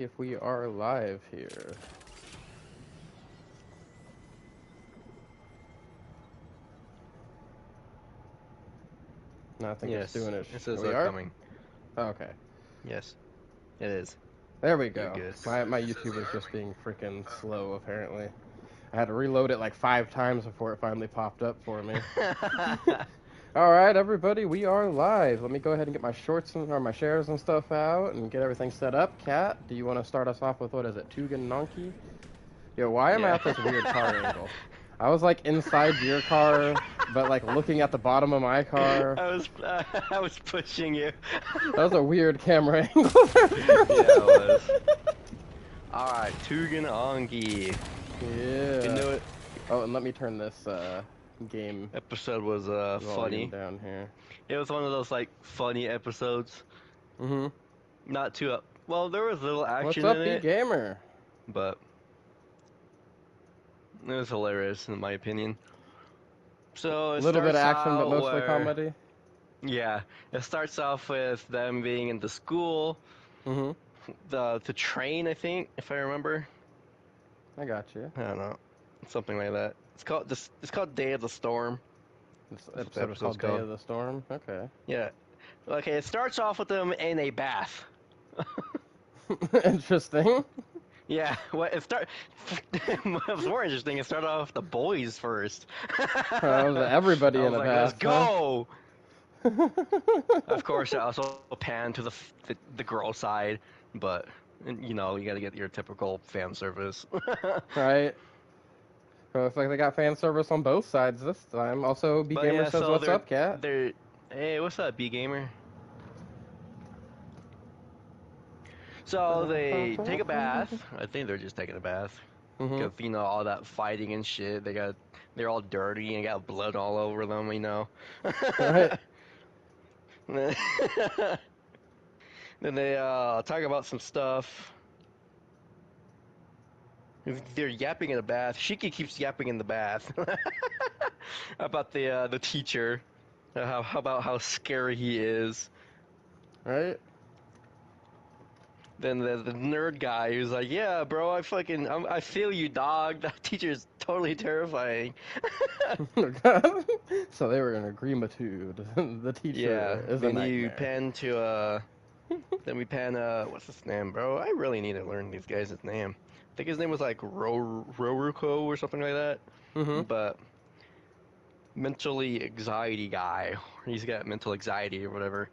If we are live here. No, I think it's doing it. This is We are? coming. Oh, okay. Yes, it is. There we You're go. good. My YouTube is just being freaking slow, apparently. I had to reload it like 5 times before it finally popped up for me. Alright, everybody, we are live. Let me go ahead and get my shorts or my shares and stuff out and get everything set up. Kat, do you want to start us off with, what is it, Tugan Nonki? Yo, why am I at this weird car angle? I was like inside your car, but like looking at the bottom of my car. I was pushing you. That was a weird camera angle. Yeah, it was. Alright, Tugan Ongi. Yeah. You know it. Oh, and let me turn this game Episode was funny. down here. It was one of those like funny episodes. Mhm. Not too well. There was little action What's up, in it, B-Gamer? but it was hilarious in my opinion. So A little bit of action, but mostly comedy. Yeah, it starts off with them being in the school. Mhm. To train, I think, if I remember. I got you. I don't know, something like that. It's called Day of the Storm. This episode is called Day of the Storm. Okay. Yeah. Okay, it starts off with them in a bath. Interesting. Yeah, what was more interesting, it started off with the boys first. Everybody in a bath. Let's go! Of course, I also pan to the girl side, but you know, you gotta get your typical fan service. Right. So it's like they got fan service on both sides this time. Also, B-Gamer says, "What's up, Kat?" Hey, what's up, B-Gamer? So they take a bath. I think they're just taking a bath. Because, you know, all that fighting and shit, they're all dirty and got blood all over them, you know. Right. Then they talk about some stuff. They're yapping in the bath. Shiki keeps yapping in the bath about the teacher, about how scary he is. Right. Then the nerd guy who's like, yeah, bro, I feel you, dog. That teacher's totally terrifying. So they were in agreement. The teacher is a nightmare. Then we pan what's his name, bro? I really need to learn these guys' name. I think his name was like Roruko or something like that. But mentally anxiety guy. He's got mental anxiety or whatever.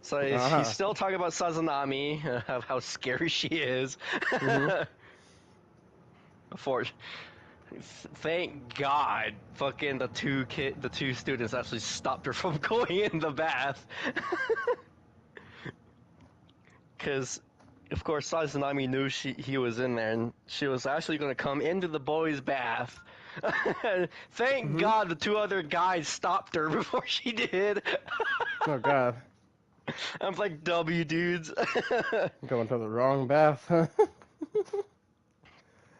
So he's still talking about Sazanami, how scary she is. Thank God, fucking the two students actually stopped her from going in the bath. Because, of course, Sazanami knew he was in there, and she was actually going to come into the boys' bath. Thank God the two other guys stopped her before she did. Oh God. I'm like, W dudes. Going to the wrong bath.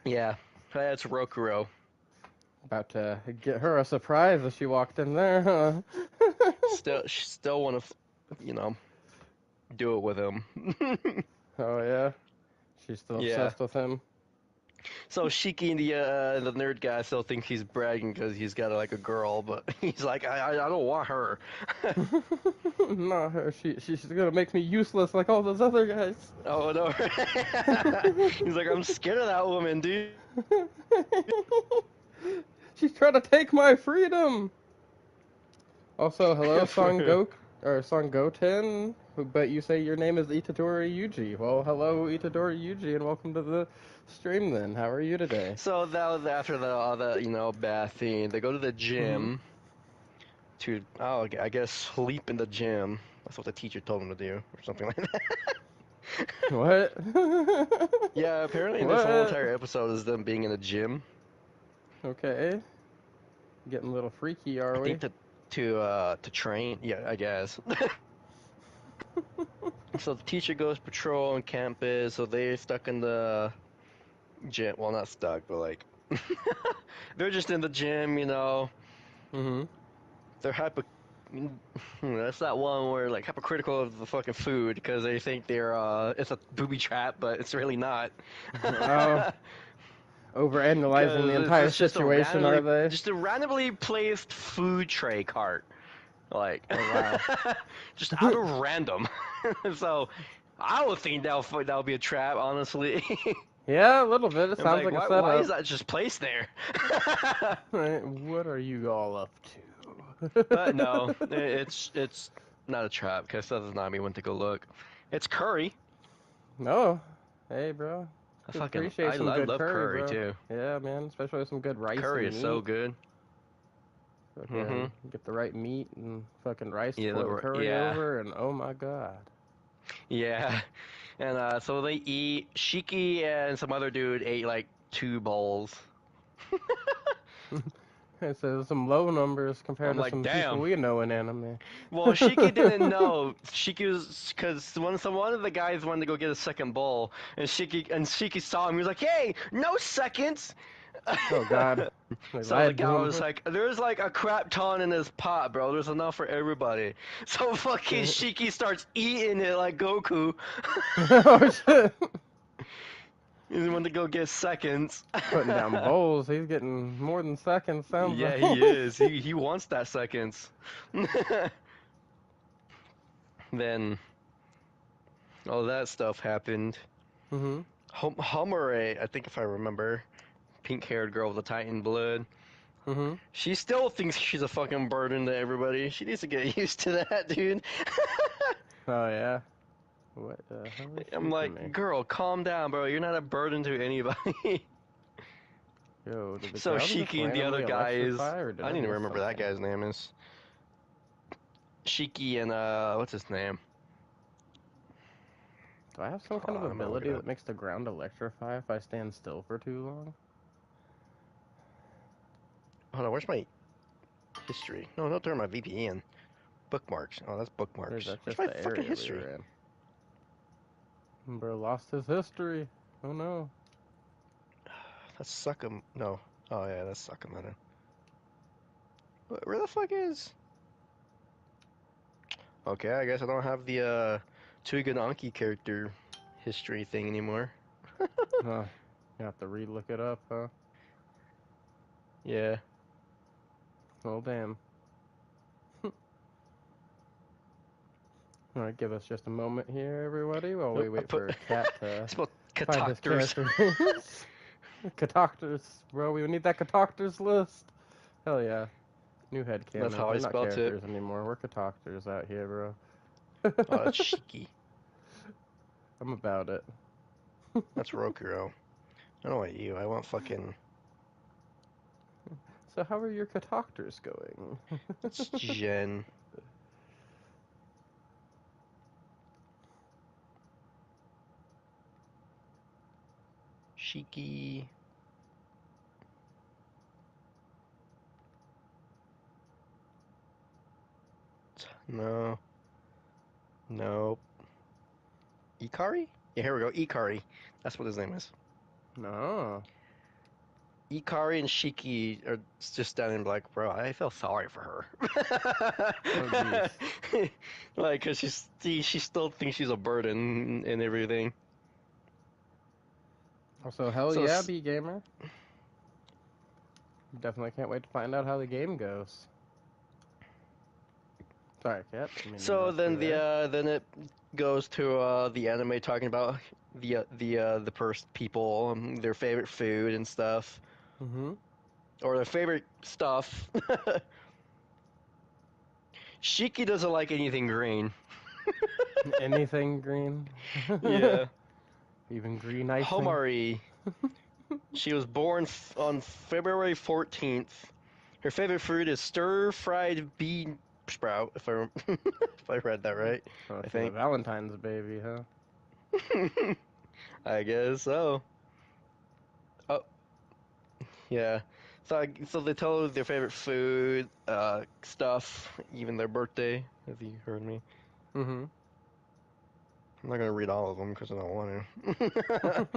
Yeah, that's Rokuro. About to get her a surprise as she walked in there, huh? Still want to, you know, do it with him. Oh yeah, she's still obsessed with him. So Shiki, the nerd guy, still thinks he's bragging because he's got like a girl, but he's like, I don't want her. Not her. She's gonna make me useless like all those other guys. Oh no. He's like, I'm scared of that woman, dude. She's trying to take my freedom. Also, hello, Son Goten. But you say your name is Itadori Yuji. Well, hello, Itadori Yuji, and welcome to the stream. Then, how are you today? So that was after all the bathing. They go to the gym to I guess sleep in the gym. That's what the teacher told them to do, or something like that. What? Yeah, apparently this whole entire episode is them being in the gym. Okay. Getting a little freaky, are we? I think to train. Yeah, I guess. So the teacher goes patrol on campus, so they're stuck in the gym. Well, not stuck, but like they're just in the gym, you know. They're That's that one where like hypocritical of the fucking food because they think they're it's a booby trap, but it's really not. Oh, overanalyzing the Because entire it's just situation, are they? a randomly placed food tray cart, like Oh wow. just out of random. So I would think that'll be a trap, honestly. Yeah, a little bit. It I'm sounds like, like a why is setup. that just placed there? What are you all up to? But no, it's not a trap because that does not mean when to go look. It's curry. No. Hey, bro. I Could fucking appreciate some good love curry, curry bro. too. Yeah, man. Especially with some good rice Curry and is meat. so good. Fucking get the right meat and fucking rice, Yeah, pour the curry yeah, over, and oh my god. yeah. And so they eat. Shiki and some other dude ate like 2 bowls. So some low numbers compared I'm to like, some people damn. we know in anime. Well, Shiki didn't know. Shiki was because one of the guys wanted to go get a second bowl, and Shiki saw him. He was like, "Hey, no seconds." Oh god. They So the lied to guy him. was like, "There's like a crap ton in this pot, bro. There's enough for everybody." So fucking Shiki starts eating it like Goku. Oh shit. He went to go get seconds. Putting down bowls. He's getting more than seconds, sounds Yeah, like. he is. He wants that seconds. Then all that stuff happened. Mhm. Homure, I think if I remember, pink-haired girl with the Titan blood. Mhm. She still thinks she's a fucking burden to everybody. She needs to get used to that, dude. Oh yeah. What the hell is she I'm to me? like, girl, calm down, bro. You're not a burden to anybody. Yo, did the So ground just Shiki and the other randomly guys, electrify, or did I I need to miss remember that something? guy's name is. Shiki and what's his name? Do I have some kind of I'm gonna look ability it up. that makes the ground electrify if I stand still for too long? Hold on, where's my history? No, don't turn my VPN. Bookmarks. Oh, that's Or bookmarks. is that Where's just my the fucking area we history? were in? Bro lost his history. Oh no. That's Suckum. No. Oh yeah, that's Suckumata. Where the fuck is? Okay, I guess I don't have the Tsuga Anki character history thing anymore. Huh. You have to re-look it up, huh? Yeah. Well, damn. Alright, give us just a moment here, everybody, while we Nope, I wait put for Cat to it's about find his Catocters. character names. Catocters, bro, we need that Catocters list. Hell yeah. New That's headcanon. how I They're not spelt it. characters anymore. We're Catocters out here, bro. Oh, that's Shiki. I'm about it. That's Rokuro. I don't want you. I want fucking. So how are your Catocters going? It's Jen. Shiki. No. Nope. Ikari? Yeah, here we go. Ikari. That's what his name is. No. Ikari and Shiki are just standing like, bro, I feel sorry for her. Oh, jeez. Like, cause she still thinks she's a burden and everything. Also, hell So, yeah, B-Gamer. Definitely can't wait to find out how the game goes. Sorry, Cat. so then it goes to the anime talking about the people, their favorite food and stuff, Mm-hmm. or their favorite stuff. Shiki doesn't like anything green. Anything green? Yeah. Even green icing? Homari. She was born on February 14th. Her favorite food is stir-fried bean sprout, if I if I read that right. Oh, I she's a think. Valentine's baby, huh? I guess so. Oh, yeah. So they tell their favorite food, stuff, even their birthday, if you heard me. Mm-hmm. I'm not gonna read all of them because I don't want to.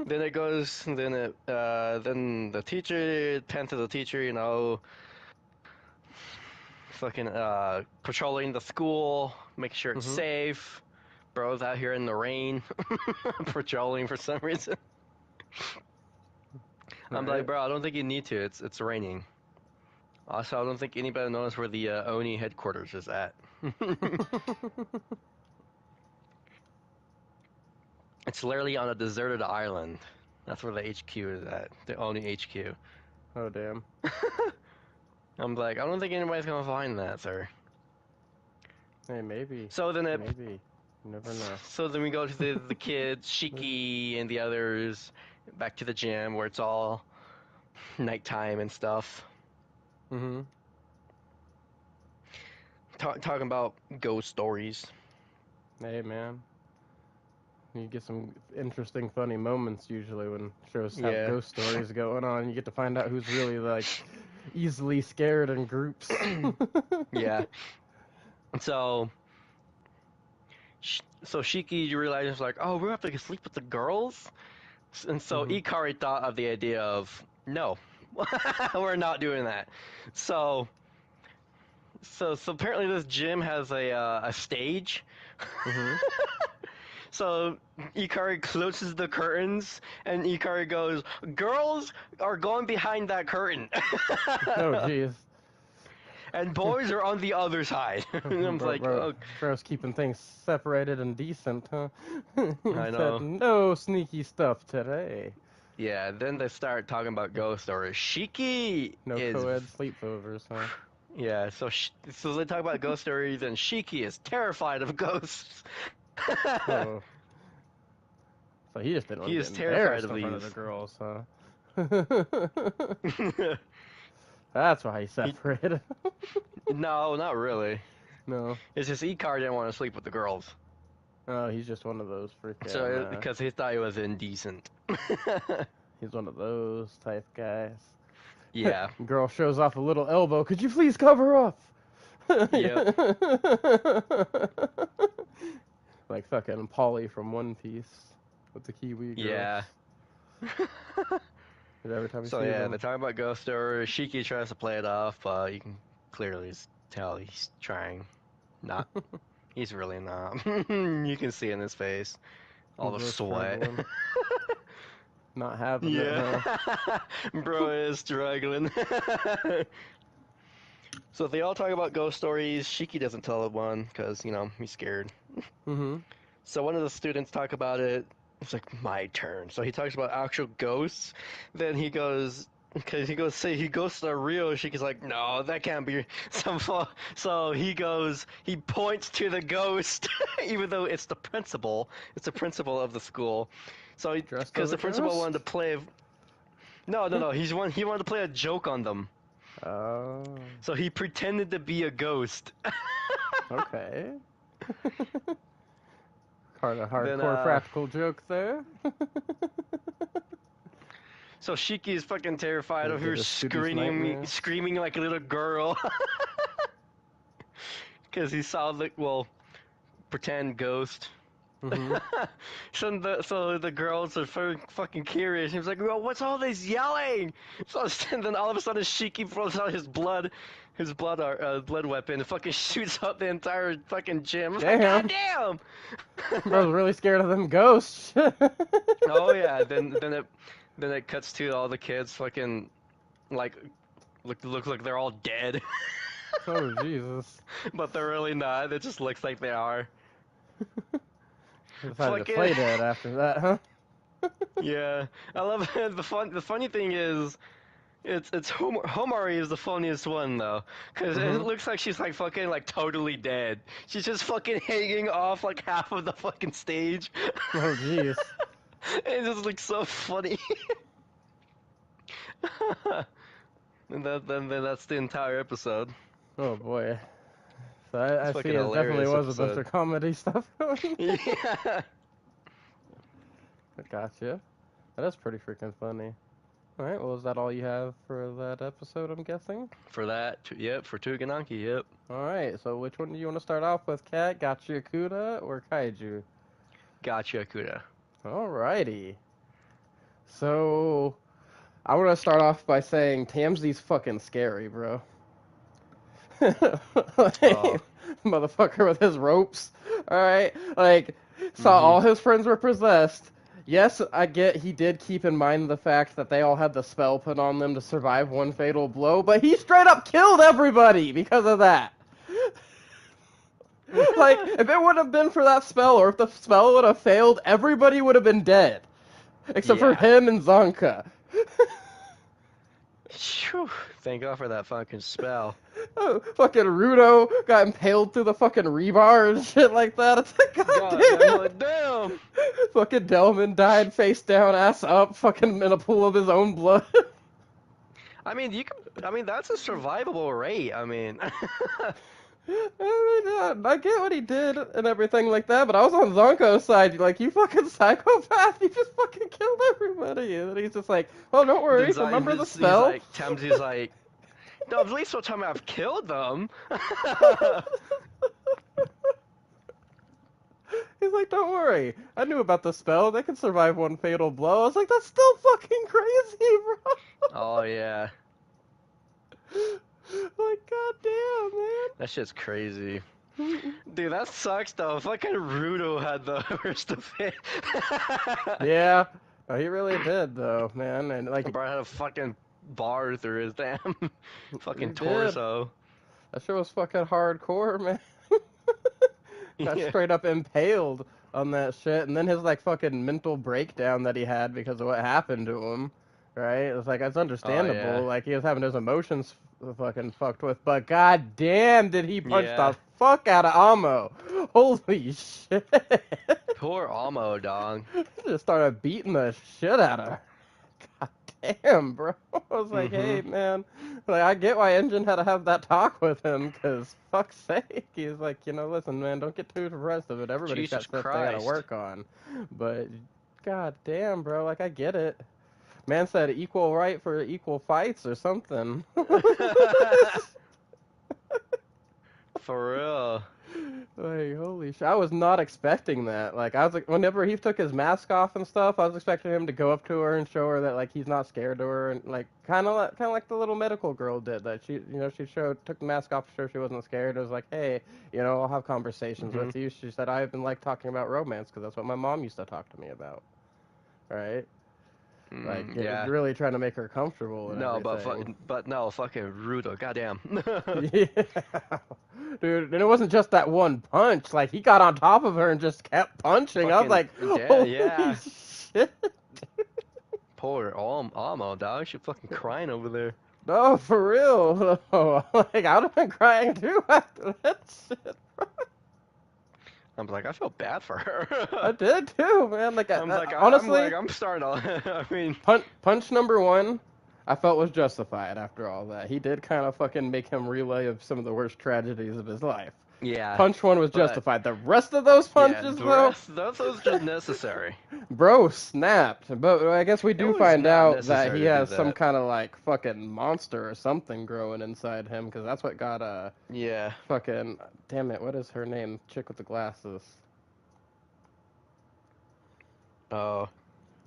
Then it goes. Then the teacher, pen to the teacher. fucking patrolling the school, making sure it's safe. Bro's out here in the rain, patrolling for some reason. I'm like, bro, I don't think you need to. It's raining. Also, I don't think anybody knows where the Oni headquarters is at. It's literally on a deserted island. That's where the HQ is at. The Oni HQ. Oh, damn. I'm like, I don't think anybody's gonna find that, sir. Hey, maybe. So then Maybe. You never know. So then we go to the kids, Shiki and the others, back to the gym where it's all nighttime and stuff. Talking about ghost stories. Hey, man. You get some interesting, funny moments usually when shows have ghost stories going on. You get to find out who's really, like, easily scared in groups. Yeah. So Shiki realizes, like, oh, we have to sleep with the girls? And so Ikari thought of the idea of, no, we're not doing that. So apparently this gym has a stage. So Ikari closes the curtains, and Ikari goes, girls are going behind that curtain. Oh, jeez. And boys are on the other side. And I'm like, oh. Bro's keeping things separated and decent, huh? I know. Said, no sneaky stuff today. Yeah, then they start talking about ghost stories. Shiki no co-ed sleepovers, huh? Yeah, so they talk about ghost stories, and Shiki is terrified of ghosts. Oh. So he just didn't want to get embarrassed in front of the girls, huh? That's why he separated. No, not really. No. It's just Ikari didn't want to sleep with the girls. Oh, he's just one of those freaking... So, because he thought he was indecent. He's one of those type guys. Yeah. Girl shows off a little elbow. Could you please cover up? Yep. Like fucking Polly from One Piece with the Kiwi girl. Yeah. Every time you So see yeah, them. they're talking about ghost stories. Shiki tries to play it off, but you can clearly tell he's trying. Not. He's really not. You can see in his face all the sweat. Not having it, huh? Bro is struggling. So they all talk about ghost stories. Shiki doesn't tell one because, he's scared. So one of the students talk about it. It's like, my turn. So he talks about actual ghosts. Then he goes, because he ghosts are real. Shiki's like, no, that can't be some So he points to the ghost, even though it's the principal. It's the principal of the school. So because the principal wanted to play. No. He wanted to play a joke on them. Oh. So he pretended to be a ghost. Okay. Hardcore practical joke there. So Shiki is fucking terrified of her screaming like a little girl. Because he saw the, pretend ghost. So the girls are fucking curious. He was like, well, what's all this yelling? So and then all of a sudden Shiki throws out his blood weapon and fucking shoots up the entire fucking gym. Damn. Like, God damn! Bro's really scared of them ghosts. Oh yeah, then it cuts to all the kids fucking look like they're all dead. Oh Jesus. But they're really not. It just looks like they are. Decided to play dead after that, huh? Yeah, I love it. The funny thing is, it's Homari is the funniest one though, because it looks like she's like fucking like totally dead. She's just fucking hanging off like half of the fucking stage. Oh jeez. It just looks so funny. And then that's the entire episode. Oh boy. So I see it definitely was a bunch of comedy stuff going on. Yeah. Gotcha. That is pretty freaking funny. Alright, well, is that all you have for that episode, I'm guessing? For that, yep, for Tugananki, yep. Alright, so which one do you want to start off with, Cat? Gotcha Akuda or Kaiju? Gotcha Akuda. Alrighty. So, I want to start off by saying Tamsi's fucking scary, bro. Oh. Motherfucker with his ropes. Alright? Like, saw Mhm. all his friends were possessed. Yes, I get he did keep in mind the fact that they all had the spell put on them to survive one fatal blow, but he straight up killed everybody because of that. Like, if it would have been for that spell, or if the spell would have failed, everybody would have been dead. Except for Yeah. him and Zonka. Phew. Thank God for that fucking spell. Oh, fucking Rudo got impaled through the fucking rebar and shit like that. It's like, God, I'm goddamn. like, damn. Fucking Delman died face down, ass up, fucking in a pool of his own blood. I mean, that's a survivable rate. I mean, I mean, I get what he did and everything like that, but I was on Zonko's side. Like, you fucking psychopath, you just fucking killed everybody. And he's just like, oh, don't worry, remember the he's spell? like, he's like, no, at least one time I've killed them. He's like, don't worry, I knew about the spell. They can survive one fatal blow. I was like, that's still fucking crazy, bro. Oh yeah, Like, goddamn, that shit's crazy. man. Dude, that sucks though. Fucking Rudo had the worst of it. Yeah, oh, he really did, though, man. And like, Bro had a fucking bar through his damn fucking he did. torso. That shit was fucking hardcore, man. Got Yeah. straight up impaled on that shit, and then his like fucking mental breakdown that he had because of what happened to him. Right? It's like it's understandable. yeah. Like he was having his emotions fucking fucked with, but god damn, did he punch Yeah. the fuck out of Amo? Holy shit! Poor Amo, dog. Just started beating the shit out of her. God damn, bro. I was like, hey, man. Like, I get why Engine had to have that talk with him, because fuck's sake. He's like, listen, man, don't get too depressed of it. Everybody's got Jesus stuff they gotta Christ. work on. But, god damn, bro. Like, I get it. Man said equal right for equal fights or something. For real. Like, holy shit. I was not expecting that. Like, I was like, whenever he took his mask off and stuff, I was expecting him to go up to her and show her that, like, he's not scared of her. And, like, kind of like the little medical girl did. That she took the mask off to show she wasn't scared. It was like, hey, I'll have conversations with you. She said, I've been, like, talking about romance because that's what my mom used to talk to me about. Right? Like, yeah. really trying to make her comfortable and No, everything. but no, fucking Rudo, goddamn. Yeah. Dude, and it wasn't just that one punch. Like, he got on top of her and just kept punching. I was like, holy shit. Poor Amo, dog. She fucking crying over there. No, for real. Like, I would have been crying too after that shit, bro. I'm like, I feel bad for her. I did too, man. Like, honestly, I'm starting to, I mean, punch number one, I felt was justified after all that. He did kind of fucking make him relive some of the worst tragedies of his life. yeah. Punch one was justified. The rest of those punches, though, those are just necessary. bro, snapped. But I guess we It do was find not out that necessary he to do has some that. kind of like fucking monster or something growing inside him, because that's what got Yeah. fucking, damn it, what is her name? Chick with the glasses. Oh.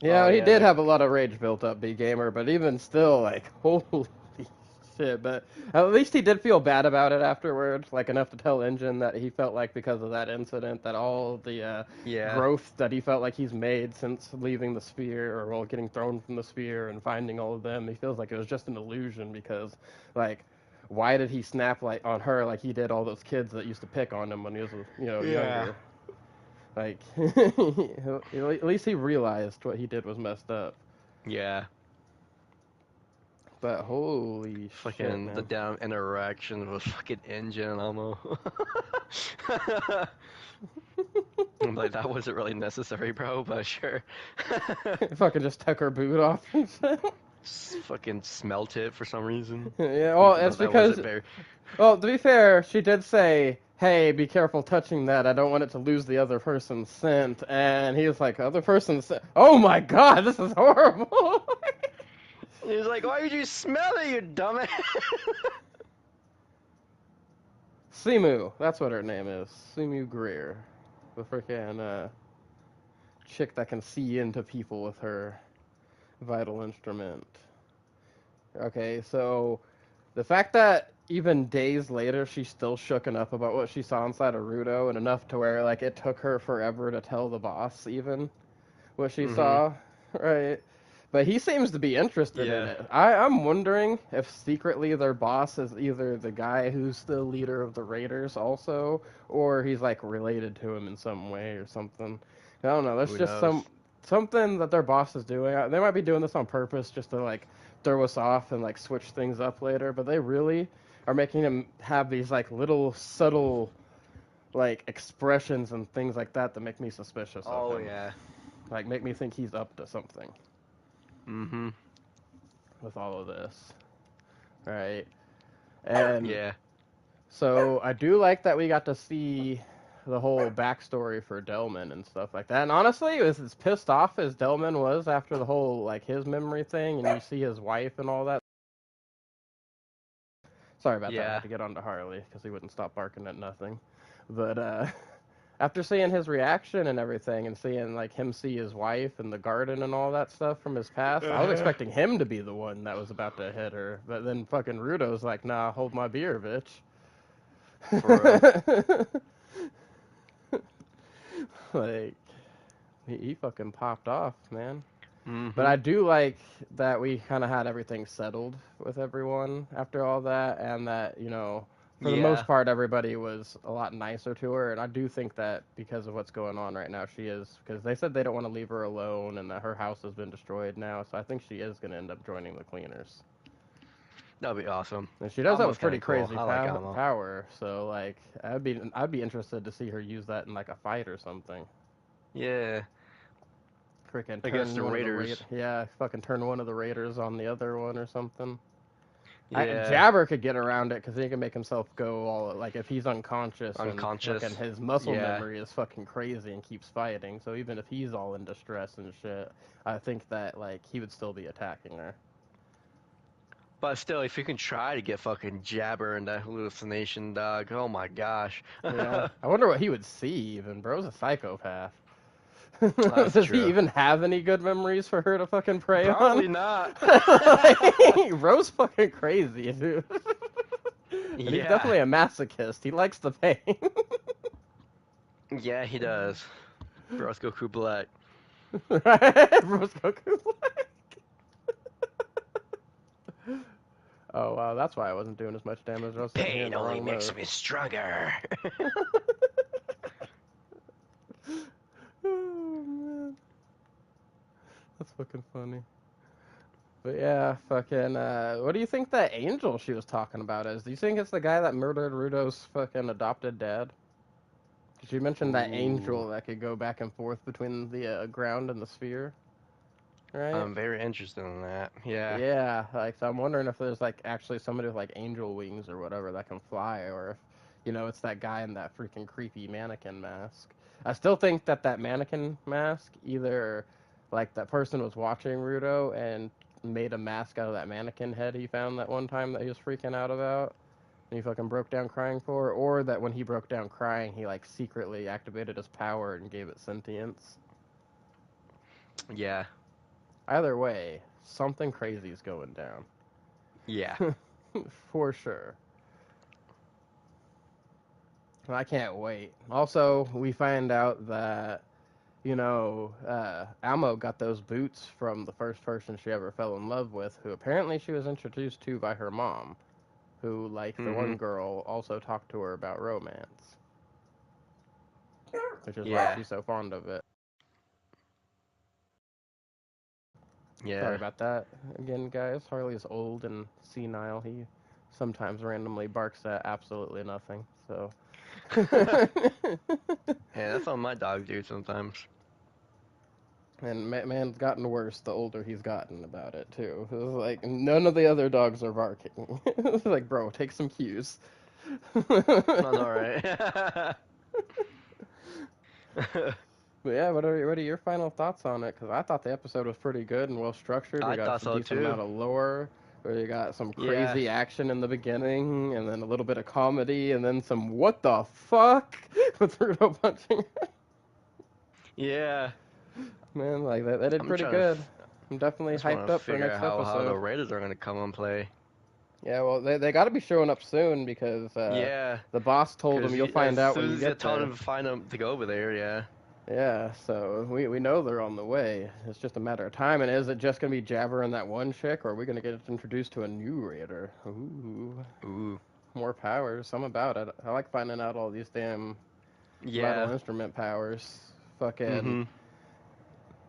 Yeah, Oh, he yeah, did have a lot of rage built up, B Gamer, but even still, like, holy shit. But at least he did feel bad about it afterwards, like enough to tell Engine that he felt like because of that incident, that all the Yeah. growth that he felt like he's made since leaving the sphere, or well, getting thrown from the sphere and finding all of them, he feels like it was just an illusion because, like, why did he snap like on her like he did all those kids that used to pick on him when he was, younger? Like, at least he realized what he did was messed up. Yeah. But holy Fucking shit, man. the damn interaction with fucking Engine Amo. I'm like, that wasn't really necessary, bro, but sure. Fucking just took her boot off and shit. Fucking smelt it for some reason. Yeah, well, it's That because, wasn't very... well, to be fair, she did say, hey, be careful touching that. I don't want it to lose the other person's scent. And he was like, other person's scent? Oh my god, this is horrible. He was like, why did you smell it, you dumbass? Simu, that's what her name is. Simu Greer. The freaking chick that can see into people with her vital instrument. Okay, so the fact that even days later, she's still shooken up about what she saw inside of Rudo, and enough to where like it took her forever to tell the boss even what she Mhm. saw, right? But he seems to be interested in Yeah. it. I'm wondering if secretly their boss is either the guy who's the leader of the Raiders also, or he's like related to him in some way or something. I don't know. That's Who just knows? something that their boss is doing. They might be doing this on purpose just to like throw us off and like switch things up later. But they really are making him have these like little subtle like expressions and things like that that make me suspicious of Oh him. yeah. Like make me think he's up to something Mhm. with all of this, right? And Yeah. so I do like that we got to see the whole backstory for Delman and stuff like that. And honestly, as pissed off as Delman was after the whole like his memory thing, and you see his wife and all that. Sorry about that. I Yeah. had to get onto Harley because he wouldn't stop barking at nothing. But after seeing his reaction and everything, and seeing like him see his wife and the garden and all that stuff from his past, I was expecting him to be the one that was about to hit her. But then fucking Rudo's like, "Nah, hold my beer, bitch." For real. Like he fucking popped off, man. But I Mhm. do like that we kind of had everything settled with everyone after all that, and that, for the most Yeah. part, everybody was a lot nicer to her. And I do think that because of what's going on right now, she is, because they said they don't want to leave her alone and that her house has been destroyed now. So I think she is going to end up joining the cleaners. That'd be awesome. And she does have a Almost kind pretty of cool. crazy I like Amo. power, so like I'd be interested to see her use that in like a fight or something. Yeah. Freaking Against the turn one of the Raiders. yeah, fucking turn one of the raiders on the other one or something. Yeah. Jabber could get around it because he can make himself go all like if he's unconscious and fucking Unconscious. his muscle Yeah. memory is fucking crazy and keeps fighting. So even if he's all in distress and shit, I think that like he would still be attacking her. But still, if you can try to get fucking Jabber in that hallucination, dog, oh my gosh. Yeah, I wonder what he would see. Even bro's a psychopath. That's Does he true. even have any good memories for her to fucking prey on? Probably not. Like, bro's fucking crazy, dude. And he's Yeah. definitely a masochist. He likes the pain. Yeah, he does. Bros Goku Black. Right? Bro's Goku. Oh wow, that's why I wasn't doing as much damage. I was sitting here in Pain the only wrong makes mode. me stronger. Oh man, that's fucking funny. But yeah, fucking. What do you think that angel she was talking about is? Do you think it's the guy that murdered Rudo's fucking adopted dad? Did you mention that Ooh. angel that could go back and forth between the ground and the sphere? Right? I'm very interested in that. Yeah. Yeah, like so I'm wondering if there's like actually somebody with like angel wings or whatever that can fly, or if it's that guy in that freaking creepy mannequin mask. I still think that mannequin mask either like that person was watching Rudo and made a mask out of that mannequin head he found that one time that he was freaking out about and he fucking broke down crying for, or that when he broke down crying he like secretly activated his power and gave it sentience. Yeah. Either way, something crazy is going down. Yeah. For sure. I can't wait. Also, we find out that, Almo got those boots from the first person she ever fell in love with, who apparently she was introduced to by her mom, who, like the one Mhm. girl, also talked to her about romance, which is why Yeah. she's so fond of it. Sorry Yeah. about that. Again, guys, Harley is old and senile. He sometimes randomly barks at absolutely nothing, so. Hey, that's all my dog do sometimes. And man's gotten worse the older he's gotten about it too. It was like none of the other dogs are barking. It's like, bro, take some cues. I know, right? But yeah, what are your final thoughts on it? Because I thought the episode was pretty good and well structured. We I got thought a so decent too. amount of lore. We got some Yeah. crazy action in the beginning, and then a little bit of comedy, and then some what the fuck with Rudo punching. Yeah. Man, like that did I'm pretty trying to. good. I'm definitely Just want hyped to up for figure out next how the episode. Raiders are gonna come and play. Yeah, well, they got to be showing up soon because Yeah, the boss told them because you'll find as out when soon you as you get told there. him to find them to go over there, yeah. Yeah, so we know they're on the way. It's just a matter of time. And is it just gonna be Jabber and that one chick, or are we gonna get introduced to a new raider? Ooh, Ooh. more powers. I'm about it. I like finding out all these damn metal Yeah. instrument powers. Fucking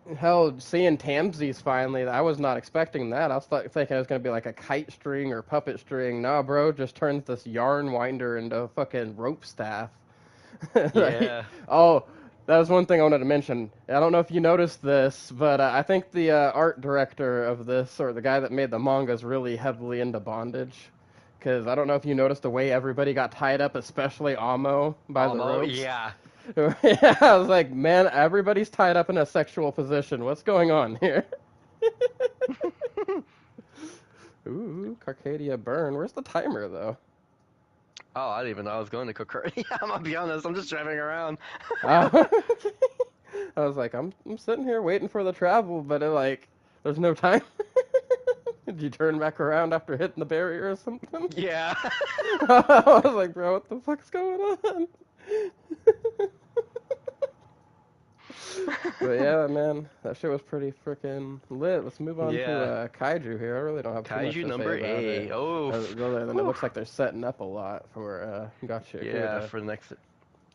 Mm-hmm. hell, seeing Tamsies finally. I was not expecting that. I was thinking it was gonna be like a kite string or puppet string. Nah, bro, just turns this yarn winder into a fucking rope staff. Like, Yeah. oh, that was one thing I wanted to mention. I don't know if you noticed this, but I think the art director of this, or the guy that made the manga, is really heavily into bondage. Because I don't know if you noticed the way everybody got tied up, especially Amo, by the Almo, ropes. yeah. Yeah, I was like, man, everybody's tied up in a sexual position. What's going on here? Ooh, Carcadia burn. Where's the timer, though? Oh, I didn't even know I was going to Kokura. Yeah, I'm gonna be honest, I'm just driving around. Oh, I was like, I'm sitting here waiting for the travel, but there's no time. Did you turn back around after hitting the barrier or something? Yeah. I was like, bro, what the fuck's going on? But yeah, man, that shit was pretty freaking lit. Let's move on to Yeah. Kaiju here. I really don't have too much Kaiju to say number about it. 8. Oh, Other than it whew. looks like they're setting up a lot for Gotcha Yeah, Gouda. for the next.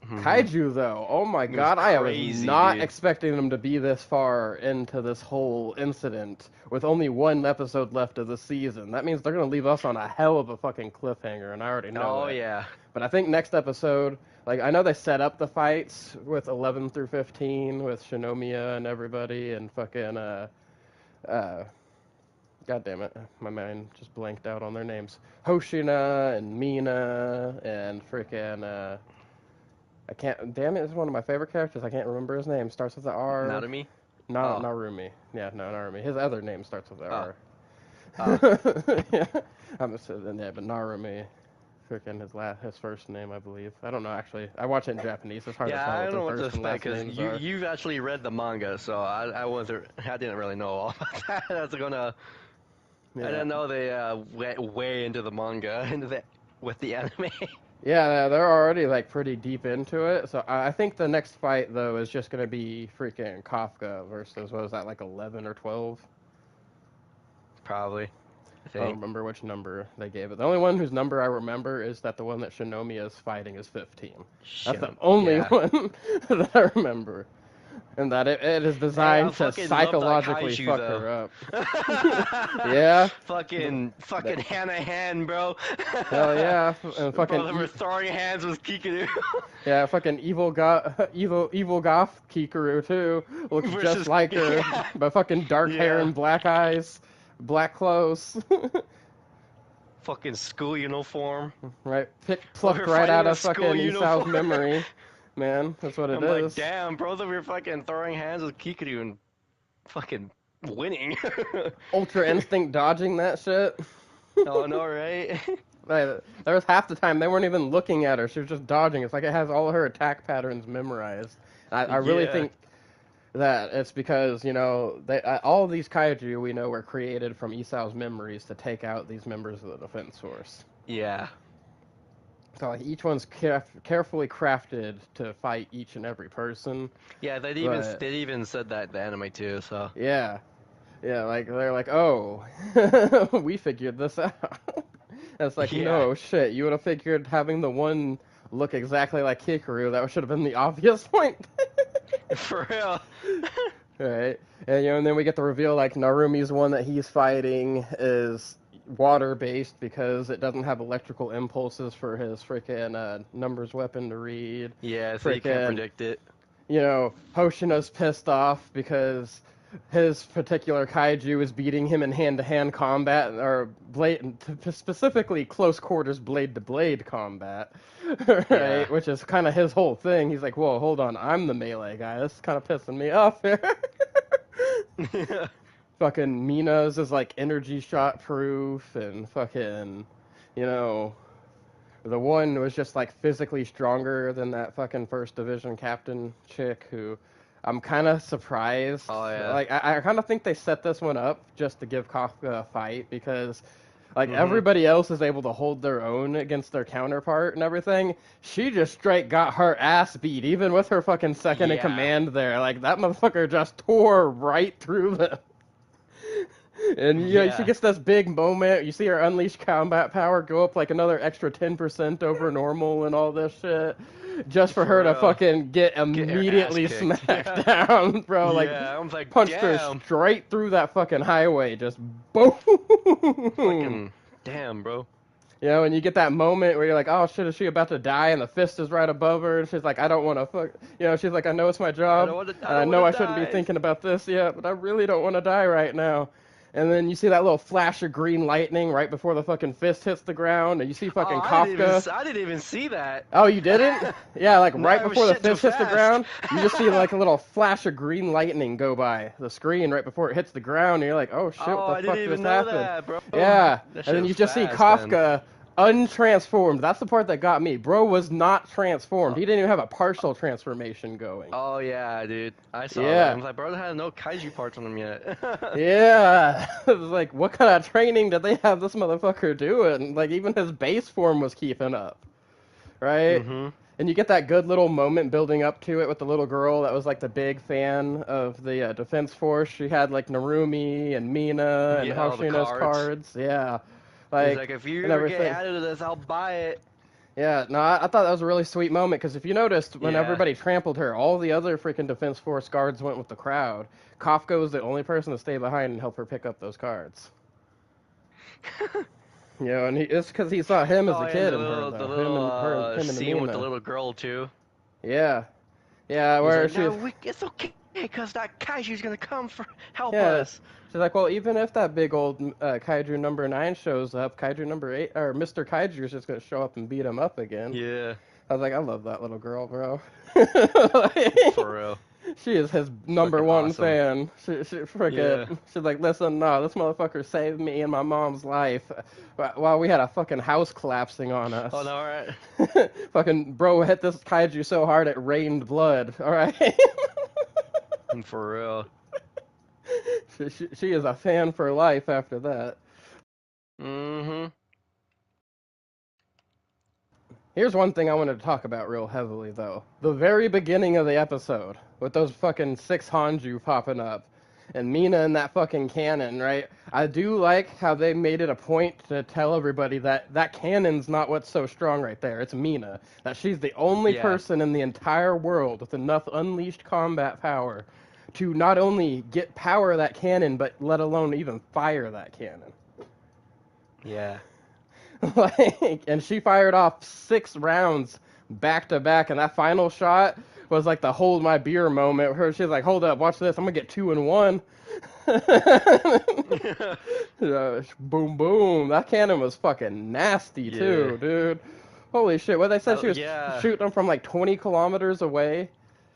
Hmm. Kaiju, though, oh my It was god, I was crazy, not dude. expecting them to be this far into this whole incident with only one episode left of the season. That means they're going to leave us on a hell of a fucking cliffhanger, and I already know Oh it. yeah. But I think next episode, like, I know they set up the fights with 11 through 15 with Shinomiya and everybody, and fucking, uh, God damn it, my mind just blanked out on their names. Hoshina and Mina and freaking, I can't. Damn it! It's one of my favorite characters. I can't remember his name. Starts with the R. Narumi? Not Oh. Narumi. Yeah, no, Narumi. His other name starts with the Oh. R. Oh. Yeah, I'm just in there, but Narumi. Freaking his first name, I believe. I don't know actually. I watch it in Japanese. It's hard to Yeah, tell I what don't their know what to first and expect last because names you are. you've actually read the manga, so I didn't really know all about that. That's gonna. I Yeah. didn't know they went way into the manga into the with the anime. Yeah, they're already like pretty deep into it. So I think the next fight though is just gonna be freaking Kafka versus what was that, like 11 or 12? Probably, I I don't think. remember which number they gave it. The only one whose number I remember is that the one that Shinomiya is fighting is 15. That's Shit. the only Yeah. one that I remember. And that it is Hey, I designed to fucking love that psychologically kaiju fuck though. her up. Yeah. Fucking That, hand to hand, bro. hell yeah. And fucking Both of them were throwing hands with Kikuru yeah, fucking evil goth Kikaru too. Looks just versus like her, yeah, but fucking dark hair yeah. and black eyes, black clothes. Fucking school uniform. Right, Over plucked right fighting out in a of school fucking Esau's uniform. memory. Man, that's what it I'm like, is. damn, both of you are fucking throwing hands with Kikuru and fucking winning. Ultra instinct dodging that shit. Oh no, right? Like, there was half the time they weren't even looking at her. She was just dodging. It's like it has all of her attack patterns memorized. I really Yeah. think that it's because, all of these kaiju we know were created from Esau's memories to take out these members of the defense force. Yeah. So like, each one's carefully crafted to fight each and every person. Yeah, But they even said that in the anime too, so yeah, yeah, like they're like, oh, we figured this out. And it's like, yeah. no shit, you would have figured having the one look exactly like Hikaru. That should have been the obvious point. For real. Right, and then we get the reveal like Narumi's one that he's fighting is water based because it doesn't have electrical impulses for his freaking numbers weapon to read. Yeah, so you can't Freaking, predict it. Hoshina's pissed off because his particular kaiju is beating him in hand-to-hand combat, or specifically close quarters blade-to-blade combat, Yeah. right? Which is kind of his whole thing. He's like, whoa, hold on, I'm the melee guy. This is kind of pissing me off here. Fucking Mina's is like energy shot proof, and fucking, you know, the one was just like physically stronger than that fucking first division captain chick who I'm kind of surprised. Oh yeah. Like I kind of think they set this one up just to give Kafka a fight because Like, everybody else is able to hold their own against their counterpart and everything. She just straight got her ass beat, even with her fucking second in command there. Like, that motherfucker just tore right through them. And she gets this big moment. You see her unleash combat power go up like another extra 10% over normal and all this shit. Just for her to fucking get immediately smacked down, bro. Like, I'm like, punched her straight through that fucking highway. Just boom. Fucking damn, bro. You know, and you get that moment where you're like, oh shit, is she about to die? And the fist is right above her, and she's like, I don't want to fuck. You know, she's like, I know it's my job, and I know I shouldn't be thinking about this yet, but I really don't want to die right now. And then you see that little flash of green lightning right before the fucking fist hits the ground, and you see fucking Kafka. I didn't even see that. Oh, you didn't? Yeah, like right before the fist hits the ground, you just see like a little flash of green lightning go by the screen right before it hits the ground, and you're like, oh shit, what the fuck just happened? That, bro. Yeah, and then you just see Kafka untransformed. That's the part that got me. Bro was not transformed. He didn't even have a partial transformation going. Oh yeah, dude. I saw that. I was like, bro, had no kaiju parts on him yet. Yeah. It was like, what kind of training did they have this motherfucker doing? Like, even his base form was keeping up. Right? And you get that good little moment building up to it with the little girl that was like the big fan of the Defense Force. She had like Narumi and Mina and Hoshina's cards. Yeah. Like, if you ever get added to this, I'll buy it. Yeah, no, I thought that was a really sweet moment, because if you noticed, when everybody trampled her, all the other freaking Defense Force guards went with the crowd. Kafka was the only person to stay behind and help her pick up those cards. You know, and it's because he saw him as a kid and her, though. The little scene with the little girl, too. Yeah. Yeah, where she's like, it's okay, because that kaiju's gonna come for help us. She's like, well, even if that big old kaiju number 9 shows up, kaiju number 8, or Mr. Kaiju is just going to show up and beat him up again. Yeah. I was like, I love that little girl, bro. For real. She is his number one fan. She she's like, listen, no, this motherfucker saved me and my mom's life while we had a fucking house collapsing on us. Oh, no, alright. Fucking bro hit this kaiju so hard it rained blood, alright? For real. She is a fan for life after that. Here's one thing I wanted to talk about real heavily, though. The very beginning of the episode, with those fucking 6 Hanju popping up, and Mina in that fucking cannon, right? I do like how they made it a point to tell everybody that that cannon's not what's so strong right there. It's Mina. That she's the only person in the entire world with enough unleashed combat power to not only get power of that cannon, but let alone even fire that cannon. Yeah. Like, and she fired off 6 rounds back to back, and that final shot was like the hold my beer moment where she's like, hold up, watch this, I'm gonna get 2 in 1. Boom, boom. That cannon was fucking nasty too, dude. Holy shit, what they said she was shooting them from like 20 kilometers away.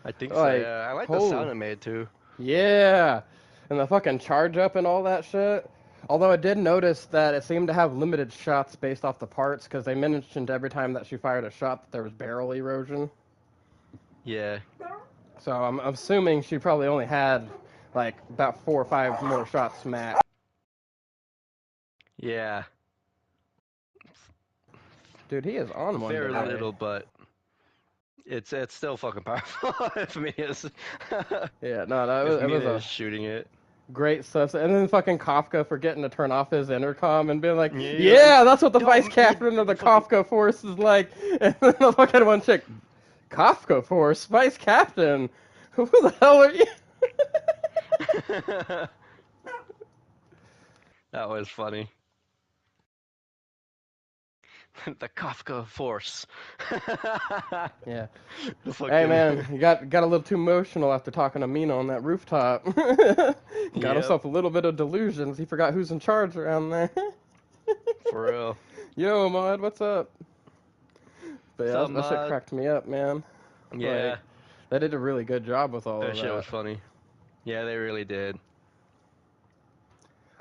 I think so, yeah. I like the sound it made, too. Yeah. And the fucking charge up and all that shit. Although I did notice that it seemed to have limited shots based off the parts, because they mentioned every time that she fired a shot that there was barrel erosion. Yeah. So I'm assuming she probably only had, like, about 4 or 5 more shots max. Yeah. Dude, he is on one Very little, but... It's still fucking powerful if me is. Yeah, no, it was a shooting it. Great stuff. And then fucking Kafka forgetting to turn off his intercom and being like, yeah, that's what the vice captain of the Kafka force is like. And then the fucking one chick, Kafka force, vice captain, who the hell are you? That was funny. The Kafka force. Yeah. Hey man, you got a little too emotional after talking to Mina on that rooftop. Got himself a little bit of delusions. He forgot who's in charge around there. For real. Yo, Mod, what's up? But yeah, that shit cracked me up, man. Yeah. Like, they did a really good job with all of that. That shit was funny. Yeah, they really did.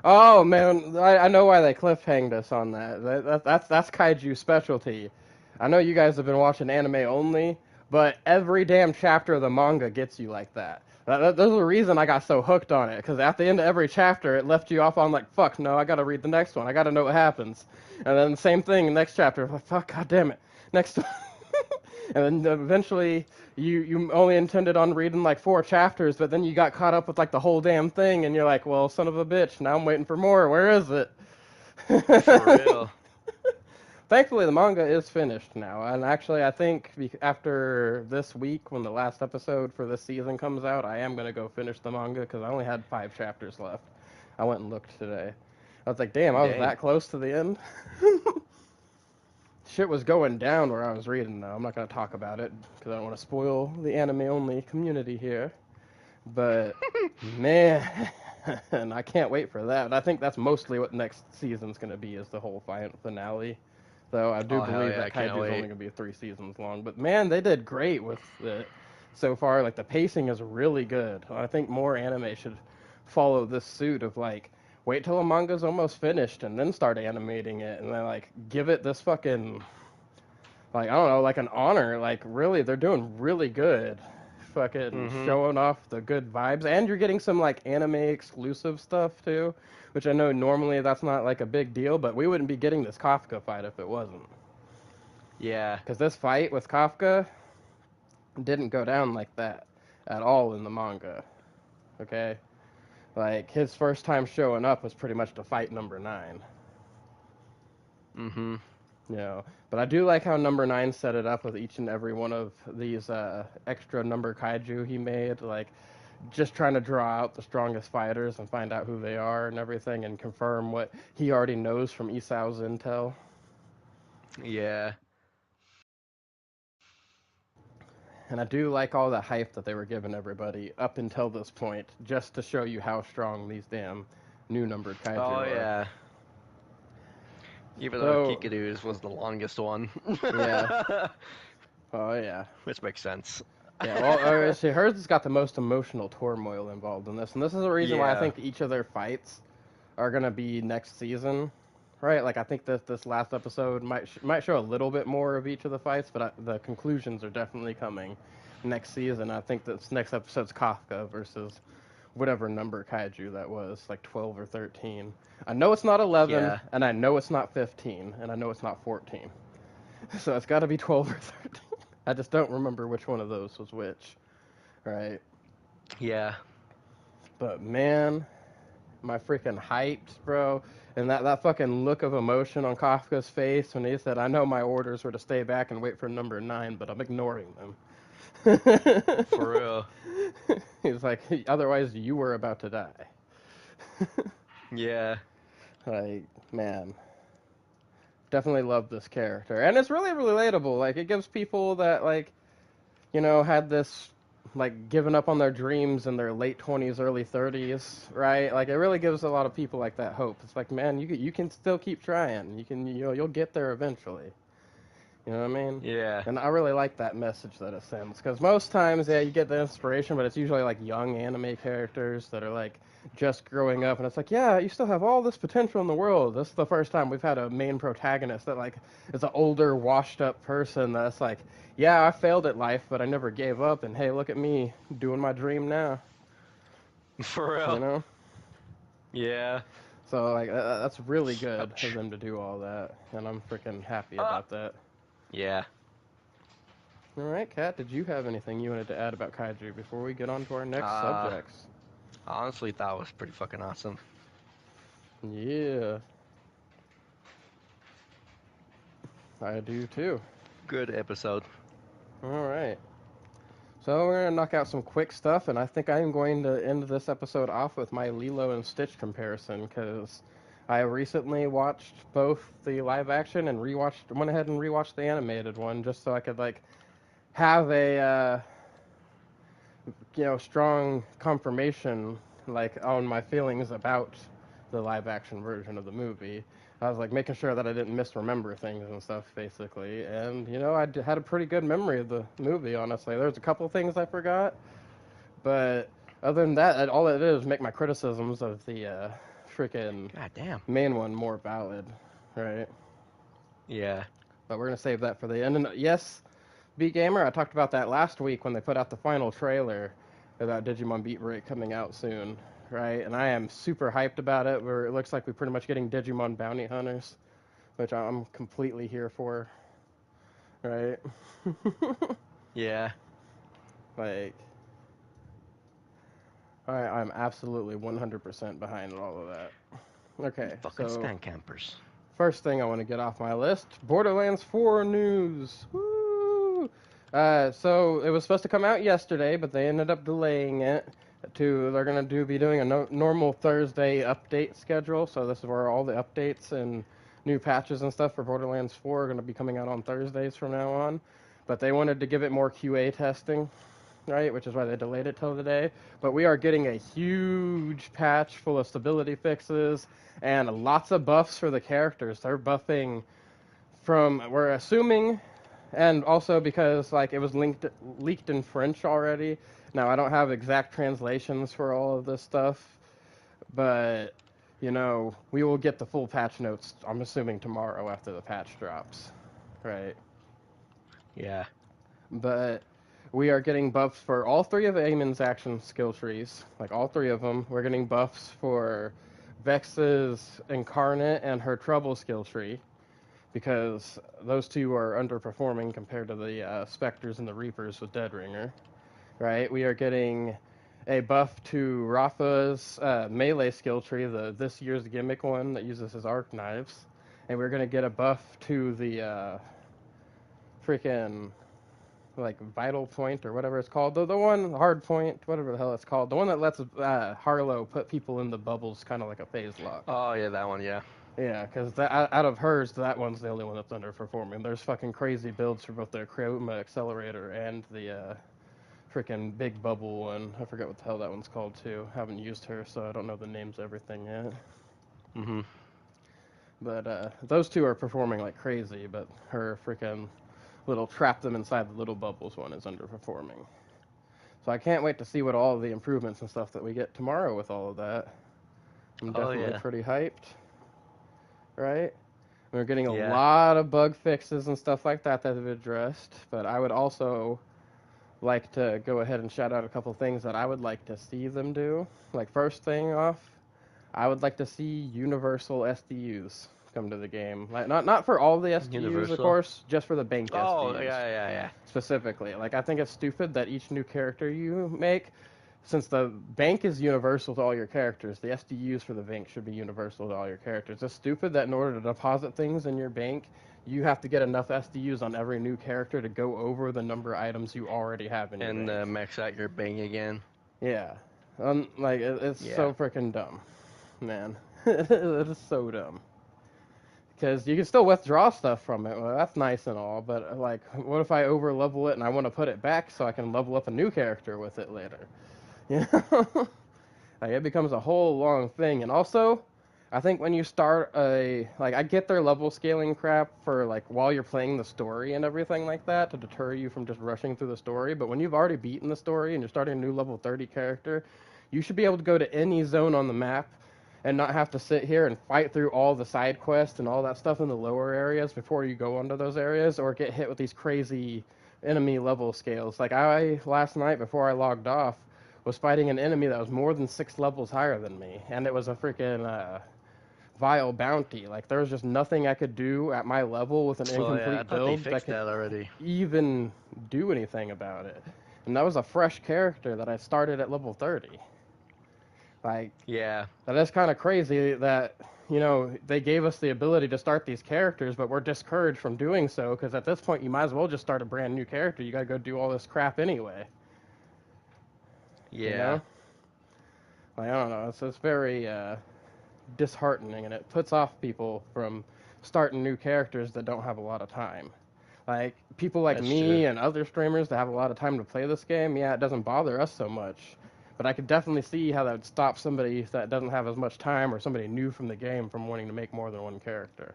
Oh man, I know why they cliffhanged us on that. That's kaiju specialty. I know you guys have been watching anime only, but every damn chapter of the manga gets you like that. There's a reason I got so hooked on it, because at the end of every chapter, it left you off on like, fuck, no, I gotta read the next one. I gotta know what happens. And then the same thing, next chapter, like, fuck, god damn it, next one. And then eventually, you only intended on reading like 4 chapters, but then you got caught up with like the whole damn thing, and you're like, well, son of a bitch, now I'm waiting for more. Where is it? For real. Thankfully, the manga is finished now, and actually, I think after this week, when the last episode for this season comes out, I am gonna go finish the manga because I only had 5 chapters left. I went and looked today. I was like, damn, I was Dang. that close to the end. Shit was going down where I was reading, though. I'm not gonna talk about it because I don't want to spoil the anime-only community here. But man, and I can't wait for that. I think that's mostly what next season's gonna be, is the whole finale. Though I do Oh, hell believe yeah, I that can't Kaiju's wait. only gonna be 3 seasons long. But man, they did great with it so far. Like the pacing is really good. I think more anime should follow this suit of like, wait till a manga's almost finished and then start animating it, and then like give it this fucking, like, I don't know, like an honor. Like really, they're doing really good. Fucking showing off the good vibes, and you're getting some like anime exclusive stuff too, which I know normally that's not like a big deal, but we wouldn't be getting this Kafka fight if it wasn't. Yeah. Because this fight with Kafka didn't go down like that at all in the manga. Okay? Like, his first time showing up was pretty much to fight number 9. Mm-hmm. You know, but I do like how number 9 set it up with each and every one of these extra number kaiju he made, like just trying to draw out the strongest fighters and find out who they are and everything, and confirm what he already knows from Isau's intel. Yeah. And I do like all the hype that they were giving everybody up until this point, just to show you how strong these damn new numbered kaiju Oh, are. yeah. Even though Kikadu's was the longest one. Yeah. Oh, yeah. Which makes sense. Yeah, well, see, hers has got the most emotional turmoil involved in this, and this is the reason why I think each of their fights are gonna be next season, right? Like I think this last episode might show a little bit more of each of the fights, but the conclusions are definitely coming next season. I think this next episode's Kafka versus whatever number kaiju that was, like 12 or 13. I know it's not 11, and I know it's not 15, and I know it's not 14. So it's got to be 12 or 13. I just don't remember which one of those was which, right? Yeah. But man, my freaking hyped, bro. And that fucking look of emotion on Kafka's face when he said, I know my orders were to stay back and wait for number 9, but I'm ignoring them. For real. He's like, otherwise you were about to die. Yeah. Like, man. Definitely love this character. And it's really relatable. Like, it gives people that, like, you know, had this, like, given up on their dreams in their late 20s, early 30s, right? Like, it really gives a lot of people like that hope. It's like, man, you can still keep trying. You'll get there eventually. You know what I mean? Yeah. And I really like that message that it sends. Because most times, yeah, you get the inspiration, but it's usually, like, young anime characters that are, like, just growing up. And it's like, yeah, you still have all this potential in the world. This is the first time we've had a main protagonist that, like, is an older, washed-up person that's like, yeah, I failed at life, but I never gave up. And, hey, look at me doing my dream now. For real. You know? Yeah. So, like, that's really good for them to do all that. And I'm freaking happy about that. Yeah. All right, Kat, did you have anything you wanted to add about kaiju before we get on to our next subjects? I honestly thought it was pretty fucking awesome. Yeah. I do too. Good episode. All right. So we're going to knock out some quick stuff, and I think I'm going to end this episode off with my Lilo and Stitch comparison, because I recently watched both the live action and went ahead and rewatched the animated one just so I could, like, have a, strong confirmation, like, on my feelings about the live action version of the movie. I was, like, making sure that I didn't misremember things and stuff, basically. And, I had a pretty good memory of the movie, honestly. There's a couple things I forgot, but other than that, all it is make my criticisms of the, freaking main one more valid, right? Yeah. But we're going to save that for the end. And yes, B-Gamer, I talked about that last week when they put out the final trailer. about Digimon Beat Break coming out soon, right? And I am super hyped about it. Where it looks like we're pretty much getting Digimon bounty hunters, which I'm completely here for, right? Yeah. Like, I'm absolutely 100% behind all of that. Okay, Fucking so span campers. first thing I want to get off my list, Borderlands 4 news. Woo! So it was supposed to come out yesterday, but they ended up delaying it to, they're going to be doing a normal Thursday update schedule. So this is where all the updates and new patches and stuff for Borderlands 4 are going to be coming out on Thursdays from now on. But they wanted to give it more QA testing, right? Which is why they delayed it till today. But we are getting a huge patch full of stability fixes and lots of buffs for the characters. They're buffing from, we're assuming, and also because like it was leaked in French already. Now I don't have exact translations for all of this stuff, but you know, we will get the full patch notes, I'm assuming tomorrow after the patch drops, right? Yeah. But we are getting buffs for all three of Eamon's action skill trees, like all three of them. We're getting buffs for Vex's Incarnate and her Trouble skill tree, because those two are underperforming compared to the Spectres and the Reapers with Dead Ringer, right? We are getting a buff to Rafa's melee skill tree, this year's gimmick one that uses his arc knives, and we're gonna get a buff to the freaking like vital point or whatever it's called, the one hard point, whatever the hell it's called, the one that lets Harlow put people in the bubbles, kind of like a phase lock. Oh yeah, that one. Yeah. Yeah, because out of hers, that one's the only one that's underperforming. There's fucking crazy builds for both the Chroma Accelerator and the freaking big bubble one. I forget what the hell that one's called too. Haven't used her, so I don't know the names of everything yet. Mhm. But those two are performing like crazy, but her freaking little trap them inside the little bubbles one is underperforming. So I can't wait to see what all of the improvements and stuff that we get tomorrow with all of that. I'm definitely pretty hyped, right? We're getting a lot of bug fixes and stuff like that that have been addressed, but I would also like to go ahead and shout out a couple things that I would like to see them do. Like, first thing off, I would like to see universal SDUs come to the game. Like, not for all the SDUs, Universal? of course, just for the bank SDUs. Oh yeah. Specifically. Like, I think it's stupid that each new character you make, since the bank is universal to all your characters, the SDUs for the bank should be universal to all your characters. It's stupid that in order to deposit things in your bank, you have to get enough SDUs on every new character to go over the number of items you already have in your bank. And max out your bank again. Yeah. Like, it's so freaking dumb, man. It is so dumb. Because you can still withdraw stuff from it. Well, that's nice and all, but like, what if I over level it and I want to put it back so I can level up a new character with it later? You know? Like, it becomes a whole long thing. And also, I think when you start I get their level scaling crap for like while you're playing the story and everything like that to deter you from just rushing through the story. But when you've already beaten the story and you're starting a new level 30 character, you should be able to go to any zone on the map and not have to sit here and fight through all the side quests and all that stuff in the lower areas before you go onto those areas, or get hit with these crazy enemy level scales. Like, I last night before I logged off was fighting an enemy that was more than 6 levels higher than me, and it was a freaking vile bounty. Like, there was just nothing I could do at my level with an incomplete build that could already even do anything about it. And that was a fresh character that I started at level 30. Like, yeah, that is kind of crazy that, you know, they gave us the ability to start these characters, but we're discouraged from doing so, because at this point you might as well just start a brand new character. You gotta go do all this crap anyway. Yeah. You know? Like, I don't know. It's very disheartening, and it puts off people from starting new characters that don't have a lot of time. Like, people like me and other streamers that have a lot of time to play this game, yeah, it doesn't bother us so much. But I could definitely see how that would stop somebody that doesn't have as much time, or somebody new from the game, from wanting to make more than one character.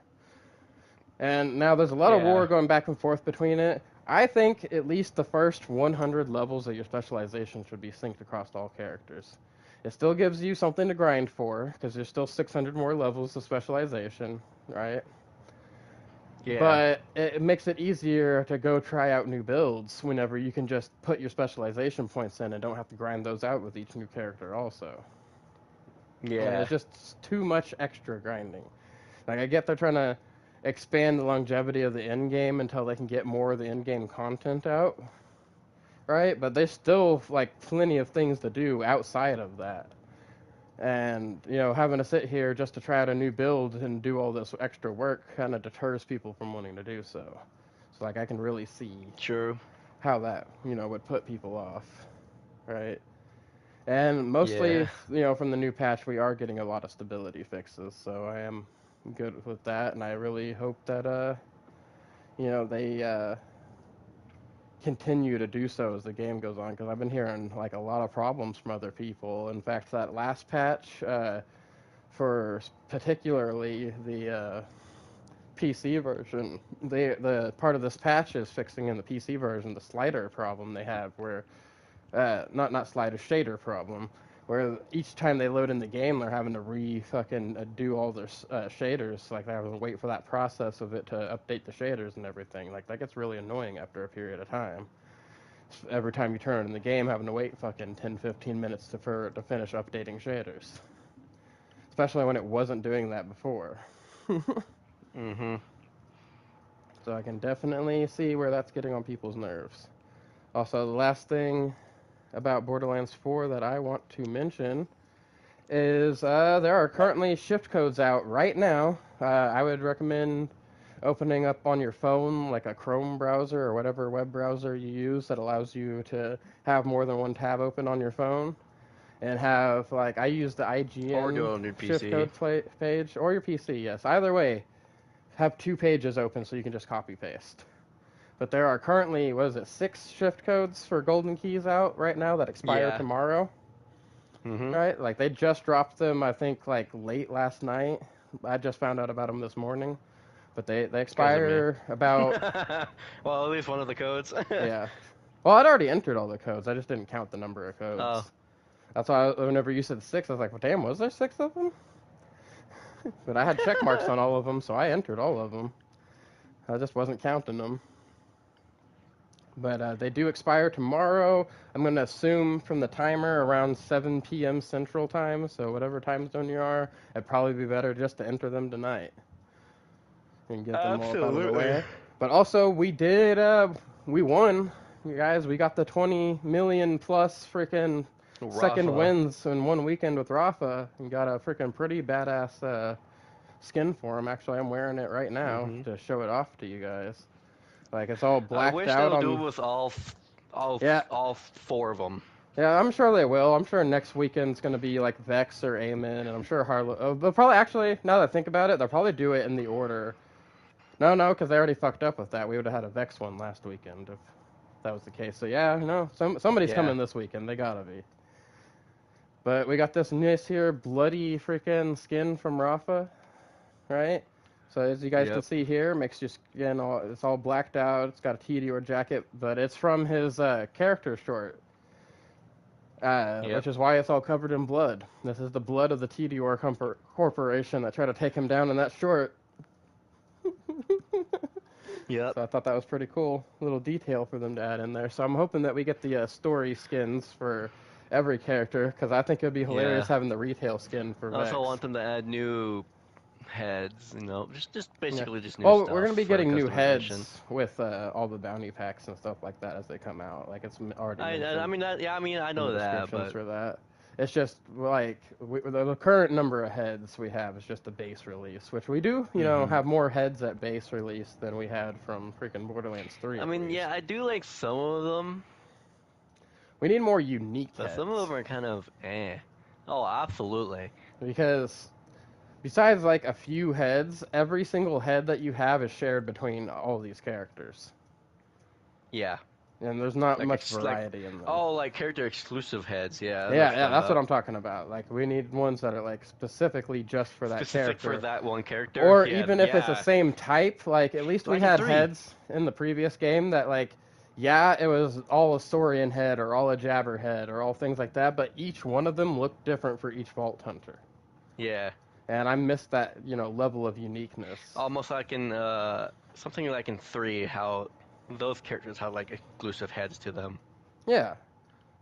And now there's a lot of war going back and forth between it. I think at least the first 100 levels of your specialization should be synced across all characters. It still gives you something to grind for, because there's still 600 more levels of specialization, right? Yeah. But it makes it easier to go try out new builds whenever you can just put your specialization points in and don't have to grind those out with each new character also. Yeah. It's just too much extra grinding. Like, I get they're trying to expand the longevity of the end game until they can get more of the end game content out, right? But there's still, like, plenty of things to do outside of that. And, having to sit here just to try out a new build and do all this extra work kind of deters people from wanting to do so. So, like, I can really see True. how that, would put people off, right? And mostly, from the new patch, we are getting a lot of stability fixes, so I am good with that, and I really hope that, they continue to do so as the game goes on, because I've been hearing, like, a lot of problems from other people. In fact, that last patch, for particularly the PC version, the part of this patch is fixing in the PC version the slider problem they have, where not slider, shader problem, where each time they load in the game, they're having to do all their shaders. Like, they're having to wait for that process of it to update the shaders and everything. Like, that gets really annoying after a period of time. Every time you turn in the game, having to wait fucking 10, 15 minutes to finish updating shaders. Especially when it wasn't doing that before. Mm-hmm. So I can definitely see where that's getting on people's nerves. Also, the last thing about Borderlands 4 that I want to mention is there are currently shift codes out right now. I would recommend opening up on your phone, like a Chrome browser or whatever web browser you use that allows you to have more than one tab open on your phone. And have, like, I use the IGN shift code page, or your PC, yes. Either way, have 2 pages open so you can just copy paste. But there are currently, 6 shift codes for golden keys out right now that expire tomorrow. Mm-hmm. Right? Like, they just dropped them, I think, like, late last night. I just found out about them this morning. But they expire about... Well, at least one of the codes. Yeah. Well, I'd already entered all the codes. I just didn't count the number of codes. Oh. That's why whenever you said 6, I was like, well, damn, was there 6 of them? But I had check marks on all of them, so I entered all of them. I just wasn't counting them. But they do expire tomorrow. I'm going to assume from the timer around 7 p.m. Central Time, so whatever time zone you are, it'd probably be better just to enter them tonight. And get them all out of the way. But also, we won. You guys, we got the 20 million plus freaking second wins in one weekend with Rafa, and got a freaking pretty badass skin for him. Actually, I'm wearing it right now to show it off to you guys. Like, it's all blacked out. I wish they'll do it with all 4 of them. Yeah, I'm sure they will. I'm sure next weekend's going to be like Vex or Amen, and I'm sure Harlow. They'll probably, actually, now that I think about it, they'll probably do it in the order. No, because they already fucked up with that. We would have had a Vex one last weekend if that was the case. So yeah, no, somebody's coming this weekend. They gotta be. But we got this nice here bloody freaking skin from Rafa, right? So as you guys can see here, makes your skin it's all blacked out. It's got a TDR jacket, but it's from his character short, which is why it's all covered in blood. This is the blood of the TDR Corporation that tried to take him down in that short. Yep. So I thought that was pretty cool, little detail for them to add in there. So I'm hoping that we get the story skins for every character, because I think it would be hilarious having the retail skin for Vex. I also want them to add new heads, just basically just new stuff. stuff. We're going to be getting new heads with all the bounty packs and stuff like that as they come out. Like, it's already I know that, but for that. It's just, like, the current number of heads we have is just the base release, which we do, have more heads at base release than we had from freaking Borderlands 3. I mean, I do like some of them. We need more unique heads. Some of them are kind of Oh, absolutely. Because besides, like, a few heads, every single head that you have is shared between all these characters. Yeah. And there's not much variety in them. Oh, like character exclusive heads, yeah. Yeah, that's what I'm talking about. Like, we need ones that are, like, specifically just for that character. Specific for that one character? Or even if it's the same type, like, at least we had heads in the previous game that, like, it was all a Saurian head or all a Jabber head or all things like that, but each one of them looked different for each Vault Hunter. Yeah. and I missed that level of uniqueness. Almost like in something like in 3, how those characters had like exclusive heads to them. Yeah.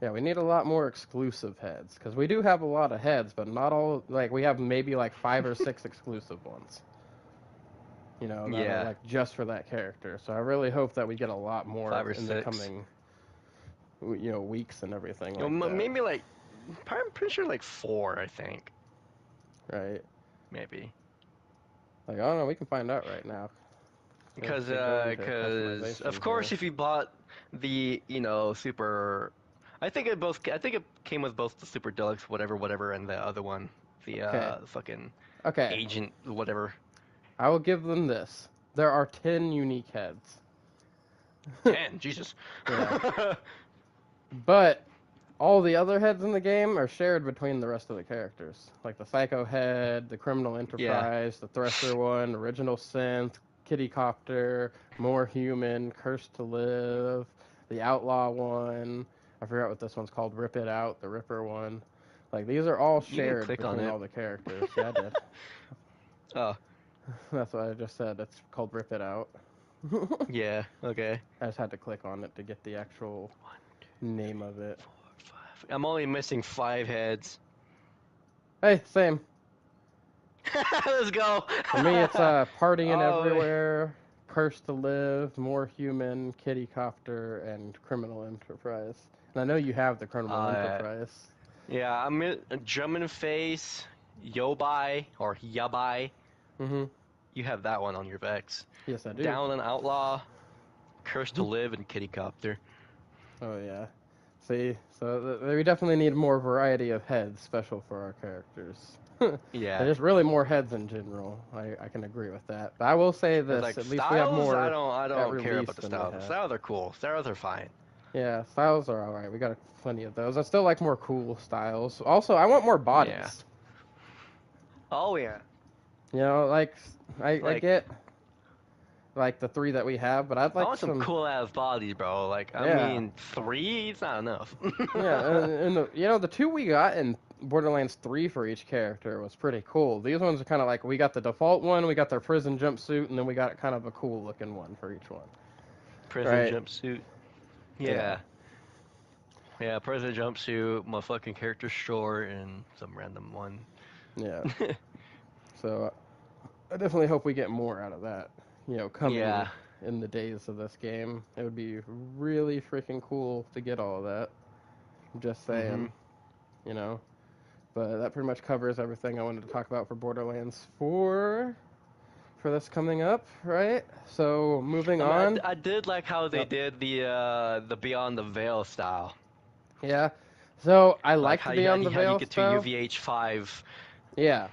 Yeah, we need a lot more exclusive heads because we do have a lot of heads, but not all. Like we have maybe like 5 or 6 exclusive ones. That are like just for that character. So I really hope that we get a lot more 5 or in the 6. coming, weeks and everything like that. Maybe like, I'm pretty sure like 4, I think. Right. Maybe. Like I don't know. We can find out right now. Because customization of course, here. if you bought the super, I think it came with both the super deluxe whatever and the other one, the Okay. fucking Okay. agent whatever. I will give them this. There are 10 unique heads. 10, Jesus. Yeah. But all the other heads in the game are shared between the rest of the characters. Like the Psycho head, the Criminal Enterprise, the Thresher one, Original Synth, Kitty Copter, More Human, Cursed to Live, the Outlaw one. I forgot what this one's called. Rip It Out, the Ripper one. Like these are all shared between all the characters. Yeah, I did. Oh. That's what I just said. It's called Rip It Out. Yeah, okay. I just had to click on it to get the actual name of it. 4, 5. I'm only missing 5 heads. Hey, same. Let's go. For me, it's Partying Everywhere, Cursed to Live, More Human, Kitty Copter, and Criminal Enterprise. And I know you have the Criminal Enterprise. Yeah, I'm in German Face, Yobai, or Yabai. Mm-hmm. You have that one on your Vex. Yes, I do. Down and Outlaw, Cursed to Live, and Kitty Copter. Oh, yeah. See, so we definitely need more variety of heads special for our characters. Yeah. There's really more heads in general. I can agree with that. But I will say this, like, at least styles, we have more. I don't care about the styles. styles. Styles are cool. Styles are fine. Yeah, styles are alright. We got plenty of those. I still like more cool styles. Also, I want more bodies. Yeah. Oh, yeah. I get like the 3 that we have, but I'd like I want some cool ass bodies, bro. Like, I mean, 3 is not enough. Yeah, and the 2 we got in Borderlands 3 for each character was pretty cool. These ones are kind of like we got the default one, we got their prison jumpsuit, and then we got kind of a cool looking one for each one. Prison jumpsuit. Yeah. Yeah, prison jumpsuit, my fucking character short, and some random one. Yeah. So I definitely hope we get more out of that. Coming in the days of this game. It would be really freaking cool to get all of that. I'm just saying. But that pretty much covers everything I wanted to talk about for Borderlands 4 for this coming up, right? So moving on. I did like how they did the Beyond the Veil style. Yeah. So I like the Beyond the Veil how you get style. to UVH5. Yeah.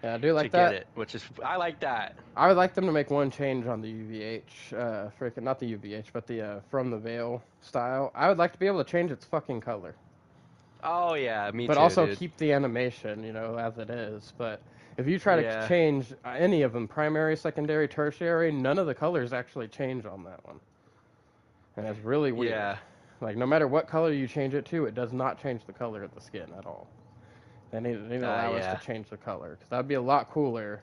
Yeah, I do like to that. Get it, which is I like that. I would like them to make one change on the UVH, not the UVH, but the From the Veil style. I would like to be able to change its fucking color. Oh yeah, me too. But also dude. keep the animation, as it is. But if you try to change any of them, primary, secondary, tertiary, none of the colors actually change on that one. And it's really weird. Yeah. Like, no matter what color you change it to, it does not change the color of the skin at all. They need to allow us to change the color, because that would be a lot cooler.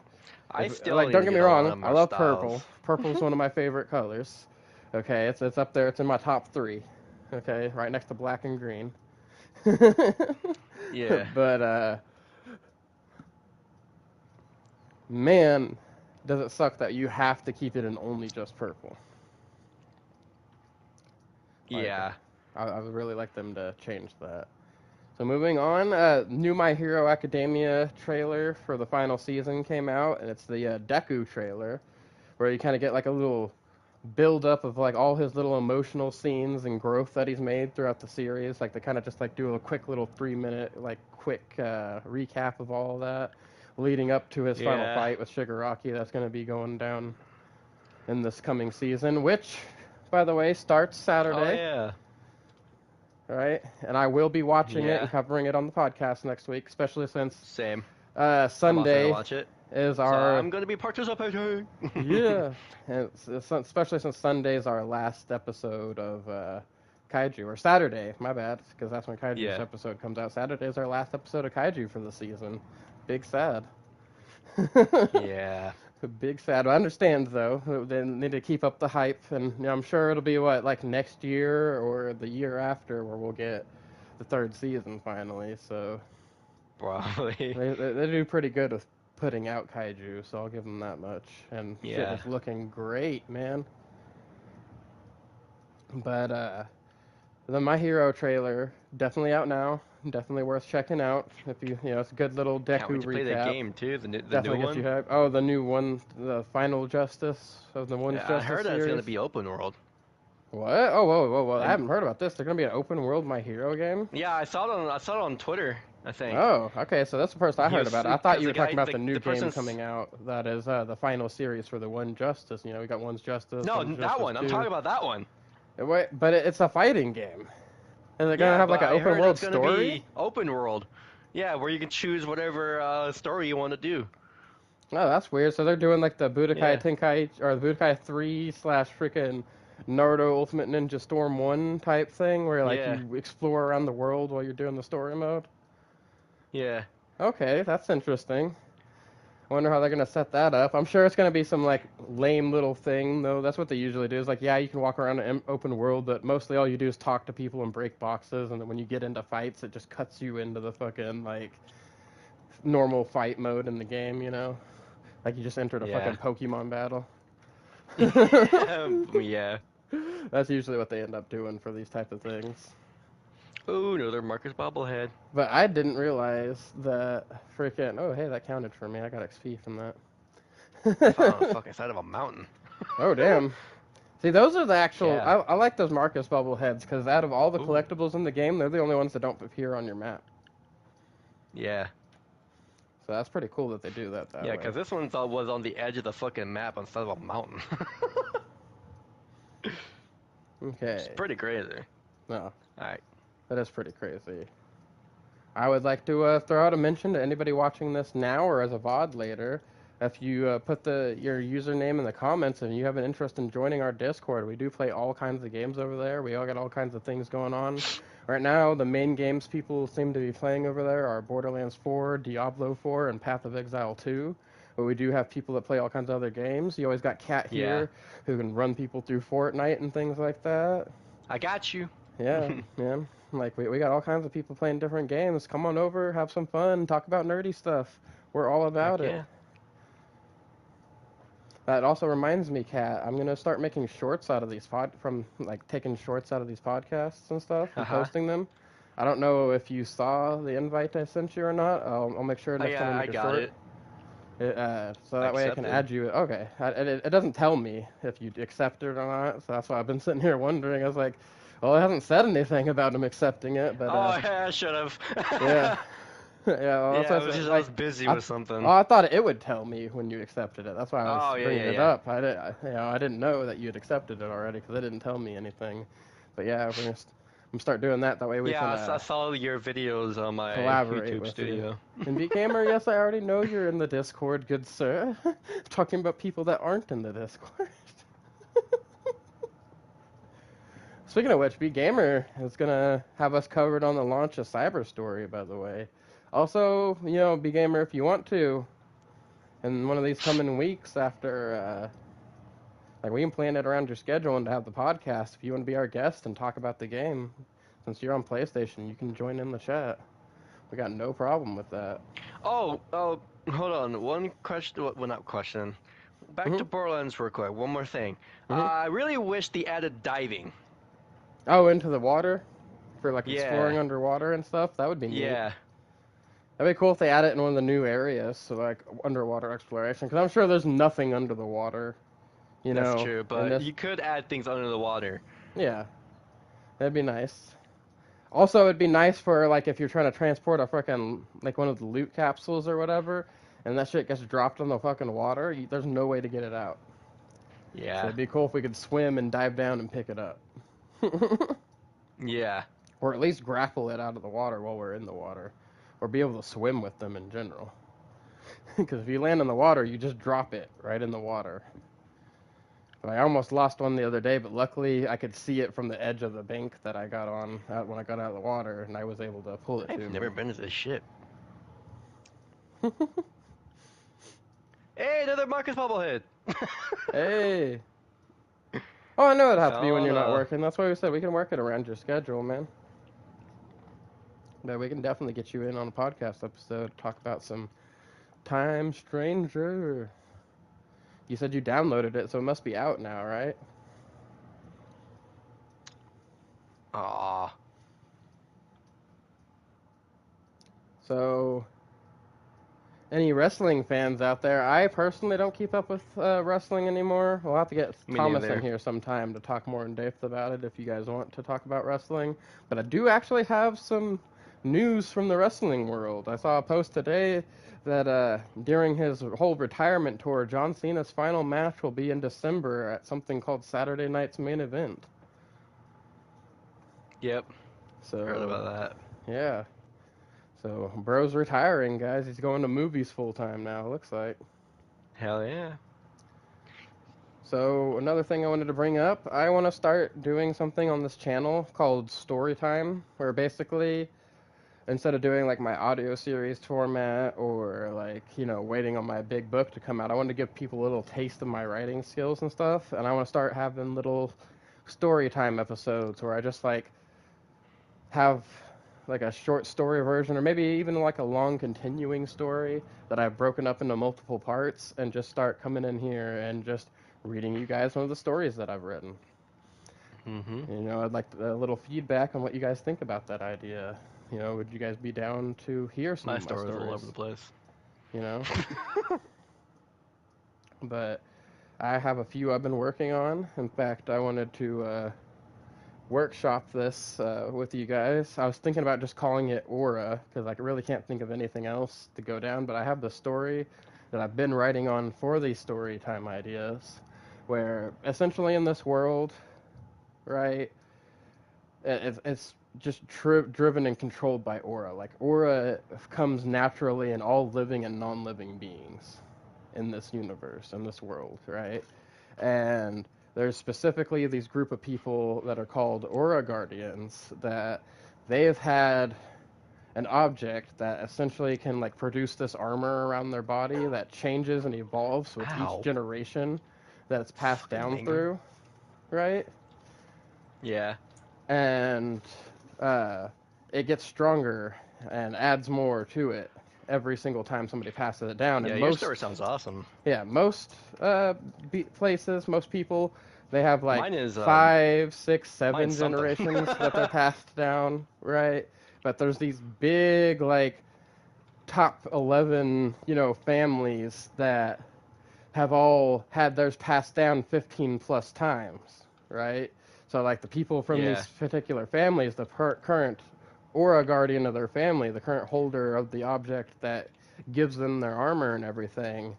Don't get me wrong, I love purple. Purple's one of my favorite colors. Okay, it's up there. It's in my top 3. Okay, right next to black and green. Yeah. But man, does it suck that you have to keep it in only just purple. Yeah. I would really like them to change that. So moving on, new My Hero Academia trailer for the final season came out, and it's the Deku trailer, where you kind of get like a little build-up of like all his little emotional scenes and growth that he's made throughout the series. Like they kind of just like do a quick little 3-minute like quick recap of all of that, leading up to his final fight with Shigaraki. That's going to be going down in this coming season, which, by the way, starts Saturday. Oh yeah. Right, and I will be watching it and covering it on the podcast next week, especially since Sunday is our. So I'm going to be participating. Yeah, and especially since Sunday is our last episode of Kaiju, or Saturday. My bad, because that's when Kaiju's episode comes out. Saturday is our last episode of Kaiju for the season. Big sad. Yeah. Big sad. I understand though. They need to keep up the hype, and I'm sure it'll be what, like next year or the year after where we'll get the third season finally. So Probably. they do pretty good with putting out kaiju, so I'll give them that much. And shit Yeah. is looking great, man. But the My Hero trailer definitely out now. Definitely worth checking out. If it's a good little Can't wait Deku to play that recap. game too. The new Definitely gets you one. hyped. Oh, the new one, the Final Justice of the One's Yeah, I Justice heard that it's gonna series. be open world. What? Oh, whoa, whoa, whoa! I And haven't heard about this. They're gonna be an open world My Hero game. yeah, I saw it on Twitter. I think. Oh, okay. So that's the first I He heard was about it. I thought because you the were talking guy, about the new the game person's. coming out. That is the final series for the One Justice. We got One's Justice. No, One's that Justice one. I'm 2. talking about that one. Wait, but it's a fighting game. Is it gonna Yeah, have but like an I open heard world it's gonna story? be open world. Yeah, where you can choose whatever story you want to do. Oh, that's weird. So they're doing like the Budokai Yeah. Tenkaichi or the Budokai 3 slash freaking Naruto Ultimate Ninja Storm 1 type thing where like Yeah. you explore around the world while you're doing the story mode. Yeah. Okay, that's interesting. I wonder how they're gonna set that up. I'm sure it's gonna be some like lame little thing though. That's what they usually do. Is like, yeah, you can walk around an open world, but mostly all you do is talk to people and break boxes, and then when you get into fights, it just cuts you into the fucking like normal fight mode in the game. Like you just entered a Yeah. fucking Pokemon battle. Yeah. That's usually what they end up doing for these type of things. Ooh, another Marcus bobblehead. But I didn't realize that freaking. Oh, hey, that counted for me. I got XP from I found on the that. fucking side of a mountain. Oh, damn. See, those are the actual. Yeah. I like those Marcus Bubbleheads because out of all the Ooh. collectibles in the game, they're the only ones that don't appear on your map. Yeah. So that's pretty cool that they do that Yeah, way. because this one was on the edge of the fucking map instead of a mountain. Okay. It's pretty crazy. No, Alright. that is pretty crazy. I would like to throw out a mention to anybody watching this now or as a VOD later. If you put your username in the comments and you have an interest in joining our Discord, we do play all kinds of games over there. We all got all kinds of things going on. Right now, the main games people seem to be playing over there are Borderlands 4, Diablo 4, and Path of Exile 2. But we do have people that play all kinds of other games. You always got Cat here, who can run people through Fortnite and things like that. I got you. Yeah, man. Like, we got all kinds of people playing different games. Come on over, have some fun, talk about nerdy stuff. We're all about it. Yeah. That also reminds me, Kat, I'm gonna start making shorts out of these taking shorts out of these podcasts and stuff and posting them. I don't know if you saw the invite I sent you or not. I'll make sure next time I I make a got short. it. So that way I can add you. Okay, it doesn't tell me if you accept it or not. So that's why I've been sitting here wondering. I was like, well, it hasn't said anything about him accepting it, but Yeah, I should have. yeah. Yeah, well, Yeah, that's I was busy with something. Oh, I thought it would tell me when you accepted it. That's why I was bringing it yeah. up. I didn't know that you had accepted it already because it didn't tell me anything. But yeah, I'm gonna start doing that. That way we can I saw your videos on my collaborate YouTube with studio. you. And Gamer, yes, I already know you're in the Discord, good sir. Talking about people that aren't in the Discord. Speaking of which, Gamer is gonna have us covered on the launch of Cyber Story, by the way. Also, Gamer, if you want to, in one of these coming weeks after, we can plan it around your schedule and to have the podcast. If you want to be our guest and talk about the game, since you're on PlayStation, you can join in the chat. We got no problem with that. Oh, hold on. One question. Well, not question. Back to Borderlands real quick. One more thing. I really wish they added diving. Oh, into the water? For exploring underwater and stuff? That would be neat. Yeah. That'd be cool if they add it in one of the new areas, so underwater exploration. Because I'm sure there's nothing under the water. That's true, but you could add things under the water. Yeah. That'd be nice. Also, it'd be nice for, if you're trying to transport a fucking, one of the loot capsules or whatever, and that shit gets dropped in the fucking water, there's no way to get it out. Yeah. So it'd be cool if we could swim and dive down and pick it up. Yeah. Or at least grapple it out of the water while we're in the water. Or be able to swim with them in general. Because if you land in the water, you just drop it right in the water. But I almost lost one the other day, but luckily I could see it from the edge of the bank that I got on when I got out of the water, and I was able to pull it to me. I've never been to this ship. Hey, another Marcus bobblehead. Hey. Oh, I know it'd have to be when Found you're not working. That's why we said we can work it around your schedule, man. But we can definitely get you in on a podcast episode, talk about some Time Stranger. You said you downloaded it, so it must be out now, right? Aw. So, any wrestling fans out there? I personally don't keep up with wrestling anymore. We'll have to get Me Thomas in neither. here sometime to talk more in depth about it if you guys want to talk about wrestling. But I do actually have some news from the wrestling world. I saw a post today that during his whole retirement tour, John Cena's final match will be in December at something called Saturday Night's Main Event. Yep. So, Heard about that. yeah. So, bro's retiring, guys. He's going to movies full time now, looks like. Hell yeah. So, another thing I wanted to bring up, I want to start doing something on this channel called Story Time, where basically, instead of doing like my audio series format or like, waiting on my big book to come out, I want to give people a little taste of my writing skills and stuff. And I want to start having little story time episodes where I just like have like a short story version or maybe even like a long continuing story that I've broken up into multiple parts and just start coming in here and just reading you guys one of the stories that I've written. Mm-hmm. I'd like a little feedback on what you guys think about that idea. Would you guys be down to hear some My of my story's stories? all over the place. You know? But I have a few I've been working on. In fact, I wanted to workshop this with you guys. I was thinking about just calling it Aura because I really can't think of anything else to go down. But I have the story that I've been writing on for these story time ideas, where essentially in this world, right, it's just driven and controlled by aura. Like aura comes naturally in all living and non-living beings in this universe, in this world, right? And there's specifically these group of people that are called Aura Guardians that they've had an object that essentially can like produce this armor around their body that changes and evolves with each Ow. generation that it's passed Fucking down mango. through, right? Yeah. And it gets stronger and adds more to it every single time somebody passes it down. Yeah, And your most story sounds awesome. most places, most people, they have like Mine is, 5, 6, 7 mine's something. generations that they're passed down, right? But there's these big like top 11, families that have all had theirs passed down 15 plus times, right? So like the people from Yeah. these particular families, the current aura guardian of their family, the current holder of the object that gives them their armor and everything,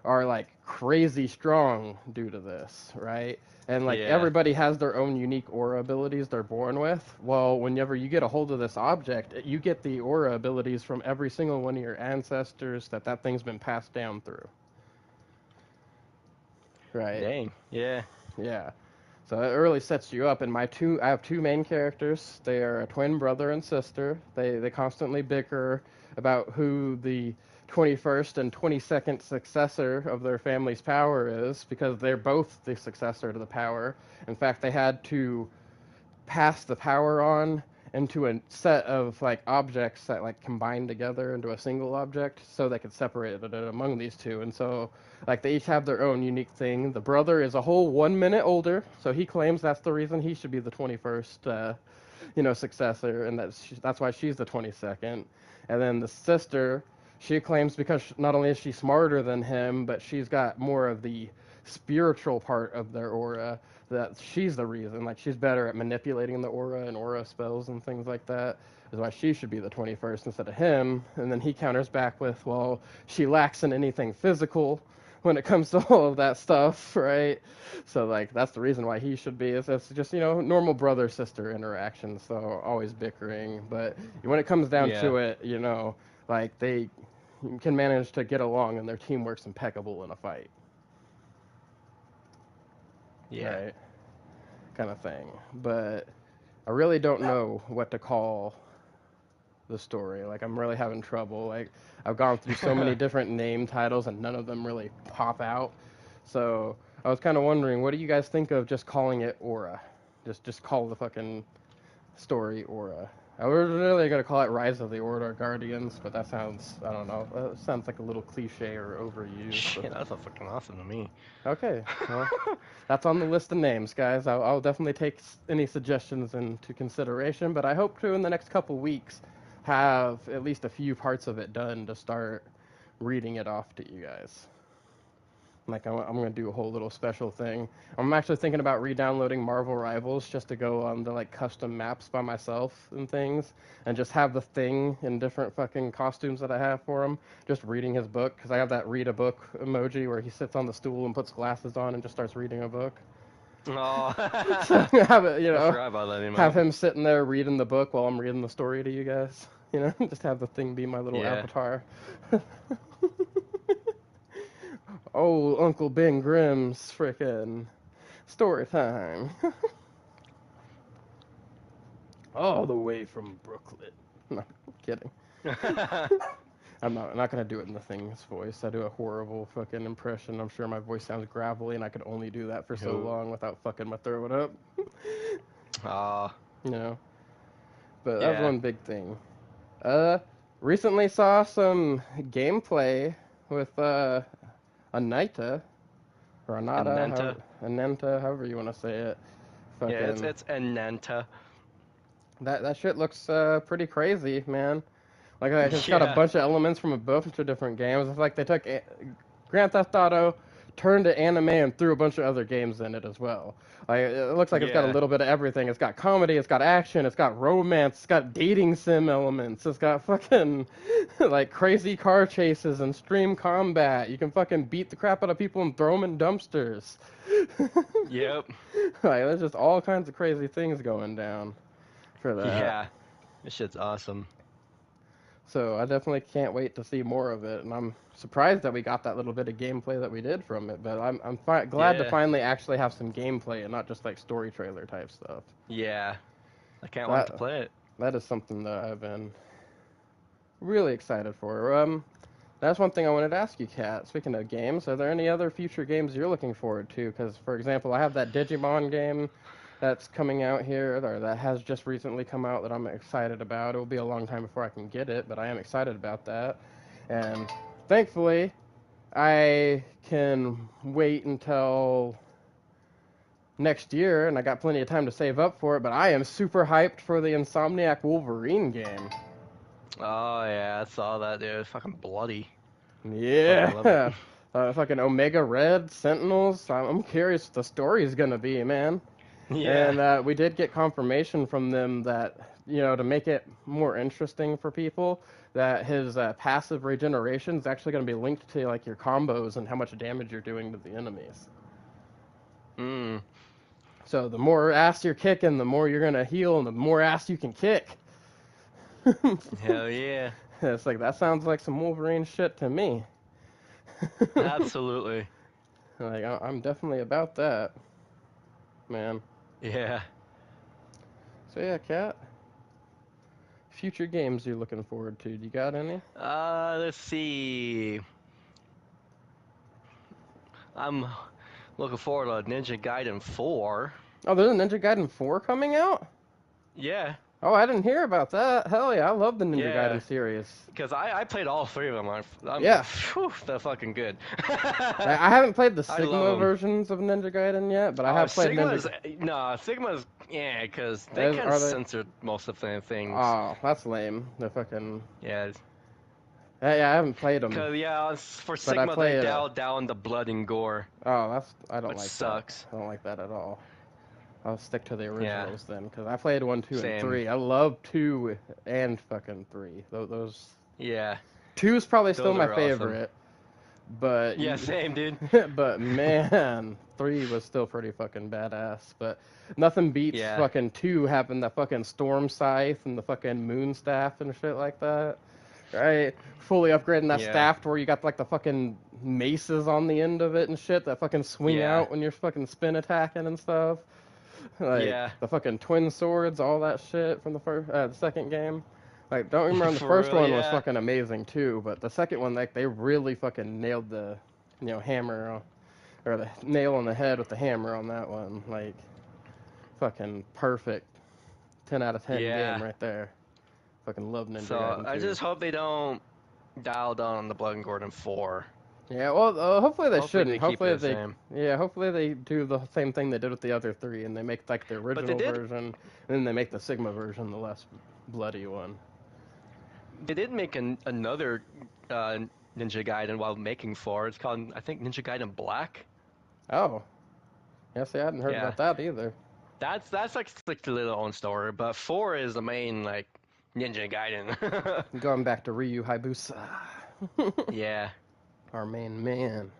are like crazy strong due to this, right? And like Yeah. everybody has their own unique aura abilities they're born with. Well, whenever you get a hold of this object, you get the aura abilities from every single one of your ancestors that thing's been passed down through. Right. Dang. Yeah. Yeah. So it really sets you up. And I have two main characters. They are a twin brother and sister. They constantly bicker about who the 21st and 22nd successor of their family's power is because they're both the successor to the power. In fact, they had to pass the power on into a set of like objects that like combine together into a single object so they could separate it among these two. And so like they each have their own unique thing. The brother is a whole 1 minute older, so he claims that's the reason he should be the 21st successor, and that's why she's the 22nd. And then the sister, she claims because not only is she smarter than him, but she's got more of the spiritual part of their aura, that she's the reason. Like she's better at manipulating the aura and aura spells and things like that. Is why she should be the 21st instead of him. And then he counters back with, well, she lacks in anything physical when it comes to all of that stuff, right? So like that's the reason why he should be. It's just normal brother sister interactions. So always bickering, but when it comes down Yeah. to it, like they can manage to get along and their teamwork's impeccable in a fight. Yeah. Right. Kind of thing. But I really don't know what to call the story. Like, I'm really having trouble. Like, I've gone through so many different name titles, and none of them really pop out. So I was kind of wondering, what do you guys think of just calling it Aura? Just call the fucking story Aura. I was really gonna call it Rise of the Order Guardians, but that sounds, I don't know, that sounds like a little cliche or overused. Shit, that's a fucking awesome to me. Okay, well, that's on the list of names, guys. I'll definitely take any suggestions into consideration, but I hope to, in the next couple weeks, have at least a few parts of it done to start reading it off to you guys. Like, I'm going to do a whole little special thing. I'm actually thinking about re-downloading Marvel Rivals just to go on the, like, custom maps by myself and things, and just have the Thing in different fucking costumes that I have for him, just reading his book, because I have that read a book emoji where he sits on the stool and puts glasses on and just starts reading a book. Oh, So have it, you I know, forgot about that. have him sitting there reading the book while I'm reading the story to you guys. You know, just have the Thing be my little Yeah. avatar. Oh, Uncle Ben Grimm's frickin' story time. All the way from Brooklyn. No, kidding. I'm not gonna do it in the Thing's voice. I do a horrible fucking impression. I'm sure my voice sounds gravelly, and I could only do that for so long without fucking my throat up. You know. But that's one big thing. Recently saw some gameplay with Anita, or Anata, Anenta, however you want to say it. Fucking, yeah, it's Ananta. That shit looks pretty crazy, man. Like, it's got a bunch of elements from a bunch of different games. It's like they took Grand Theft Auto, turned to anime, and threw a bunch of other games in it as well. Like, it looks like it's got a little bit of everything. It's got comedy, it's got action, it's got romance, it's got dating sim elements, it's got fucking, like, crazy car chases and stream combat. You can fucking beat the crap out of people and throw them in dumpsters. Yep. Like, there's just all kinds of crazy things going down for that. Yeah. This shit's awesome. So I definitely can't wait to see more of it, and I'm surprised that we got that little bit of gameplay that we did from it. But I'm glad to finally actually have some gameplay and not just like story trailer type stuff. Yeah, I can't wait to play it. That is something that I've been really excited for. That's one thing I wanted to ask you, Kat. Speaking of games, are there any other future games you're looking forward to? Because, for example, I have that Digimon game that's coming out here, or that has just recently come out, that I'm excited about. It will be a long time before I can get it, but I am excited about that. And thankfully, I can wait until next year, and I got plenty of time to save up for it, but I am super hyped for the Insomniac Wolverine game. Oh, yeah, I saw that, dude. It's fucking bloody. Yeah. Fucking Omega Red, Sentinels. I'm curious what the story is going to be, man. Yeah. And we did get confirmation from them that, you know, to make it more interesting for people, that his passive regeneration is actually going to be linked to, like, your combos and how much damage you're doing to the enemies. So the more ass you're kicking, the more you're going to heal, and the more ass you can kick. Hell yeah. It's like, that sounds like some Wolverine shit to me. Absolutely. Like, I'm definitely about that, man. Yeah. So yeah, Kat, future games you're looking forward to? Do you got any? Let's see. I'm looking forward to Ninja Gaiden 4. Oh, there's a Ninja Gaiden 4 coming out? Yeah. Oh, I didn't hear about that. Hell yeah, I love the Ninja Gaiden series. Because I played all three of them. Whew, they're fucking good. I haven't played the Sigma versions of Ninja Gaiden yet, but I have played Sigma's, yeah, because they kind of censored most of the things. Oh, that's lame. They're fucking... Yeah. Yeah, I haven't played them. Because, for Sigma, they dialed down the blood and gore. Oh, I don't like sucks. That. I don't like that at all. I'll stick to the originals then, because I played 1, 2, and 3. I love 2 and fucking 3. Those. Yeah. 2 is probably still my favorite, but yeah, same, dude. But man, 3 was still pretty fucking badass. But nothing beats fucking 2 having the fucking storm scythe and the fucking moon staff and shit like that. Right? Fully upgrading that staff to where you got like the fucking maces on the end of it and shit that fucking swing out when you're fucking spin attacking and stuff. Like, the fucking twin swords, all that shit from the second game. Like, don't get me wrong, the For first real, one was yeah. fucking amazing too, but the second one, like, they really fucking nailed the, hammer or the nail on the head with the hammer on that one. Like, fucking perfect. 10 out of 10 game Yeah. right there. Fucking love Ninja So Gaiden I 2. just hope they don't dial down on the Blood and Gordon 4. Yeah, well, hopefully they Hopefully shouldn't. they keep it Hopefully the same. hopefully they do the same thing they did with the other three, and they make like the But they original did version, and then they make the Sigma version the less bloody one. they did make another Ninja Gaiden while making 4. It's called, I think, Ninja Gaiden Black. Oh, yeah. See, I hadn't heard Yeah. about that either. That's like the little own story, but 4 is the main like Ninja Gaiden. Going back to Ryu Hayabusa, Yeah. our main man.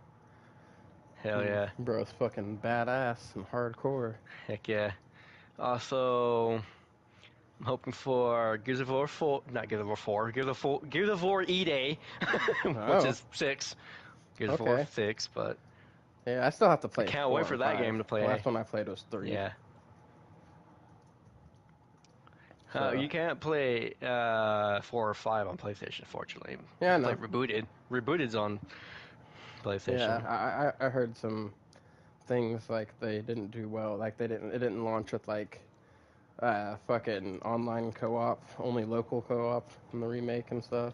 Hell yeah. Bro's fucking badass and hardcore. Heck yeah. Also, I'm hoping for Gears of War 4, not Gears of War 4, Gears of War E-Day, which Oh, is 6. Gears of War okay. 6, but Yeah, I still have to I play can't 4 wait for and that 5. game to The play. last one I played was 3. Yeah. So, You can't play 4 or 5 on PlayStation, fortunately. yeah, I You play know. Rebooted. Rebooted on PlayStation. Yeah, I heard some things like they didn't do well. Like it didn't launch with like fucking online co-op, only local co-op in the remake and stuff.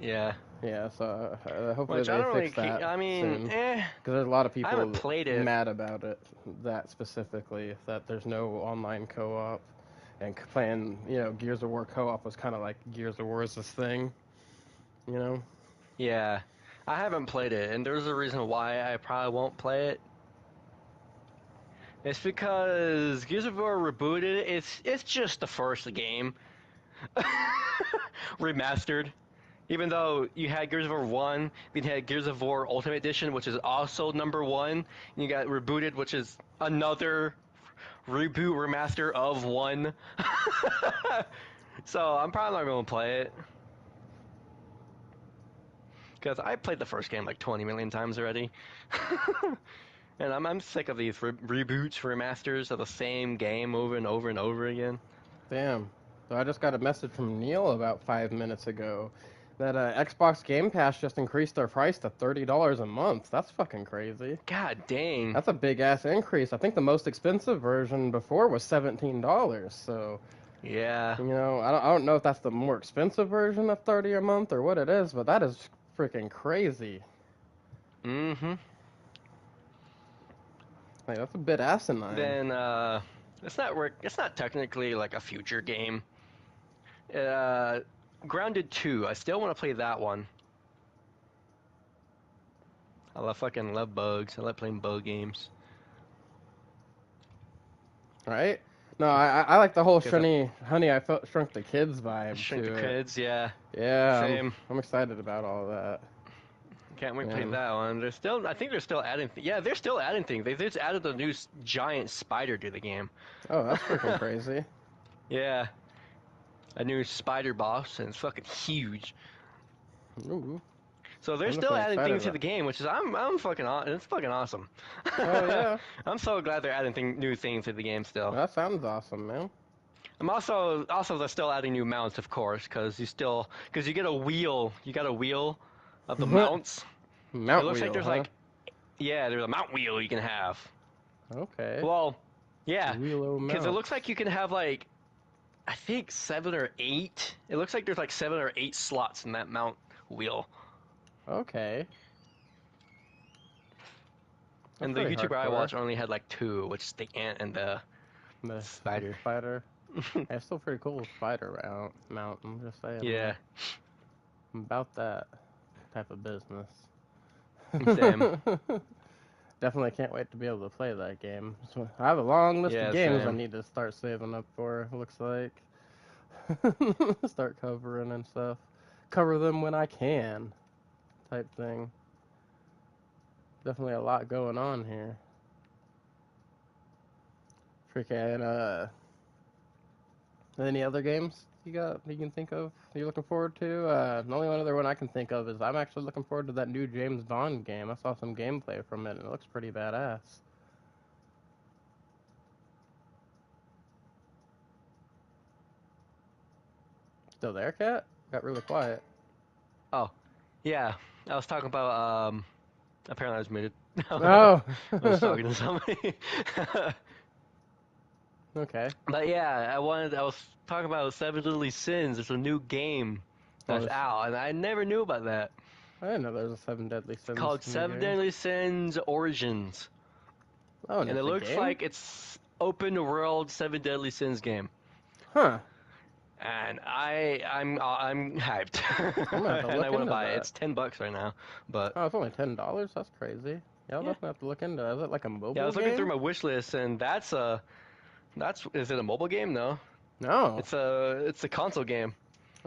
Yeah. Yeah, so hopefully Which I they don't fix really. that I mean, soon. Because there's a lot of I people haven't played it. mad about it, that specifically, that there's no online co-op. And playing, Gears of War co-op was kind of like Gears of War's this thing, you know? Yeah. I haven't played it, and there's a reason why I probably won't play it. It's because Gears of War Rebooted, it's just the first game. Remastered. Even though you had Gears of War 1, then you had Gears of War Ultimate Edition, which is also number 1, and you got Rebooted, which is another reboot remaster of 1. So I'm probably not going to play it. Because I played the first game like 20 million times already. And I'm sick of these reboots, remasters of the same game over and over and over again. Damn. So I just got a message from Neil about 5 minutes ago that Xbox Game Pass just increased their price to $30 a month. That's fucking crazy. God dang. That's a big ass increase. I think the most expensive version before was $17. So Yeah. I don't know if that's the more expensive version of 30 a month or what it is, but that is freaking crazy. Mm-hmm. Like that's a bit asinine. Then it's not technically like a future game. Grounded 2. I still want to play that one. I fucking love bugs. I love playing bug games. Right? No, I like the whole Honey, I Shrunk the Kids vibe Shrink to the it. Kids, yeah. Yeah, Same. I'm excited about all of that. Can't wait to play that one. I think they're still adding. Yeah, they're still adding things. They just added a new giant spider to the game. Oh, that's freaking crazy. Yeah, a new spider boss, and it's fucking huge. Ooh. So they're still adding things to the game, which is it's fucking awesome. Oh yeah. I'm so glad they're adding new things to the game still. That sounds awesome, man. I'm also they're still adding new mounts, of course, because you get a wheel. You got a wheel of the mounts. Mount it looks wheel, like there's huh? there's a mount wheel you can have. Okay. Well, yeah, Wheelo because it mount. looks like you can have like, I think 7 or 8. It looks like there's like 7 or 8 slots in that mount wheel. Okay. And the YouTuber I watched only had like 2, which is the ant and the spider. Spider. Yeah, it's still pretty cool spider mount. I'm just saying. Yeah. I'm about that type of business. Same. Definitely can't wait to be able to play that game. So I have a long list of games I same. need to start saving up for, it looks like. Start covering and stuff. Cover them when I can, type thing. Definitely a lot going on here. Freaking, any other games you can think of you're looking forward to? The only one other one I can think of is I'm actually looking forward to that new James Bond game. I saw some gameplay from it and it looks pretty badass. Still there, Cat? Got really quiet. Oh, yeah. I was talking about, apparently I was muted. Oh. I was talking to somebody. Okay. But yeah, I was talking about Seven Deadly Sins. It's a new game that's out, and I never knew about that. I didn't know there was a Seven Deadly It's Sins called new Seven game. Deadly Sins Origins. Oh, and And it it's a looks game? like it's open world Seven Deadly Sins game. Huh. And I'm hyped. I'm gonna have to And look I want to into buy it. that. It's $10 right now. But Oh, it's only $10? That's crazy. Yeah, I'll yeah. definitely have to look into it. Is it like a mobile Yeah, I was looking through game? my wish list, and is it a mobile game? No. No. It's a console game.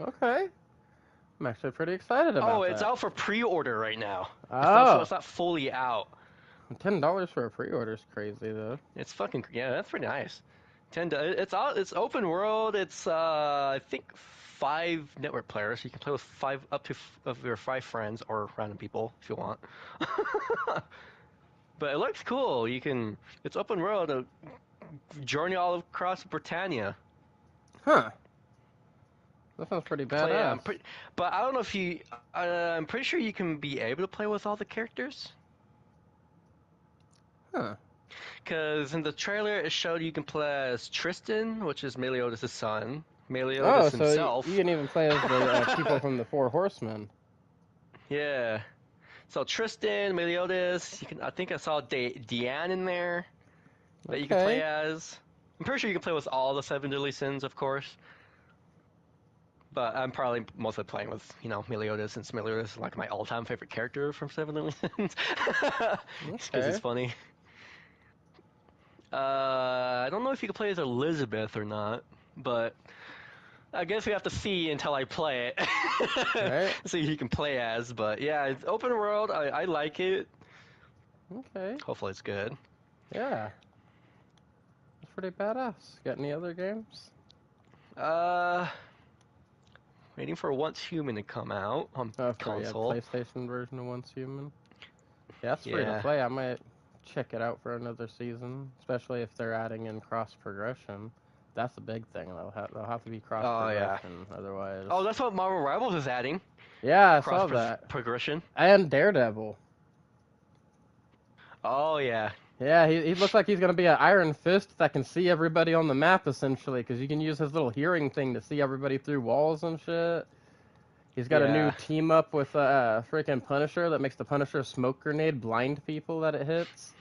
Okay. I'm actually pretty excited about Oh, it's that. out for pre-order right now. Oh. It's not fully out. $10 for a pre-order is crazy, though. It's fucking yeah, that's pretty nice. It's open world. It's I think 5 network players. You can play with up to of your 5 friends or random people if you want. But it looks cool. It's open world. A journey all across Britannia. Huh. That sounds pretty badass. But I don't know if you. I'm pretty sure you can be able to play with all the characters. Huh. Because in the trailer it showed you can play as Tristan, which is Meliodas' son. Oh, Meliodas so himself. you can even play as the people from the Four Horsemen. Yeah. So Tristan, Meliodas, I think I saw Deanne in there that you can play as. I'm pretty sure you can play with all the 7 Deadly Sins, of course. But I'm probably mostly playing with, Meliodas, since Meliodas is like my all-time favorite character from 7 Deadly Sins. Just because it's funny. I don't know if you can play as Elizabeth or not, but I guess we have to see until I play it. Right. See who you can play as, but yeah, it's open world. I like it. Okay. Hopefully it's good. Yeah. That's pretty badass. Got any other games? Waiting for Once Human to come out on console. Yeah, PlayStation version of Once Human. Yeah, that's free to play. I might check it out for another season, especially if they're adding in cross progression. That's the big thing. They'll have to be cross progression, otherwise. Oh, that's what Marvel Rivals is adding. Yeah, I saw that. Progression. And Daredevil. Oh yeah. Yeah, he looks like he's gonna be an Iron Fist that can see everybody on the map essentially, because you can use his little hearing thing to see everybody through walls and shit. He's got a new team up with freaking Punisher that makes the Punisher smoke grenade blind people that it hits.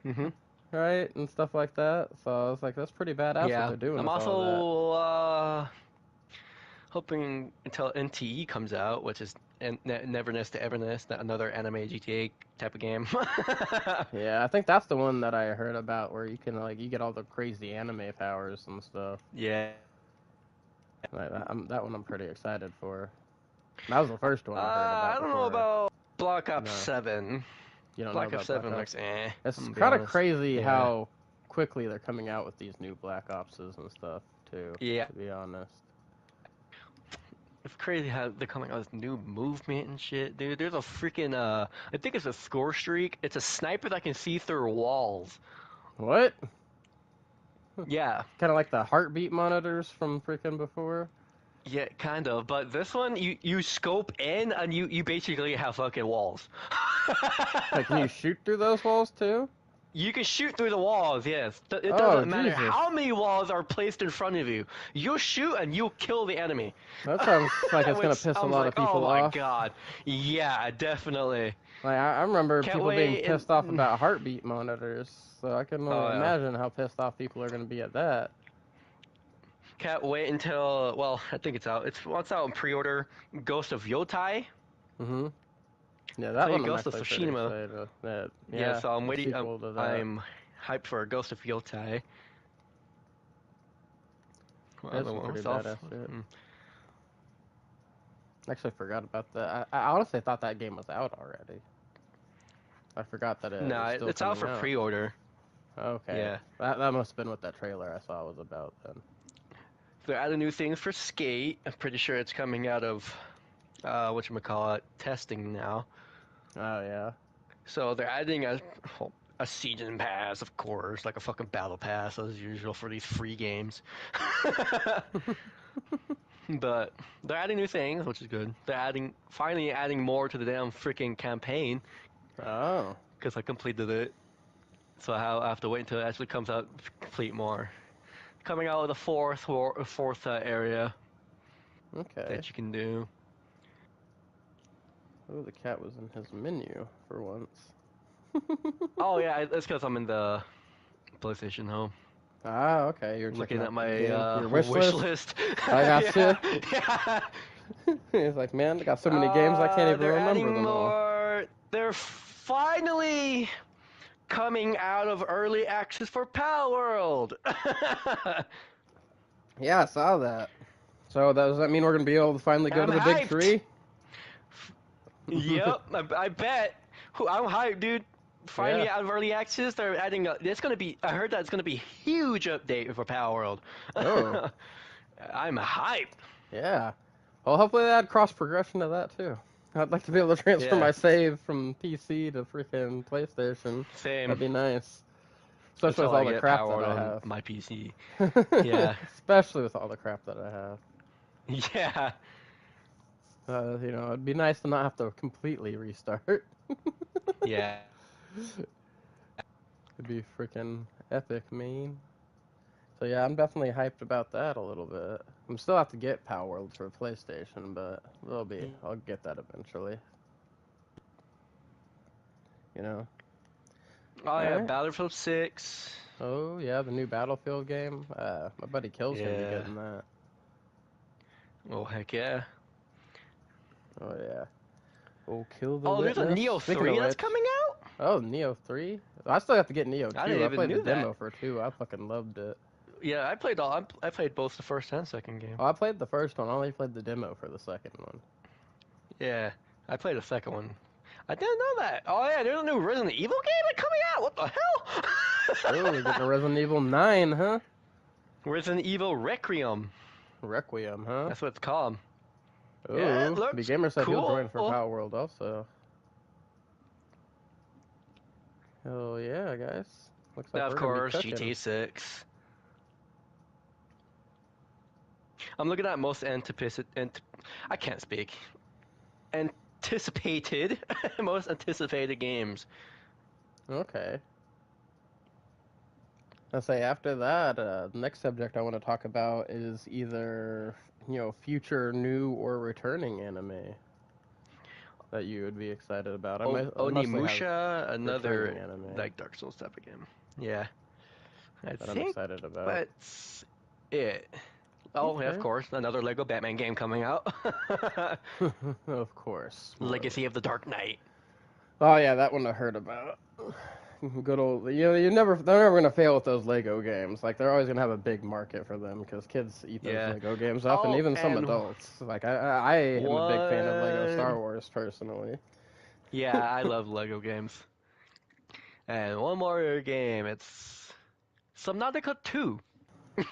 Mhm. Right, and stuff like that. So I was like, that's pretty badass what they're doing. I'm also hoping until NTE comes out, which is Neverness to Everness, another anime GTA type of game. Yeah, I think that's the one that I heard about, where you can you get all the crazy anime powers and stuff. Yeah. That one I'm pretty excited for. That was the first one I heard about. I don't know about Black Ops 7. You don't Black know Ops about 7 looks eh. It's kind of crazy how quickly they're coming out with these new Black Opses and stuff too. Yeah. To be honest. It's crazy how they're coming out with new movement and shit, dude. There's a freaking I think it's a score streak. It's a sniper that can see through walls. What? Yeah. Kind of like the heartbeat monitors from freaking before. Yeah, kind of. But this one, you scope in and you basically have fucking walls. Like, can you shoot through those walls too? You can shoot through the walls, yes. It doesn't matter how many walls are placed in front of you. You'll shoot and you'll kill the enemy. That sounds like it's gonna piss a lot of people off. Oh my god. Yeah, definitely. Like, I remember people being pissed off about heartbeat monitors, so I can only imagine how pissed off people are gonna be at that. Can't wait until, well, I think it's out. It's out in pre-order. Ghost of Yotai. Mhm. Yeah, that one. Ghost of Tsushima. Yeah, so I'm waiting. I'm hyped for Ghost of Yotai. That's pretty badass shit. I actually forgot about that. I honestly thought that game was out already. I forgot that it. No, it's out for pre-order. Okay. Yeah. That must have been what that trailer I saw was about then. They're adding new things for Skate. I'm pretty sure it's coming out of whatchamacallit, testing now. Oh yeah. So they're adding a season pass, of course, like a fucking battle pass as usual for these free games. But they're adding new things, which is good. They're finally adding more to the damn freaking campaign Oh. because I completed it. So I have to wait until it actually comes out to complete more. Coming out with a fourth area Okay. that you can do. Oh, the cat was in his menu for once. Oh yeah, it's because I'm in the PlayStation Home. Ah, okay. You're Looking checking at out my the game. Your wish wish list. list. I got yeah, you. yeah. He's like, man, I got so many games I can't even They're remember adding them all. more. They're finally coming out of early access for Pal World. Yeah, I saw that. So does that mean we're gonna be able to finally go I'm to the big hyped. tree? Yep, I bet. I'm hyped, dude. Yeah. Finally out of early access, they're adding. It's gonna be. I heard that it's gonna be a huge update for Power World. Oh. I'm hyped. Yeah. Well, hopefully they add cross progression to that too. I'd like to be able to transfer Yeah. my save from PC to freaking PlayStation. Same. That'd be nice. That's Especially with how I all the get crap Power that World I on have. my PC. Yeah. Especially with all the crap that I have. Yeah. It'd be nice to not have to completely restart. Yeah. It'd be freaking epic, man. So yeah, I'm definitely hyped about that a little bit. I'm still have to get Power World for PlayStation, but I'll get that eventually. You know. Oh All yeah, right. Battlefield 6. Oh yeah, the new Battlefield game. My buddy Kill's gonna be Yeah. getting that. Oh heck yeah. Oh yeah. Oh, Kill the Oh, there's a Witness. Neo Speaking of 3 that's which, coming out? oh Neo 3. I still have to get Neo I 2. didn't I even played the knew that. demo for 2. I fucking loved it. Yeah, I played both the first and second game. Oh, I played the first one. I only played the demo for the second one. Yeah, I played the second one. I didn't know that. Oh yeah, there's a new Resident Evil game coming out. What the hell? Oh, we're getting a Resident Evil 9, huh? Resident Evil Requiem. Requiem, huh? That's what it's called. Yeah, it Ooh, the looks gamer said he'll cool. join for Power World also. Oh yeah, guys. Looks like Now, of we're gonna be course, cooking. GTA 6. I'm looking at most I can't speak. Anticipated, most anticipated games. Okay. I'll say after that, the next subject I want to talk about is either, future new or returning anime that you would be excited about. I mostly have Onimusha, another returning anime like Dark Souls type of game. Yeah, I that I'm think excited about. that's it. Oh, yeah, of Okay. course, another Lego Batman game coming out. Of course. Legacy of the Dark Knight. Oh yeah, that one I heard about. Good old, they're never gonna fail with those Lego games. Like they're always gonna have a big market for them because kids eat those Yeah. Lego games up, and Oh, even some and adults. Like I am a big fan of Lego Star one. Wars personally. Yeah, I love Lego games. And one more game. It's Subnautica 2. I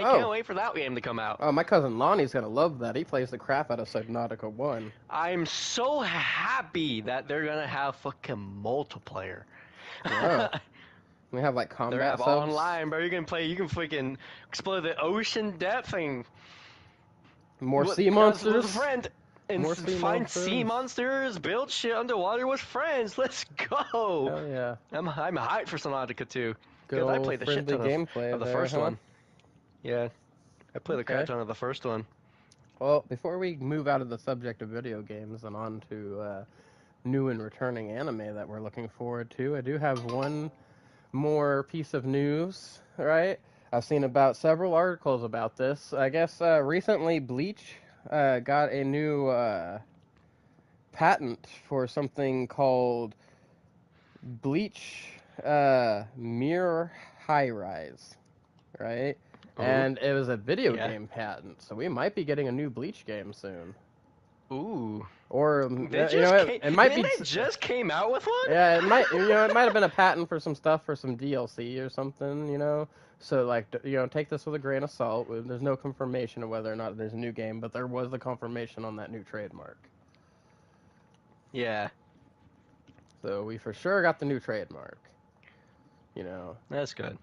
can't Oh, wait for that game to come out. oh, my cousin Lonnie's gonna love that. He plays the crap out of Subnautica 1. I'm so happy that they're gonna have fucking multiplayer. Oh, we have like They're gonna combat have subs. online, bro. You can freaking explore the ocean depth and More sea with a monsters. friend and More sea find sea monsters. monsters, build shit underwater with friends. Let's go. Hell yeah. I'm hyped for Subnautica 2 Good because I old played the shit friendly ton gameplay of the there, first huh? one. Yeah, I played the crap Okay. ton of the first one. Well, before we move out of the subject of video games and on to new and returning anime that we're looking forward to, I do have one more piece of news, right? I've seen about several articles about this. I guess recently Bleach got a new patent for something called Bleach Mirror High Rise, right? Ooh, And it was a video yeah. game patent, so we might be getting a new Bleach game soon. Ooh. Or it might Didn't be. they just came out with one? Yeah, it might have been a patent for some stuff for some DLC or something. So like, take this with a grain of salt. There's no confirmation of whether or not there's a new game, but there was the confirmation on that new trademark. Yeah, So we for sure got the new trademark. that's good.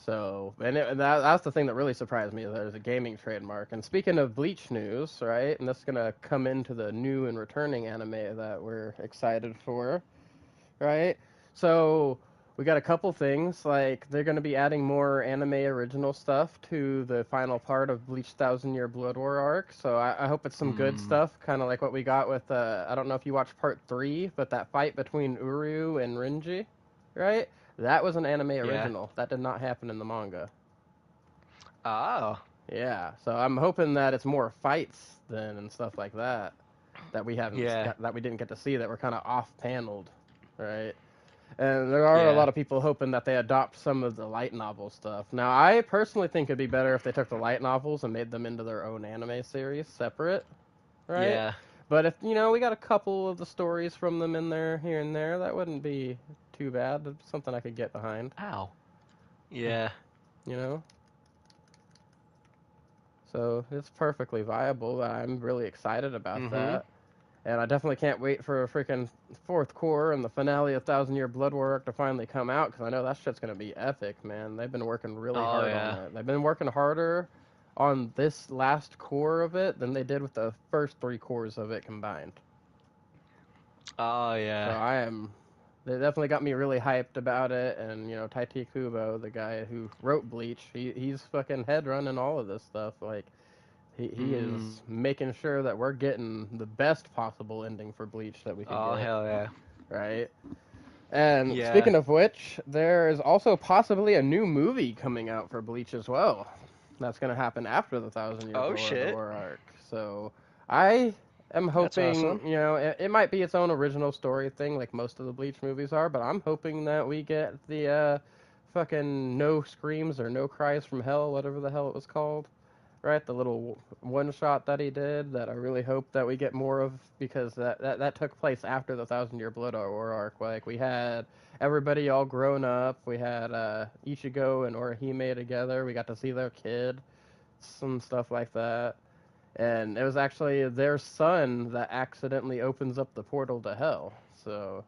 So, that's the thing that really surprised me, is there's a gaming trademark. And speaking of Bleach news, right, and this is going to come into the new and returning anime that we're excited for, right? So, we got a couple things, like, they're going to be adding more anime original stuff to the final part of Bleach Thousand Year Blood War arc, so I hope it's some good stuff, kind of like what we got with, I don't know if you watched part 3, but that fight between Uryu and Renji, right? That was an anime original. That did not happen in the manga. Oh. Yeah, so I'm hoping that it's more fights then and stuff like that we haven't that we didn't get to see, that were kind of off-paneled, right? And there are a lot of people hoping that they adopt some of the light novel stuff. Now, I personally think it'd be better if they took the light novels and made them into their own anime series, separate, right? Yeah. But if, we got a couple of the stories from them in there, here and there, that wouldn't be too bad. That's something I could get behind. Ow. Yeah. So it's perfectly viable. I'm really excited about that. And I definitely can't wait for a freaking fourth core and the finale of Thousand Year Blood War arc to finally come out, because I know that shit's going to be epic, man. They've been working really hard on it. They've been working harder on this last core of it than they did with the first 3 cores of it combined. Oh, yeah. So they definitely got me really hyped about it, and, Taiti Kubo, the guy who wrote Bleach, he's fucking head running all of this stuff, like, he is making sure that we're getting the best possible ending for Bleach that we can get. Oh, hell yeah. Right? And speaking of which, there is also possibly a new movie coming out for Bleach as well. That's going to happen after the 1,000 Year War arc. So I am hoping, awesome. It might be its own original story thing, like most of the Bleach movies are, but I'm hoping that we get the fucking No Screams or No Cries from Hell, whatever the hell it was called. Right, the little one-shot that he did, that I really hope that we get more of, because that took place after the 1,000 Year Blood War arc. Like, we had everybody all grown up, we had Ichigo and Orihime together, we got to see their kid, some stuff like that. And it was actually their son that accidentally opens up the portal to hell, so...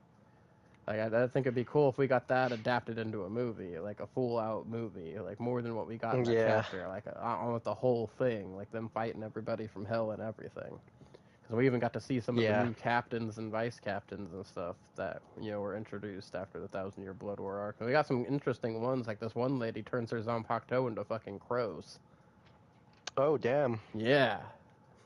Like, I think it'd be cool if we got that adapted into a movie, like a full-out movie, like more than what we got in that chapter, like on with the whole thing, like them fighting everybody from hell and everything. Because we even got to see some of the new captains and vice captains and stuff that, were introduced after the 1,000 Year Blood War arc. And we got some interesting ones, like this one lady turns her Zanpakuto into fucking crows. Oh, damn. Yeah.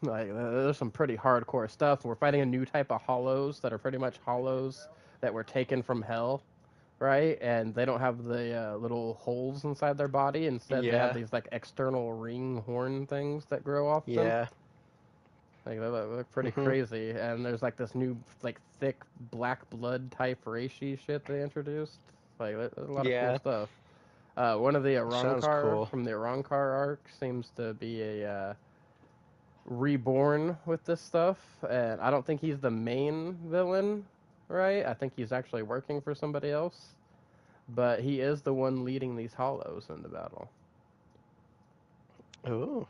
Like, there's some pretty hardcore stuff. We're fighting a new type of hollows that are pretty much hollows that were taken from hell, right? And they don't have the little holes inside their body. Instead, they have these, like, external ring horn things that grow off them. Yeah. Like, they look pretty crazy. And there's, like, this new, like, thick black blood type reishi shit they introduced. Like, there's a lot of cool stuff. One of the Arrancar from the Arrancar arc seems to be a reborn with this stuff. And I don't think he's the main villain, right? I think he's actually working for somebody else, but he is the one leading these hollows in the battle. Ooh.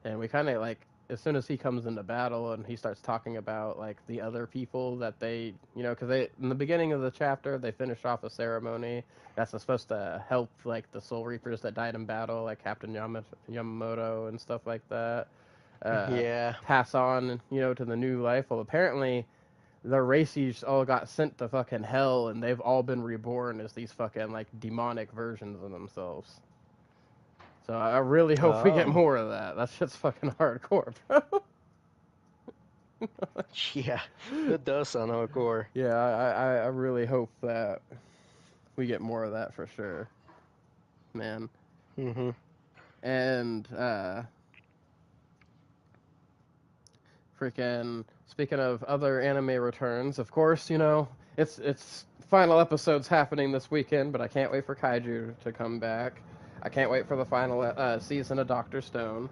And we kind of, like, as soon as he comes into battle and he starts talking about, like, the other people that they, because they, in the beginning of the chapter, they finish off a ceremony that's supposed to help, like, the Soul Reapers that died in battle, like Captain Yamamoto and stuff like that, pass on, to the new life. Well, apparently the races all got sent to fucking hell, and they've all been reborn as these fucking, like, demonic versions of themselves. So I really hope we get more of that. That shit's fucking hardcore, bro. Yeah, it does sound hardcore. Yeah, I really hope that we get more of that for sure, man. And, freaking, speaking of other anime returns, of course, it's final episodes happening this weekend, but I can't wait for Kaiju to come back. I can't wait for the final season of Dr. Stone,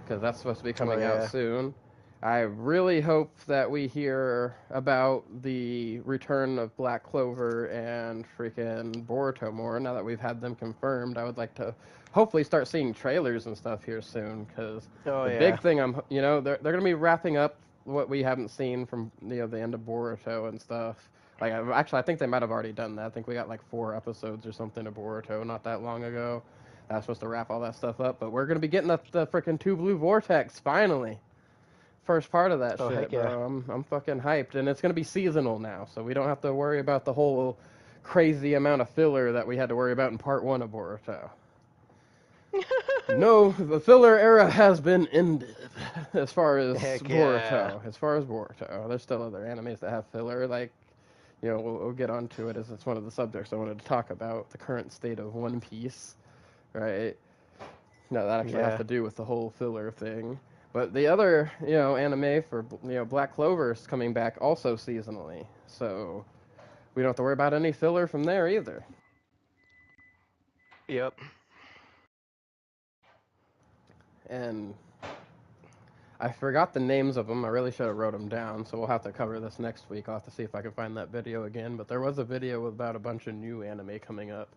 because that's supposed to be coming out soon. I really hope that we hear about the return of Black Clover and freaking Boruto more, now that we've had them confirmed. I would like to hopefully start seeing trailers and stuff here soon, because the big thing they're going to be wrapping up what we haven't seen from, the end of Boruto and stuff. Like, actually, I think they might have already done that. I think we got like 4 episodes or something of Boruto not that long ago. That was supposed to wrap all that stuff up, but we're gonna be getting the freaking Two Blue Vortex finally. First part of that Oh, shit, heck yeah. bro. I'm fucking hyped, and it's gonna be seasonal now, so we don't have to worry about the whole crazy amount of filler that we had to worry about in part 1 of Boruto. No, the filler era has been ended as far as Heck Boruto. yeah. As far as Boruto, there's still other animes that have filler. Like, we'll get onto it as it's one of the subjects I wanted to talk about. The current state of One Piece, right? No, that actually has to do with the whole filler thing. But the other, anime for Black Clover is coming back also seasonally, so we don't have to worry about any filler from there either. Yep. And I forgot the names of them. I really should have wrote them down, so we'll have to cover this next week. I'll have to see if I can find that video again. But there was a video about a bunch of new anime coming up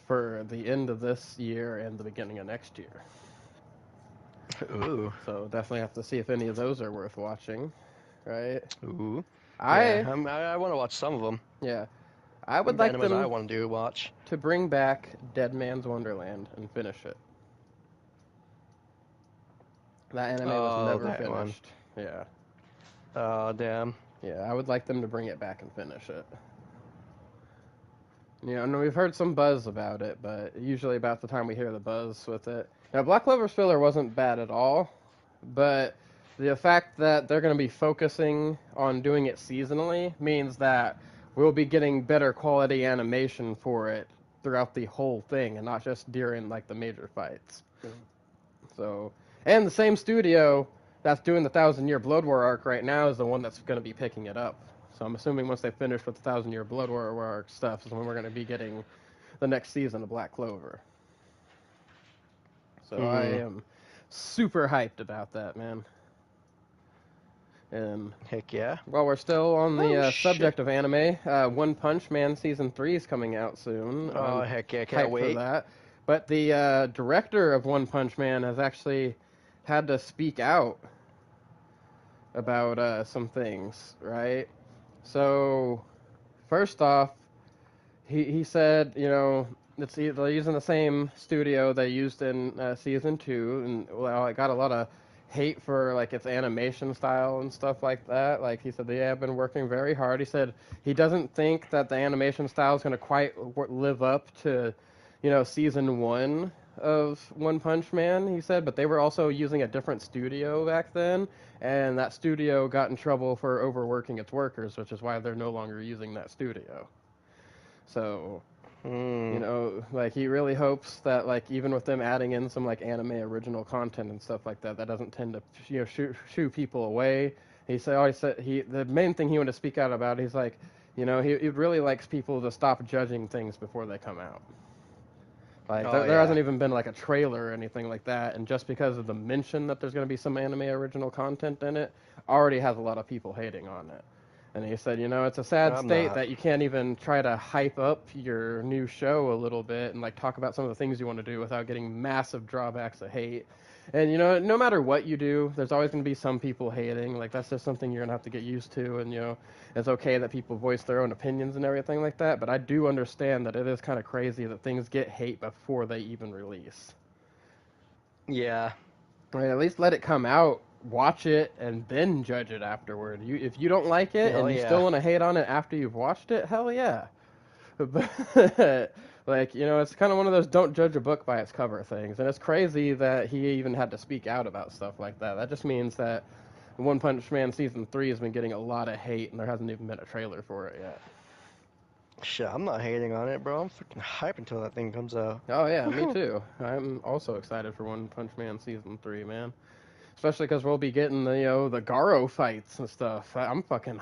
for the end of this year and the beginning of next year. Ooh. So definitely have to see if any of those are worth watching, right? Ooh. I want to watch some of them. Yeah. I would like them I want to watch to bring back Dead Man's Wonderland and finish it. That anime was never finished. One. Yeah. Oh, damn. Yeah, I would like them to bring it back and finish it. And we've heard some buzz about it, but usually about the time we hear the buzz with it. Now, Black Clover's filler wasn't bad at all, but the fact that they're going to be focusing on doing it seasonally means that we'll be getting better quality animation for it throughout the whole thing and not just during, like, the major fights. So, and the same studio that's doing the 1,000-Year Blood War arc right now is the one that's going to be picking it up. So I'm assuming once they finish with the 1,000-Year Blood War arc stuff is when we're going to be getting the next season of Black Clover. So I am super hyped about that, man. And heck yeah. While we're still on the subject of anime, One Punch Man Season 3 is coming out soon. Oh, heck yeah, can't wait. For that. But the director of One Punch Man has actually had to speak out about some things, right? So, first off, he said, they're using the same studio they used in Season 2, and well, it got a lot of hate for like its animation style and stuff like that. Like he said, they have been working very hard. He said he doesn't think that the animation style is going to quite live up to, Season 1 of One Punch Man, he said, but they were also using a different studio back then, and that studio got in trouble for overworking its workers, which is why they're no longer using that studio. So, like he really hopes that like even with them adding in some like anime original content and stuff like that, that doesn't tend to shoo people away. He said, the main thing he wanted to speak out about, he's like, he really likes people to stop judging things before they come out. Like, there hasn't even been, like, a trailer or anything like that, and just because of the mention that there's going to be some anime original content in it, already has a lot of people hating on it. And he said, it's a sad state that you can't even try to hype up your new show a little bit and, like, talk about some of the things you want to do without getting massive drawbacks of hate. And, no matter what you do, there's always going to be some people hating. Like, that's just something you're going to have to get used to. And, it's okay that people voice their own opinions and everything like that. But I do understand that it is kind of crazy that things get hate before they even release. Yeah. Right, at least let it come out, watch it, and then judge it afterward. If you don't like it and you still want to hate on it after you've watched it, hell yeah. But... Like, it's kind of one of those don't judge a book by its cover things. And it's crazy that he even had to speak out about stuff like that. That just means that One Punch Man Season 3 has been getting a lot of hate, and there hasn't even been a trailer for it yet. Shit, I'm not hating on it, bro. I'm freaking hyped until that thing comes out. Oh, yeah, me too. I'm also excited for One Punch Man Season 3, man. Especially because we'll be getting the Garo fights and stuff. I'm fucking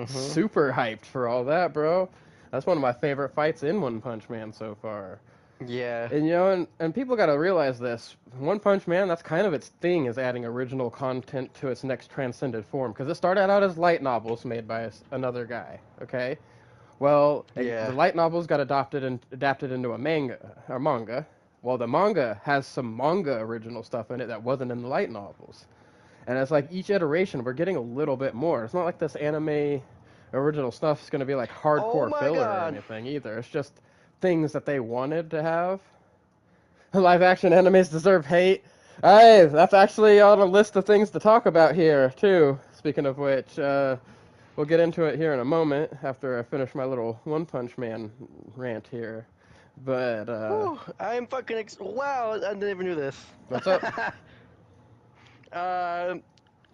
super hyped for all that, bro. That's one of my favorite fights in One Punch Man so far. Yeah. And, and people got to realize this. One Punch Man, that's kind of its thing, is adding original content to its next transcended form. Because it started out as light novels made by another guy, okay? Well, the light novels got adapted into a manga. Well, the manga has some manga original stuff in it that wasn't in the light novels. And it's like each iteration, we're getting a little bit more. It's not like this anime original stuff is going to be like Oh hardcore my filler or god. anything either. It's just things that they wanted to have. Live action animes deserve hate. Hey, that's actually on a list of things to talk about here, too. Speaking of which, we'll get into it here in a moment after I finish my little One Punch Man rant here. But, Whew, I'm fucking wow, I never knew this. what's up?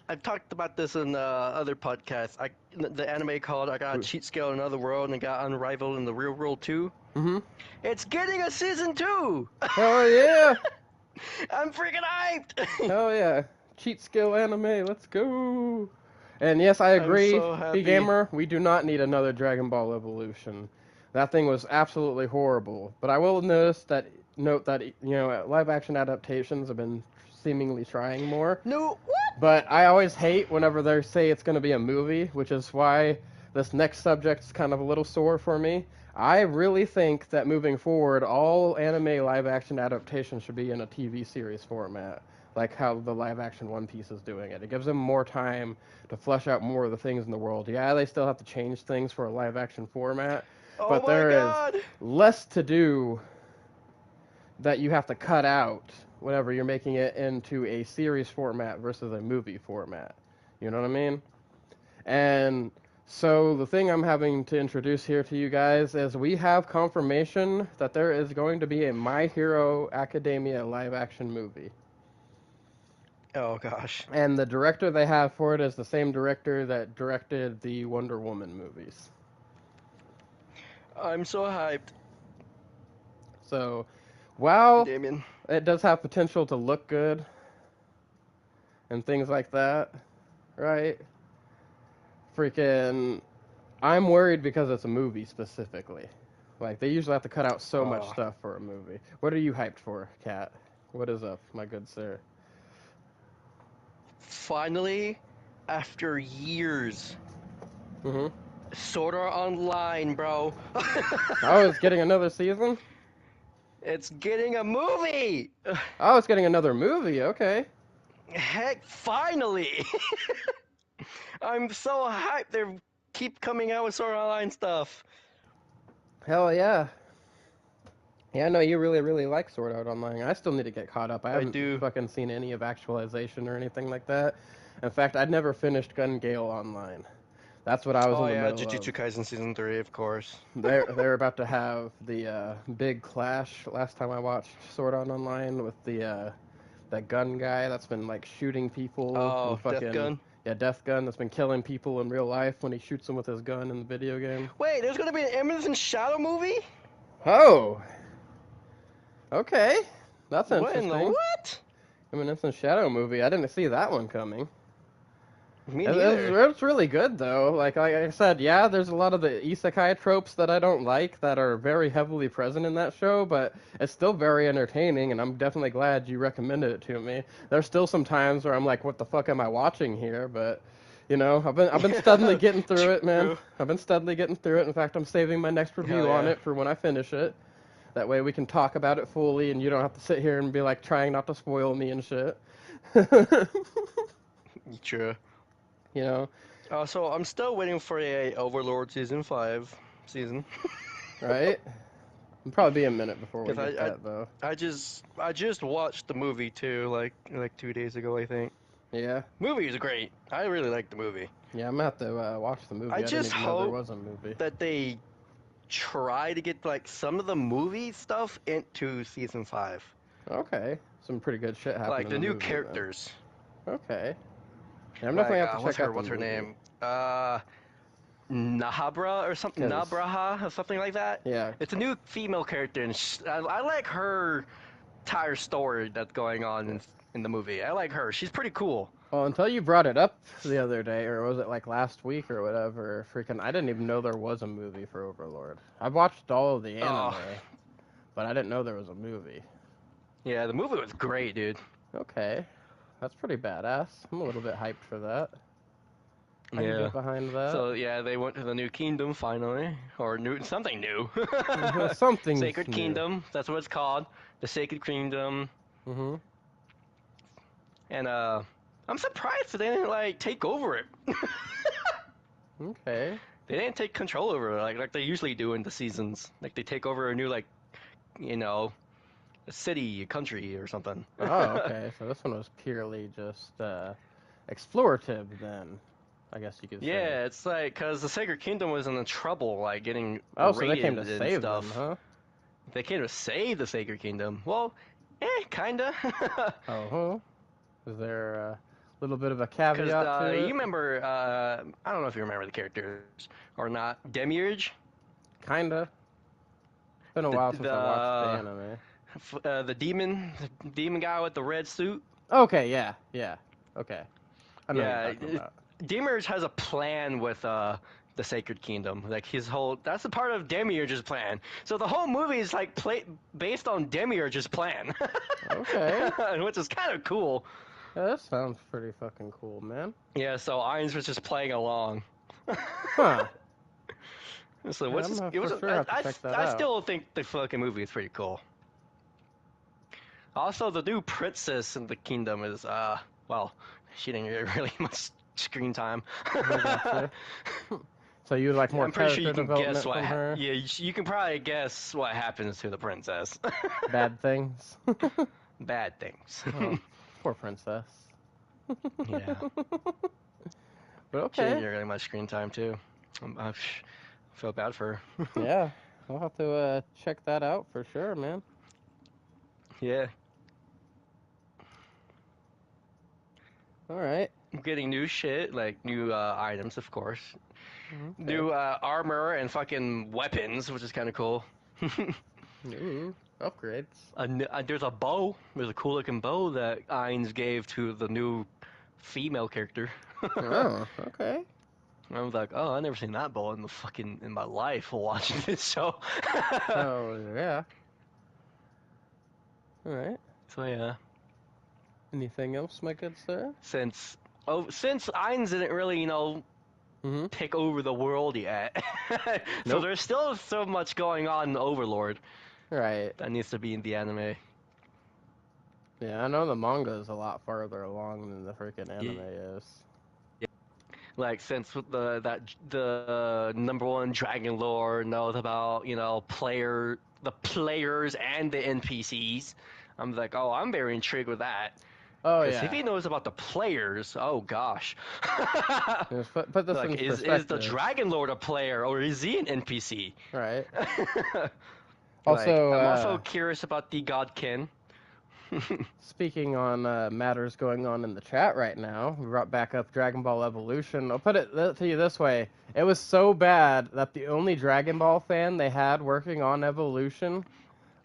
I've talked about this in other podcasts. The anime called I Got a Cheat Scale in Another World and got Unrivaled in the Real World 2. Mm-hmm. It's getting a season 2! Hell yeah! I'm freaking hyped! Hell yeah. Cheat skill anime, let's go! And yes, I agree, I'm so happy. Gamer, we do not need another Dragon Ball Evolution. That thing was absolutely horrible. But I will note that, live action adaptations have been seemingly trying more. No, what? But I always hate whenever they say it's going to be a movie, which is why this next subject is kind of a little sore for me. I really think that moving forward, all anime live action adaptations should be in a TV series format, like how the live action One Piece is doing it. It gives them more time to flesh out more of the things in the world. Yeah, they still have to change things for a live action format, Oh but my there god! is less to do that you have to cut out whenever you're making it into a series format versus a movie format. You know what I mean? And so the thing I'm having to introduce here to you guys is we have confirmation that there is going to be a My Hero Academia live action movie. Oh gosh. And the director they have for it is the same director that directed the Wonder Woman movies. I'm so hyped. So, while Damien. it does have potential to look good and things like that, right? Freaking, I'm worried because it's a movie specifically. Like, they usually have to cut out so much stuff for a movie. What are you hyped for, Kat? What is up, my good sir? Finally, after years, Mm-hmm. Sword Art Online, bro. Oh, it's getting another season? It's getting a movie! Oh, it's getting another movie, okay. Heck, finally! I'm so hyped. They keep coming out with Sword Art Online stuff. Hell yeah. Yeah, no, you really, really like Sword Art Online. I still need to get caught up. I haven't do. fucking seen any of Actualization or anything like that. In fact, I'd never finished Gun Gale Online. That's what I was in the middle Jujutsu of. Kaisen Season 3, of course. They're about to have the big clash. Last time I watched Sword Art Online with the that gun guy that's been like shooting people. Oh, and Death Gun? Yeah, Death Gun that's been killing people in real life when he shoots them with his gun in the video game. Wait, there's gonna be an Eminence and Shadow movie? Oh! Okay. That's What interesting. in the what? Eminence and Shadow movie. I didn't see that one coming. Me neither. It's really good though. Like I said, yeah, there's a lot of the isekai tropes that I don't like that are very heavily present in that show, but it's still very entertaining, and I'm definitely glad you recommended it to me. There's still some times where I'm like, what the fuck am I watching here? But you know, I've been steadily getting through it, man. True. I've been steadily getting through it. In fact, I'm saving my next review Hell on yeah. it for when I finish it. That way we can talk about it fully, and you don't have to sit here and be like trying not to spoil me and shit. True. You know. So I'm still waiting for a Overlord Season 5 season. Right? It'll probably be a minute before we 'Cause get that, though. I just watched the movie too, like 2 days ago, I think. Yeah? Movie is great. I really like the movie. Yeah, I'm gonna have to watch the movie. I didn't just even know there hope was a movie. that they try to get like some of the movie stuff into Season 5. Okay. Some pretty good shit happening Like the in new movie, then. characters. Okay. Yeah, I'm definitely Like, have to check out what's the her movie. name? Nahabra or something, 'Cause- Nabraha or something like that. Yeah. It's a new female character, and I like her entire story that's going on in the movie. I like her. She's pretty cool. Well, until you brought it up the other day, or was it like last week or whatever, freaking, I didn't even know there was a movie for Overlord. I've watched all of the anime, but I didn't know there was a movie. Yeah, the movie was great, dude. Okay. That's pretty badass. I'm a little bit hyped for that. I can Yeah. get behind that. So yeah, they went to the new kingdom finally, or something new. Something Sacred new. Kingdom. That's what it's called. The Sacred Kingdom. Mm-hmm. And I'm surprised they didn't like take over it. Okay. They didn't take control over it like they usually do in the seasons. Like they take over a new like, you know, a city, a country, or something. Oh, okay. So this one was purely just explorative, then. I guess you could say. Yeah, it's like because the Sacred Kingdom was in trouble, like getting Oh, so they came to raided and save them, stuff. huh? They came to save the Sacred Kingdom. Well, kinda. Oh, huh. Is there a little bit of a Because caveat to you it? remember, I don't know if you remember the characters or not. Demiurge, Kinda. Been a the while since I watched the the anime. the demon guy with the red suit. Okay, yeah. Okay. I know what you're Yeah, talking about. Demiurge has a plan with the Sacred Kingdom. Like his whole that's a part of Demiurge's plan. So the whole movie is like based on Demiurge's plan. Okay. Which is kind of cool. Yeah, that sounds pretty fucking cool, man. Yeah, so Ainz was just playing along. Huh. So Yeah, what's I'm this, gonna it was for sure have to check that I out. still think the fucking movie is pretty cool. Also, the new princess in the kingdom is well, she didn't get really much screen time. I gotcha. So you like more I'm pretty sure character you can guess development from her? yeah, you can probably guess what happens to the princess. Bad things? Bad things. Oh, poor princess. Yeah. But She didn't okay. get really much screen time too. I feel bad for her. Yeah. I'll have to check that out for sure, man. Yeah. Alright. I'm getting new shit, like new items, of course. Okay. New armor and fucking weapons, which is kind of cool. Ooh, upgrades. There's a bow. There's a cool looking bow that Ainz gave to the new female character. Oh, okay. I was like, oh, I never seen that bow in my life while watching this show. Oh, yeah. Alright. So yeah, Anything else, my good sir? since Ainz didn't really, Mm-hmm. take over the world yet, so Nope. there's still so much going on in Overlord Right. that needs to be in the anime. Yeah, I know the manga is a lot farther along than the freaking anime is. Like since the number one Dragon Lord knows about the players and the NPCs, I'm like, oh, I'm very intrigued with that. Oh, Because if yeah. he knows about the players, oh gosh. Just put this Like, in is perspective. the Dragon Lord a player or is he an NPC? Right. Like, Also, I'm also curious about the Godkin. speaking on matters going on in the chat right now, we brought back up Dragon Ball Evolution. I'll put it to you this way. It was so bad that the only Dragon Ball fan they had working on Evolution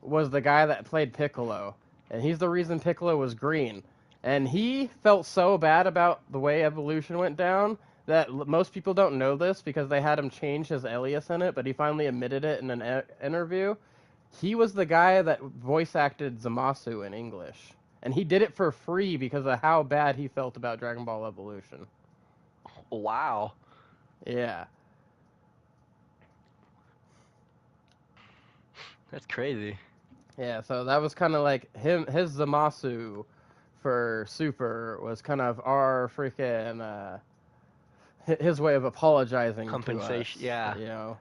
was the guy that played Piccolo. And he's the reason Piccolo was green. And he felt so bad about the way Evolution went down that most people don't know this because they had him change his alias in it, but he finally admitted it in an interview. He was the guy that voice acted Zamasu in English. And he did it for free because of how bad he felt about Dragon Ball Evolution. Wow. Yeah. That's crazy. Yeah, so that was kind of like his Zamasu for Super was kind of our freaking his way of apologizing Compensation, to us, yeah.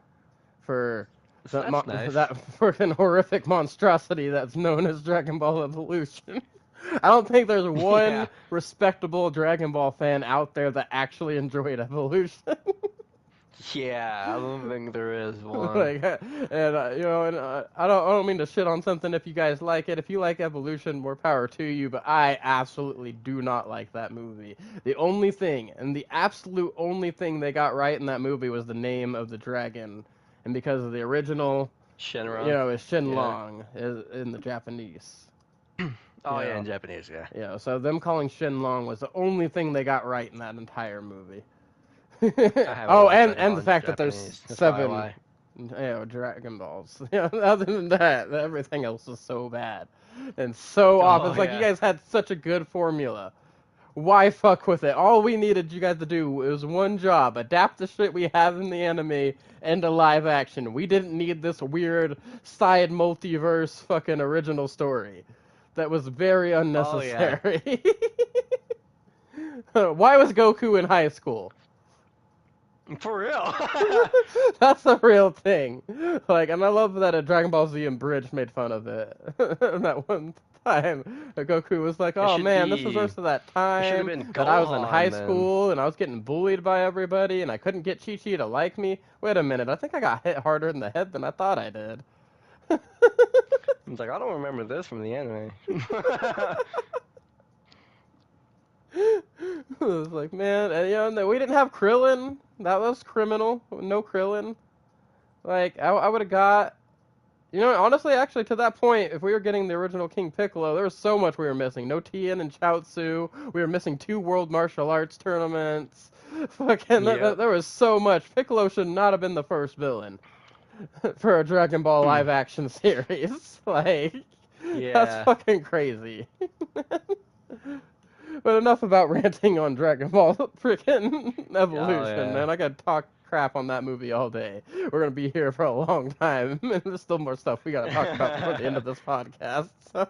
for That's nice. that freaking horrific monstrosity that's known as Dragon Ball Evolution. I don't think there's one Yeah. respectable Dragon Ball fan out there that actually enjoyed Evolution. Yeah, I don't think there is one. Like, and I don't mean to shit on something if you guys like it. If you like Evolution, more power to you. But I absolutely do not like that movie. The only thing, and the absolute only thing they got right in that movie was the name of the dragon, and because of the original, Shenron. is Shenlong is in the Japanese. Oh, Yeah. yeah, in Japanese, yeah. So them calling Shenlong was the only thing they got right in that entire movie. haven't Oh, watched and Dragon Ball the in fact that there's Japanese. That's seven, why. Dragon Balls. Other than that, everything else is so bad and so off. It's like you Yeah. guys had such a good formula. Why fuck with it? All we needed you guys to do was one job: adapt the shit we have in the anime into live action. We didn't need this weird side multiverse fucking original story that was very unnecessary. Why was Goku in high school? For real. That's a real thing. Like, and I love that a Dragon Ball Z Abridged made fun of it. That one time, Goku was like, It "Oh should man, this was be. most of that It should have time been that I was in high Gohan then. school and I was getting bullied by everybody and I couldn't get Chi Chi to like me. Wait a minute, I think I got hit harder in the head than I thought I did." I was like, I don't remember this from the anime. It was like, man, and, we didn't have Krillin. That was criminal. No Krillin. Like, I would have got. Honestly, actually, to that point, if we were getting the original King Piccolo, there was so much we were missing. No Tien and Chaozu. We were missing 2 World Martial Arts tournaments. Fucking, Yep. there was so much. Piccolo should not have been the first villain for a Dragon Ball live action series. Like, that's Yeah. fucking crazy. But enough about ranting on Dragon Ball freaking Evolution, yeah. man. I could talk crap on that movie all day. We're gonna be here for a long time, and there's still more stuff we gotta talk about before the end of this podcast. So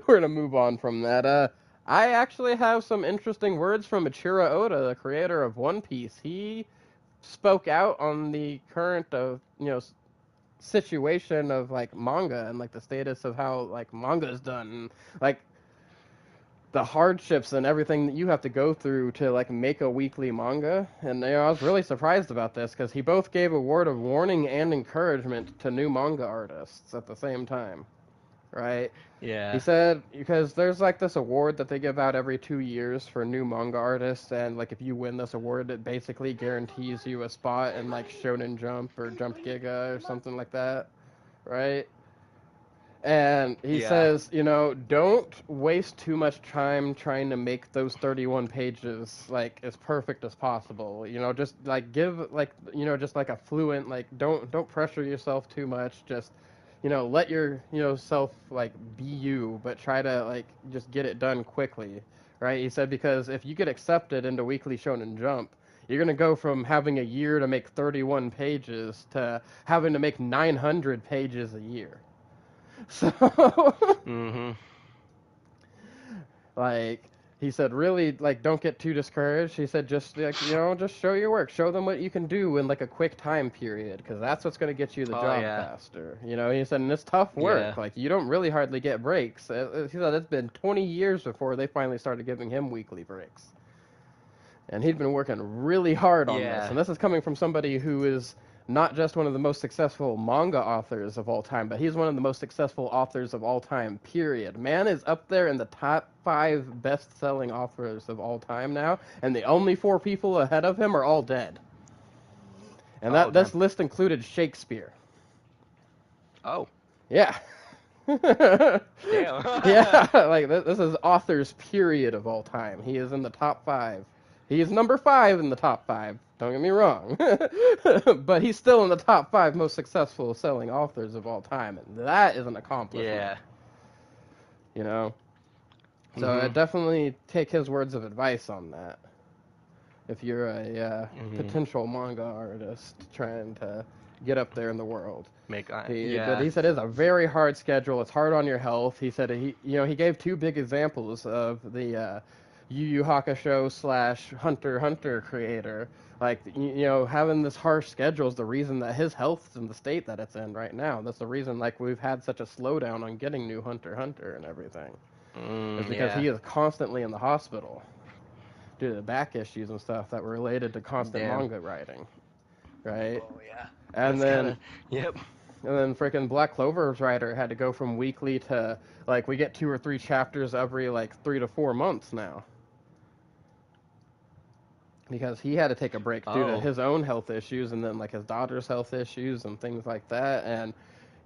we're gonna move on from that. I actually have some interesting words from Ichiro Oda, the creator of One Piece. He spoke out on the current of situation of like manga and like the status of how like manga is done, and, like the hardships and everything that you have to go through to like make a weekly manga. And I was really surprised about this because he both gave a word of warning and encouragement to new manga artists at the same time, right? Yeah. He said because there's like this award that they give out every 2 years for new manga artists, and like if you win this award, it basically guarantees you a spot in like Shonen Jump or Jump Giga or something like that, right? And he says, don't waste too much time trying to make those 31 pages like as perfect as possible. Just like give like just like a fluent like don't pressure yourself too much. Just let your self like be you, but try to like just get it done quickly, right? He said because if you get accepted into Weekly Shonen Jump, you're gonna go from having a year to make 31 pages to having to make 900 pages a year. So, Mhm. like, he said, really, like, don't get too discouraged. He said, just, like, just show your work. Show them what you can do in, like, a quick time period, because that's what's going to get you the job faster. He said, and it's tough work. Yeah. Like, you don't really hardly get breaks. He said it's been 20 years before they finally started giving him weekly breaks. And he'd been working really hard on this. And this is coming from somebody who is not just one of the most successful manga authors of all time, but he's one of the most successful authors of all time, period. Man is up there in the top 5 best-selling authors of all time now, and the only 4 people ahead of him are all dead. And this list included Shakespeare. Oh. Yeah. Damn. Yeah, like this is authors, period, of all time. He is in the top 5. He is number 5 in the top 5. Don't get me wrong. But he's still in the top 5 most successful selling authors of all time, and that is an accomplishment. Yeah. So definitely take his words of advice on that. If you're a potential manga artist trying to get up there in the world. But he said it's a very hard schedule. It's hard on your health. He said he gave 2 big examples of the Yu Yu Hakusho / Hunter x Hunter creator. Like, having this harsh schedule is the reason that his health's in the state that it's in right now. That's the reason, like, we've had such a slowdown on getting new Hunter x Hunter and everything. It's because he is constantly in the hospital due to the back issues and stuff that were related to constant manga writing. Right? Oh, yeah. And then... Yep. And then freaking Black Clover's writer had to go from weekly to, like, we get 2 or 3 chapters every, like, 3 to 4 months now. Because he had to take a break due to his own health issues and then, like, his daughter's health issues and things like that. And,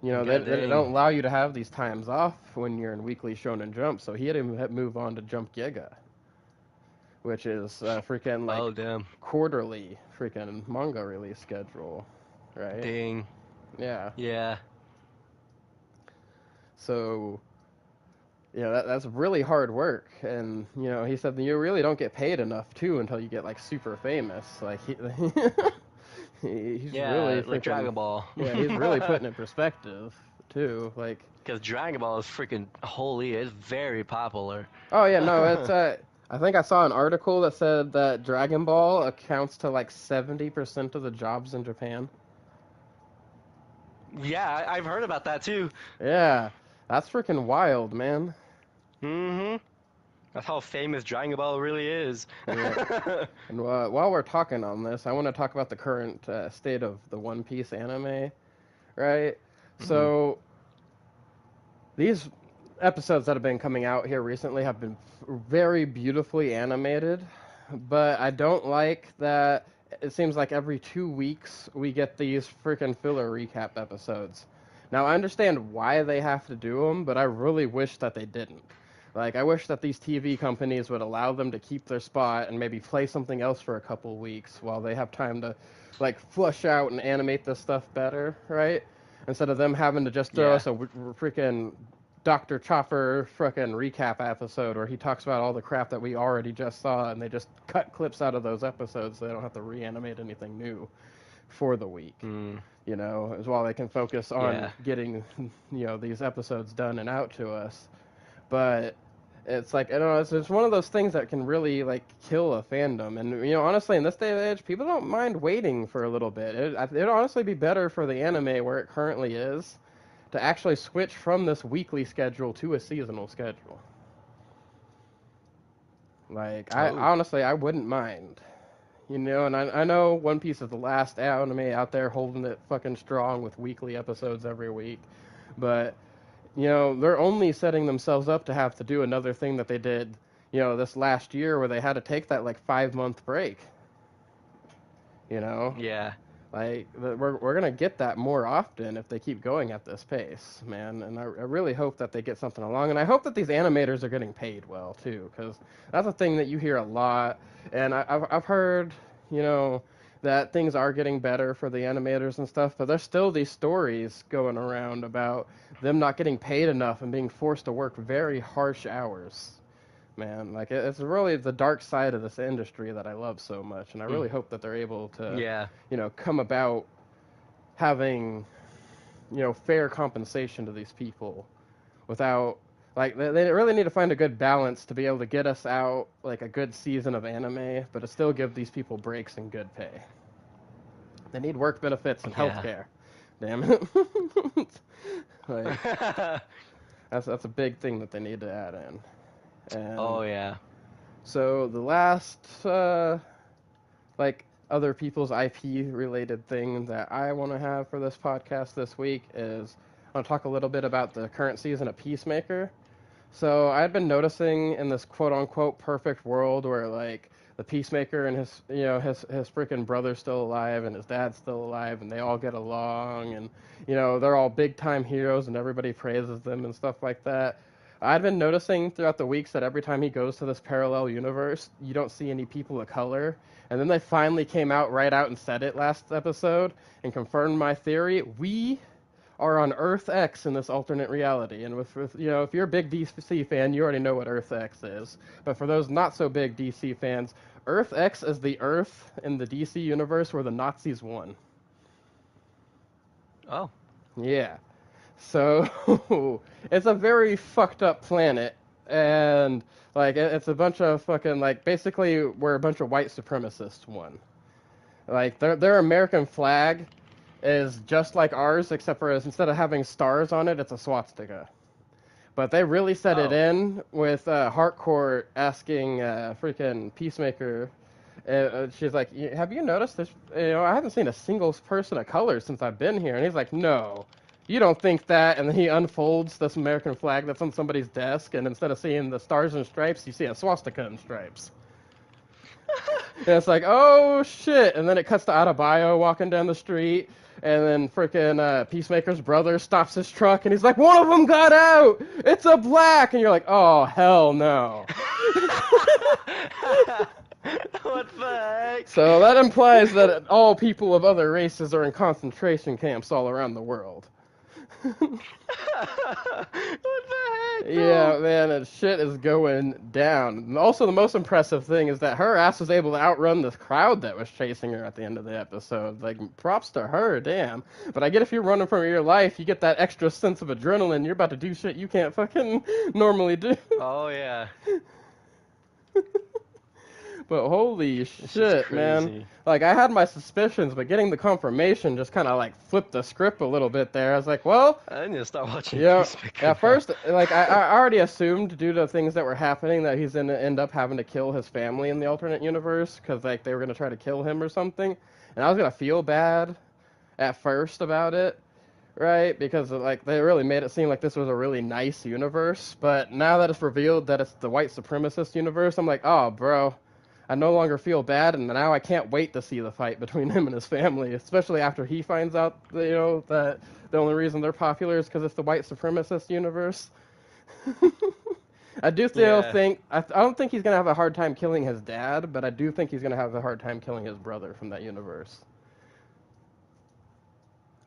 they don't allow you to have these times off when you're in Weekly Shonen Jump. So he had to move on to Jump Giga, which is freaking, like, quarterly freaking manga release schedule, right? Dang. Yeah. Yeah. So, that's really hard work. And, he said you really don't get paid enough, too, until you get, like, super famous. Like, he's really freaking... like Dragon Ball. Yeah, he's really putting it in perspective, too. Like... Because Dragon Ball is freaking holy. It's very popular. Oh, yeah, no, it's... I think I saw an article that said that Dragon Ball accounts to like 70% of the jobs in Japan. Yeah, I've heard about that too. Yeah, that's freaking wild, man. Mm-hmm. That's how famous Dragon Ball really is. Yeah. And while we're talking on this, I want to talk about the current state of the One Piece anime, right? Hmm. So these episodes that have been coming out here recently have been very beautifully animated, but I don't like that it seems like every 2 weeks we get these freaking filler recap episodes. Now, I understand why they have to do them, but I really wish that they didn't. Like, I wish that these TV companies would allow them to keep their spot and maybe play something else for a couple weeks while they have time to, like, flush out and animate this stuff better, right? Instead of them having to just throw Yeah. us a freaking Dr. Chopper frickin' recap episode where he talks about all the crap that we already just saw, and they just cut clips out of those episodes so they don't have to reanimate anything new for the week. Mm. You know, as well they can focus on Yeah. getting, these episodes done and out to us. But it's like, I don't know, it's one of those things that can really, like, kill a fandom. And, honestly, in this day and age, people don't mind waiting for a little bit. It'd honestly be better for the anime where it currently is to actually switch from this weekly schedule to a seasonal schedule. Like, I Oh. honestly, I wouldn't mind. And I know One Piece is the last anime out there holding it fucking strong with weekly episodes every week. But, they're only setting themselves up to have to do another thing that they did, this last year where they had to take that, like, 5-month break. Yeah. Like, we're going to get that more often if they keep going at this pace, man. And I really hope that they get something along. And I hope that these animators are getting paid well, too, because that's a thing that you hear a lot. And I've heard, that things are getting better for the animators and stuff, but there's still these stories going around about them not getting paid enough and being forced to work very harsh hours. Man, like, it's really the dark side of this industry that I love so much, and I really hope that they're able to, Yeah. come about having, fair compensation to these people without, like, they really need to find a good balance to be able to get us out, like, a good season of anime, but to still give these people breaks and good pay. They need work benefits and Yeah. healthcare. Damn it. Like, that's a big thing that they need to add in. And Oh yeah. so the last, like, other people's IP related thing that I want to have for this podcast this week is I want to talk a little bit about the current season of Peacemaker. So I'd been noticing in this quote unquote perfect world where, like, the Peacemaker and his freaking brother's still alive and his dad's still alive and they all get along and, they're all big time heroes and everybody praises them and stuff like that. I'd been noticing throughout the weeks that every time he goes to this parallel universe, you don't see any people of color. And then they finally came out right out and said it last episode and confirmed my theory. We are on Earth X in this alternate reality. And with if you're a big DC fan, you already know what Earth X is. But for those not so big DC fans, Earth X is the Earth in the DC universe where the Nazis won. Oh. Yeah. So it's a very fucked up planet, and, like, it's a bunch of fucking, like, basically where a bunch of white supremacists won. Like, their American flag is just like ours, except for instead of having stars on it, it's a swastika. But they really set it in with Harcourt asking freaking Peacemaker. She's like, "Have you noticed this? I haven't seen a single person of color since I've been here." And he's like, "No, you don't think that." And then he unfolds this American flag that's on somebody's desk, and instead of seeing the stars and stripes, you see a swastika and stripes. And it's like, oh shit! And then it cuts to Adebayo walking down the street, and then freaking Peacemaker's brother stops his truck, and he's like, "One of them got out! It's a black!" And you're like, "Oh hell no!" What the heck? So that implies that all people of other races are in concentration camps all around the world. What the heck? Yeah, man, and shit is going down. And also, the most impressive thing is that her ass was able to outrun this crowd that was chasing her at the end of the episode. Like, props to her, damn. But I get if you're running for your life, you get that extra sense of adrenaline. You're about to do shit you can't fucking normally do. Oh yeah. But holy It's just shit, man. crazy. Like, I had my suspicions, but getting the confirmation just kind of, like, flipped the script a little bit there. I was like, well, I need to start watching yeah. Peacemaker At now. first, like, I already assumed, due to things that were happening, that he's going to end up having to kill his family in the alternate universe, because, like, they were going to try to kill him or something. And I was going to feel bad at first about it, right? Because, like, they really made it seem like this was a really nice universe. But now that it's revealed that it's the white supremacist universe, I'm like, oh, bro, I no longer feel bad, and now I can't wait to see the fight between him and his family, especially after he finds out, that the only reason they're popular is because it's the white supremacist universe. I do still Yeah. think, I don't think he's going to have a hard time killing his dad, but I do think he's going to have a hard time killing his brother from that universe.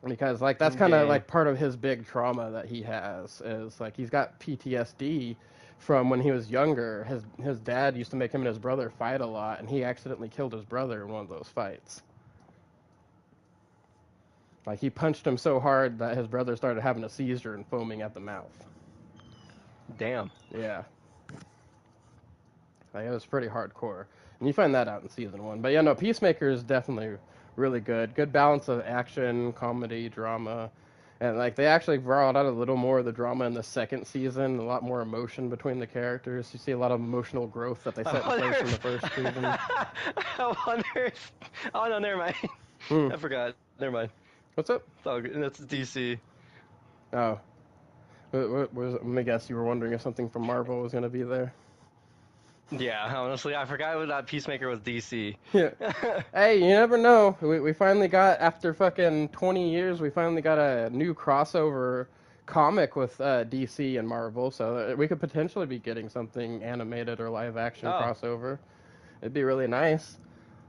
Because, like, that's kind of, Game. like, part of his big trauma that he has, is, like, he's got PTSD from when he was younger. His dad used to make him and his brother fight a lot, and he accidentally killed his brother in one of those fights. Like, he punched him so hard that his brother started having a seizure and foaming at the mouth. Damn. Yeah. Like, it was pretty hardcore. And you find that out in season 1. But yeah, no, Peacemaker is definitely really good. Good balance of action, comedy, drama. And, like, they actually brought out a little more of the drama in the second season, a lot more emotion between the characters. You see a lot of emotional growth that they set in place in the first season. I wonder if... Oh, no, never mind. Hmm. I forgot. Never mind. What's up? It's all good. That's DC. Oh. Let me guess, you were wondering if something from Marvel was going to be there. Yeah, honestly, I forgot that Peacemaker was DC. Yeah. Hey, you never know. We finally got, after fucking 20 years, we finally got a new crossover comic with DC and Marvel, so we could potentially be getting something animated or live action crossover. It'd be really nice.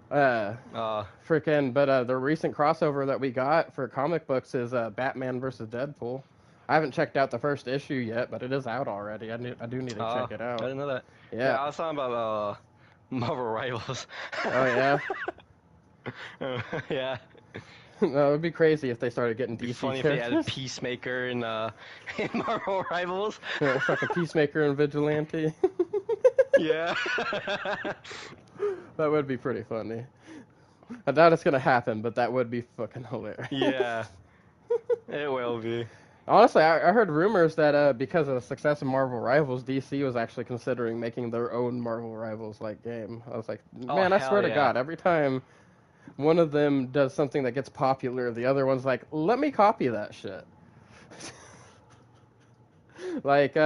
But the recent crossover that we got for comic books is Batman versus Deadpool. I haven't checked out the first issue yet, but it is out already. I do need to check it out. I didn't know that. Yeah. I was talking about Marvel Rivals. Oh, yeah? Yeah. No, it would be crazy if they started getting DC It'd be funny characters. if they added Peacemaker in Marvel Rivals. Yeah, fucking Peacemaker and Vigilante. Yeah. That would be pretty funny. I doubt it's gonna happen, but that would be fucking hilarious. Yeah. It will be. Honestly, I heard rumors that because of the success of Marvel Rivals, DC was actually considering making their own Marvel Rivals like game. I was like, man, I swear to God, every time one of them does something that gets popular, the other one's like, let me copy that shit. Like,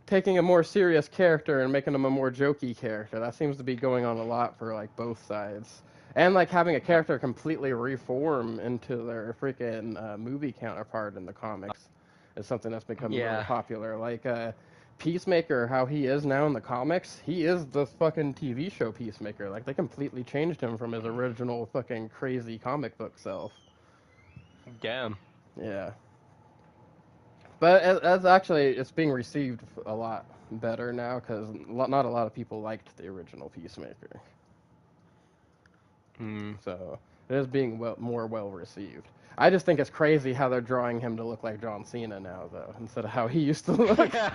taking a more serious character and making them a more jokey character. That seems to be going on a lot for, like, both sides. And, like, having a character completely reform into their freaking movie counterpart in the comics is something that's become really popular. Like, Peacemaker, how he is now in the comics, he is the fucking TV show Peacemaker. Like, they completely changed him from his original fucking crazy comic book self. Damn. Yeah. But it's being received a lot better now, because not a lot of people liked the original Peacemaker. So it is being more well received. I just think it's crazy how they're drawing him to look like John Cena now, though, instead of how he used to look. I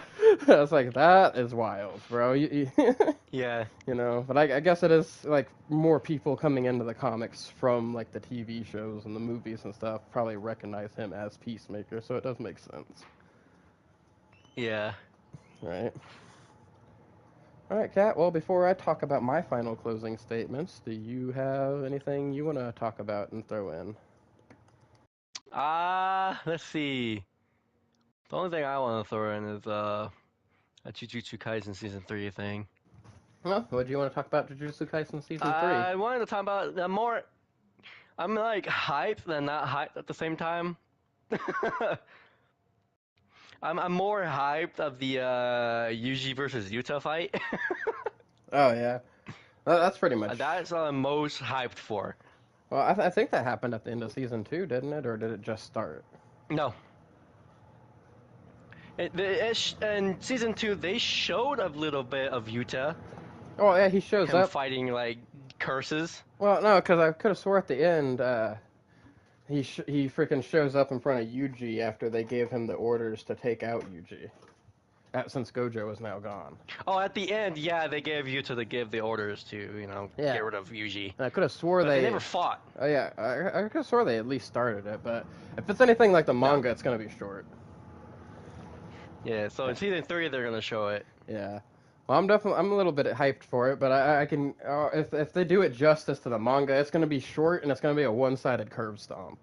was like, that is wild, bro. Yeah. You know, but I guess it is, like, more people coming into the comics from, like, the TV shows and the movies and stuff probably recognize him as Peacemaker, so it does make sense. Yeah. Right. All right, Kat. Well, before I talk about my final closing statements, do you have anything you want to talk about and throw in? Let's see. The only thing I want to throw in is a Jujutsu Kaisen Season 3 thing. Well, what do you want to talk about Jujutsu Kaisen Season 3? I wanted to talk about I'm like hyped and not hyped at the same time. I'm more hyped of the Yuji versus Yuta fight. Oh, yeah. That's pretty much... That's what I'm most hyped for. Well, I think that happened at the end of Season 2, didn't it? Or did it just start? No. In Season 2, they showed a little bit of Yuta. Oh, yeah, he shows him up. Fighting, like, curses. Well, no, because I could have swore at the end, he freaking shows up in front of Yuji after they gave him the orders to take out Yuji. since Gojo is now gone. Oh, at the end, yeah, they gave Yuta to give the orders to, Yeah. get rid of Yuji. And I could have swore But they never fought. Oh yeah, I could have swore they at least started it, but if it's anything like the manga, it's gonna be short. Yeah, so in season 3 they're gonna show it. Yeah. Well, I'm a little bit hyped for it, but I can if they do it justice to the manga, it's gonna be short and it's gonna be a one-sided curve stomp.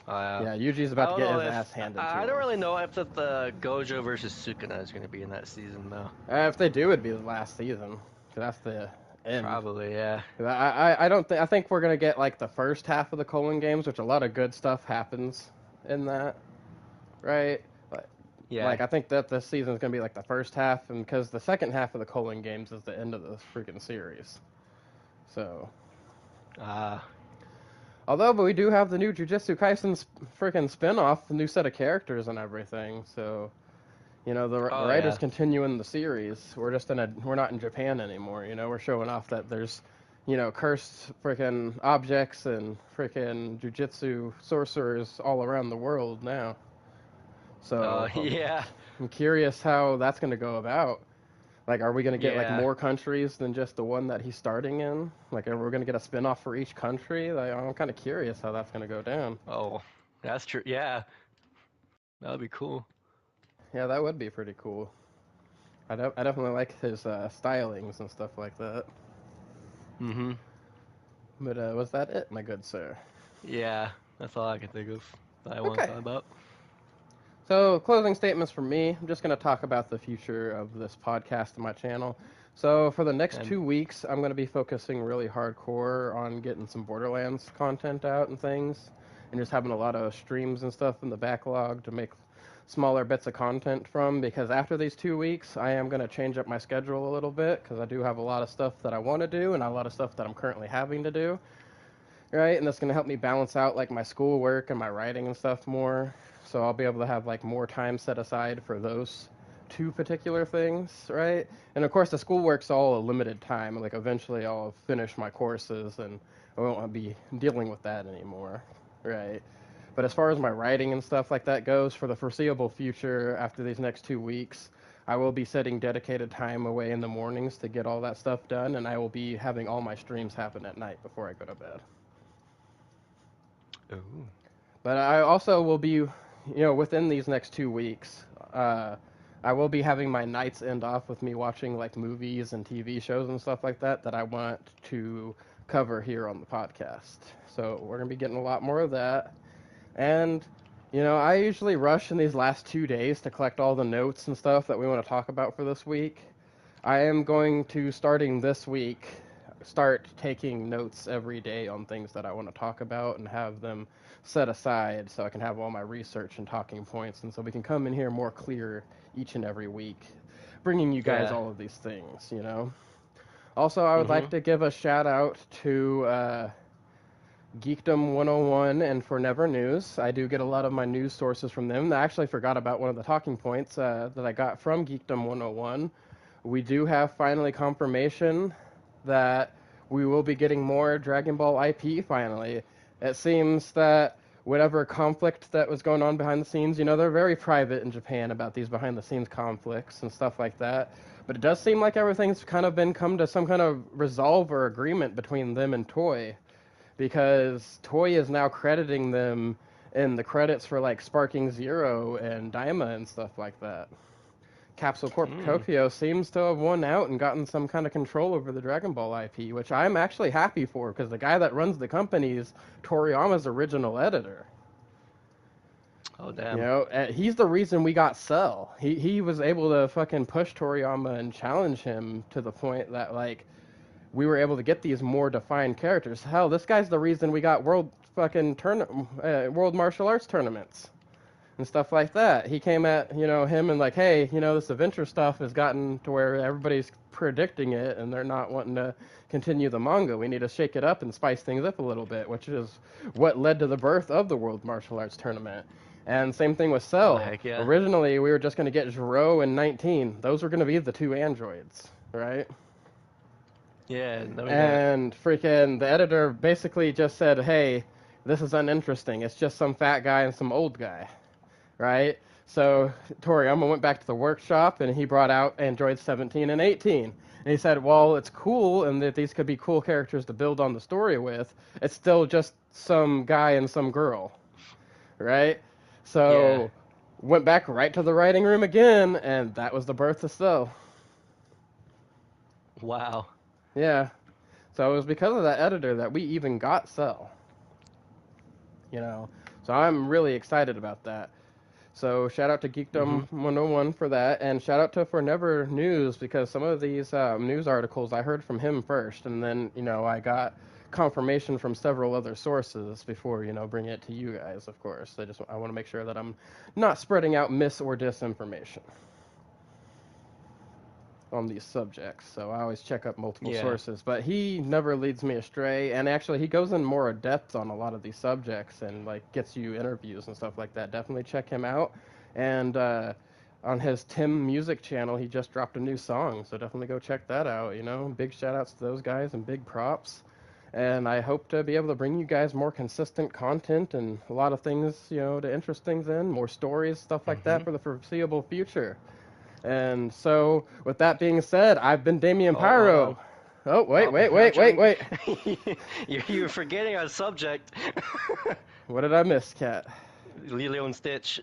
Yeah, Yuji's about to get his ass handed to him. I don't really know if the Gojo versus Sukuna is gonna be in that season though. If they do, it'd be the last season. 'Cause that's the end. Probably, yeah. I don't think I think we're gonna get like the first half of the Colon games, which a lot of good stuff happens in that, right? Yeah. Like, I think that this season is going to be, like, the first half, and because the second half of the Colon games is the end of the freaking series. So. Although, but we do have the new Jujutsu Kaisen freaking spin-off, the new set of characters and everything, so, the writers continuing the series. We're not in Japan anymore, we're showing off that there's, cursed freaking objects and freaking Jujutsu sorcerers all around the world now. So yeah, I'm curious how that's going to go about. Like, are we going to get like more countries than just the one that he's starting in? Like, are we going to get a spin-off for each country? Like, I'm kind of curious how that's going to go down. Oh, that's true. Yeah, that would be cool. Yeah, that would be pretty cool. I definitely like his stylings and stuff like that. Mm-hmm. But was that it, my good sir? Yeah, that's all I can think of that I want to talk about. So, closing statements from me. I'm just going to talk about the future of this podcast and my channel. So, for the next 2 weeks, I'm going to be focusing really hardcore on getting some Borderlands content out and things, and just having a lot of streams and stuff in the backlog to make smaller bits of content from, because after these 2 weeks, I am going to change up my schedule a little bit, because I do have a lot of stuff that I want to do, and a lot of stuff that I'm currently having to do, right? And that's going to help me balance out, like, my schoolwork and my writing and stuff more. So I'll be able to have, like, more time set aside for those two particular things, right? And, of course, the schoolwork's all a limited time. Like, eventually I'll finish my courses, and I won't be dealing with that anymore, right? But as far as my writing and stuff like that goes, for the foreseeable future, after these next 2 weeks, I will be setting dedicated time away in the mornings to get all that stuff done, and I will be having all my streams happen at night before I go to bed. Ooh. But I also will be... within these next 2 weeks, I will be having my nights end off with me watching, like, movies and TV shows and stuff like that I want to cover here on the podcast. So we're going to be getting a lot more of that. And, I usually rush in these last 2 days to collect all the notes and stuff that we want to talk about for this week. I am going to, starting this week, start taking notes every day on things that I want to talk about and have them set aside so I can have all my research and talking points, and so we can come in here more clear each and every week, bringing you guys all of these things, Also, I would like to give a shout out to Geekdom 101 and For Never News. I do get a lot of my news sources from them. I actually forgot about one of the talking points that I got from Geekdom 101. We do have finally confirmation that we will be getting more Dragon Ball IP finally. It seems that whatever conflict that was going on behind the scenes, they're very private in Japan about these behind-the-scenes conflicts and stuff like that. But it does seem like everything's kind of come to some kind of resolve or agreement between them and Toei, because Toei is now crediting them in the credits for, like, Sparking Zero and Daima and stuff like that. Capsule Corp Tokyo seems to have won out and gotten some kind of control over the Dragon Ball IP, which I'm actually happy for, because the guy that runs the company is Toriyama's original editor. Oh, damn. He's the reason we got Cell. He was able to fucking push Toriyama and challenge him to the point that, like, we were able to get these more defined characters. Hell, this guy's the reason we got world martial arts tournaments and stuff like that. He came at, him and like, hey, this adventure stuff has gotten to where everybody's predicting it and they're not wanting to continue the manga. We need to shake it up and spice things up a little bit, which is what led to the birth of the World Martial Arts Tournament. And same thing with Cell. Oh, heck yeah. Originally, we were just going to get Zero and 19. Those were going to be the two androids, right? Yeah. And freaking the editor basically just said, hey, this is uninteresting. It's just some fat guy and some old guy. right? So Toriyama went back to the workshop and he brought out Androids 17 and 18. And he said, well, it's cool and that these could be cool characters to build on the story with. It's still just some guy and some girl, right? So went back right to the writing room again, and that was the birth of Cell. Wow. Yeah. So it was because of that editor that we even got Cell. So I'm really excited about that. So shout out to Geekdom 101 for that, and shout out to For Never News, because some of these news articles I heard from him first, and then I got confirmation from several other sources before bringing it to you guys. Of course, I want to make sure that I'm not spreading out mis or disinformation on these subjects, so I always check up multiple sources. But he never leads me astray, and actually he goes in more depth on a lot of these subjects and gets you interviews and stuff like that. Definitely check him out. And on his Tim Music channel, he just dropped a new song, so definitely go check that out. Big shout outs to those guys and big props. And I hope to be able to bring you guys more consistent content and a lot of things, to interest things in, more stories, stuff like that for the foreseeable future. And so, with that being said, I've been Damionpyro. Oh, wait. You're forgetting our subject. What did I miss, Cat? Lilo and Stitch.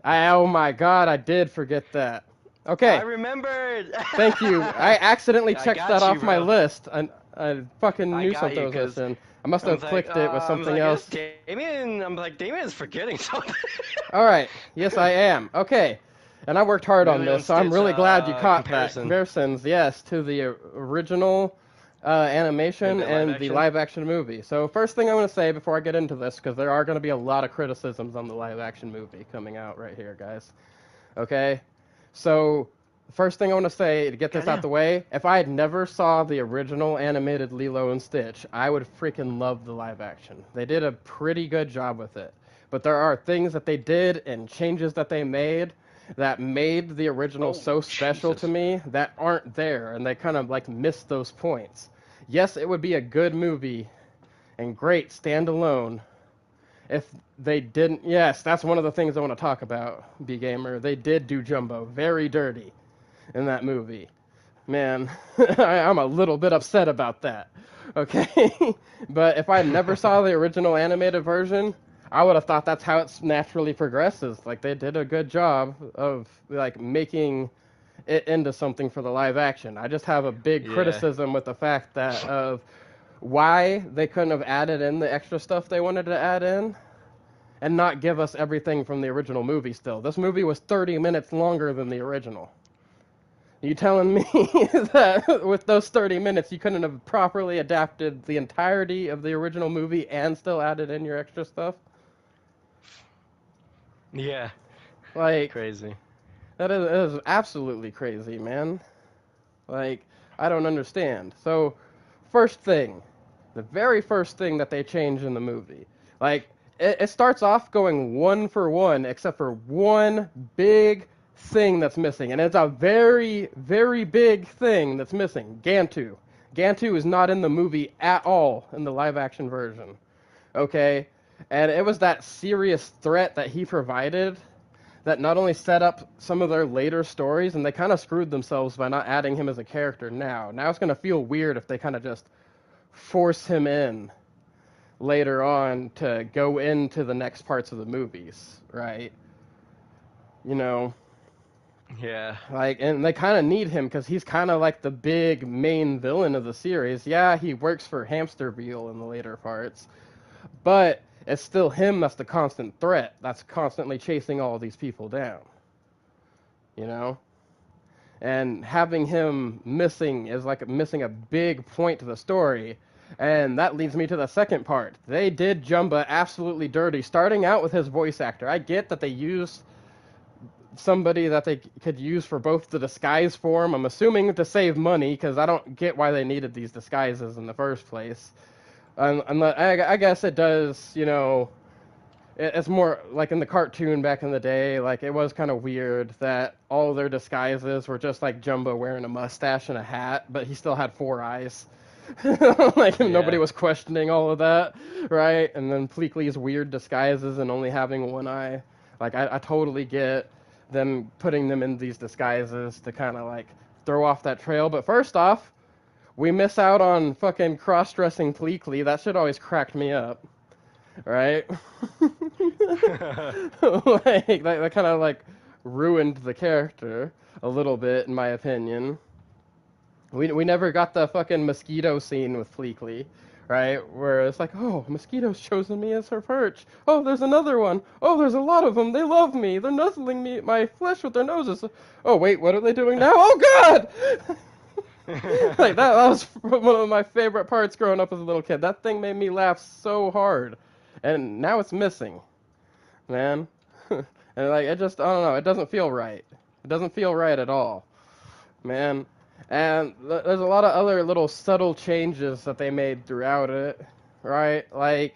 Oh my god, I did forget that. Okay. I remembered. Thank you. I accidentally checked that off my list. I fucking knew something was missing. I must have clicked it with something else. Damien's forgetting something. Alright. Yes, I am. Okay. And I worked hard on this, so I'm really glad you caught that. Comparisons, yes, to the original animation and the live-action movie. So first thing I want to say before I get into this, because there are going to be a lot of criticisms on the live-action movie coming out right here, guys. Okay? So first thing I want to say, to get this out the way, if I had never saw the original animated Lilo and Stitch, I would freaking love the live-action. They did a pretty good job with it. But there are things that they did and changes that they made that made the original so special to me that aren't there, and they kind of missed those points. Yes, it would be a good movie and great standalone if they didn't. Yes, that's one of the things I want to talk about, B-Gamer. They did do Jumbo very dirty in that movie. Man, I'm a little bit upset about that. Okay? But if I never saw the original animated version, I would have thought that's how it naturally progresses. They did a good job of making it into something for the live action. I just have a big criticism with the fact that of why they couldn't have added in the extra stuff they wanted to add in and not give us everything from the original movie still. This movie was 30 minutes longer than the original. You telling me that with those 30 minutes you couldn't have properly adapted the entirety of the original movie and still added in your extra stuff? Yeah. Crazy. That is absolutely crazy, man. I don't understand. So, first thing, the very first thing that they change in the movie, it starts off going one for one, except for one big thing that's missing, and it's a very, very big thing that's missing. Gantu. Gantu is not in the movie at all in the live-action version. Okay? And it was that serious threat that he provided that not only set up some of their later stories, and they kind of screwed themselves by not adding him as a character now. Now it's going to feel weird if they kind of just force him in later on to go into the next parts of the movies, right? Yeah. And they kind of need him because he's kind of the big main villain of the series. Yeah, he works for Hamsterville in the later parts, but it's still him that's the constant threat that's constantly chasing all these people down. And having him missing is missing a big point to the story. And that leads me to the second part. They did Jumba absolutely dirty, starting out with his voice actor. I get that they used somebody that they could use for both the disguise form. I'm assuming to save money, because I don't get why they needed these disguises in the first place. I guess it does, it's more in the cartoon back in the day, it was kind of weird that all their disguises were just Jumbo wearing a mustache and a hat, but he still had 4 eyes. Nobody was questioning all of that, right? And then Pleakley's weird disguises and only having 1 eye. Like, I totally get them putting them in these disguises to kind of, like, throw off that trail. But first off, we miss out on fucking cross-dressing Pleakley. That shit always cracked me up. Right? Like, that kind of, like, ruined the character a little bit, in my opinion. We never got the fucking mosquito scene with Pleakley, right? Where it's like, oh, mosquito's chosen me as her perch. Oh, there's another one. Oh, there's a lot of them. They love me. They're nuzzling me, my flesh with their noses. Oh, wait, what are they doing now? Oh, God! Like, that was one of my favorite parts growing up as a little kid. That thing made me laugh so hard. And now it's missing, man. And, like, it just, I don't know, it doesn't feel right. It doesn't feel right at all, man. And there's a lot of other little subtle changes that they made throughout it, right? Like,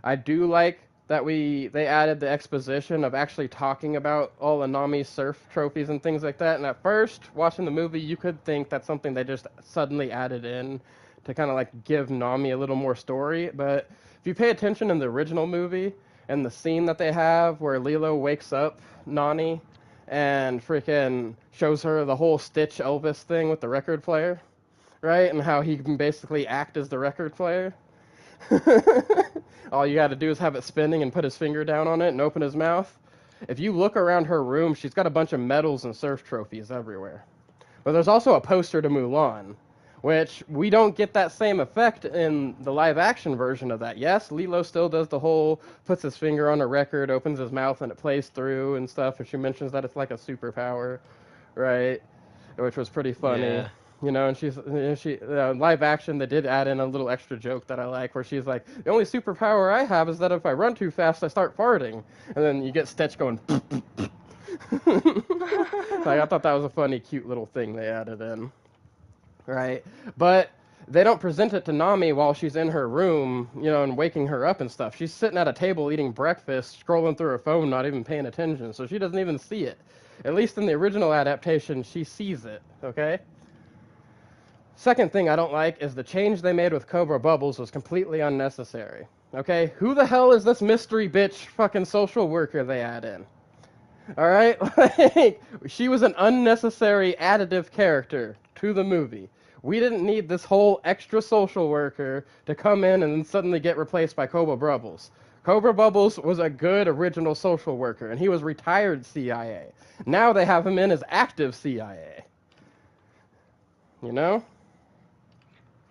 I do like that they added the exposition of actually talking about all the Nami surf trophies and things like that. And at first, watching the movie, you could think that's something they just suddenly added in to kind of like give Nami a little more story. But if you pay attention in the original movie and the scene that they have where Lilo wakes up Nani and freaking shows her the whole Stitch Elvis thing with the record player, right? And how he can basically act as the record player. All you got to do is have it spinning and put his finger down on it and open his mouth. If you look around her room, she's got a bunch of medals and surf trophies everywhere. But there's also a poster to Mulan, which we don't get that same effect in the live-action version of that. Yes, Lilo still does the whole, puts his finger on a record, opens his mouth, and it plays through and stuff, and she mentions that it's like a superpower, right? Which was pretty funny. Yeah. You know, and live action, they did add in a little extra joke that I like, where she's like, the only superpower I have is that if I run too fast, I start farting. And then you get Stitch going, like, I thought that was a funny, cute little thing they added in. Right? But they don't present it to Nami while she's in her room, you know, and waking her up and stuff. She's sitting at a table eating breakfast, scrolling through her phone, not even paying attention, so she doesn't even see it. At least in the original adaptation, she sees it, okay? Second thing I don't like is the change they made with Cobra Bubbles was completely unnecessary. Okay? Who the hell is this mystery bitch fucking social worker they add in? Alright? Like, she was an unnecessary additive character to the movie. We didn't need this whole extra social worker to come in and then suddenly get replaced by Cobra Bubbles. Cobra Bubbles was a good original social worker, and he was retired CIA. Now they have him in as active CIA. You know?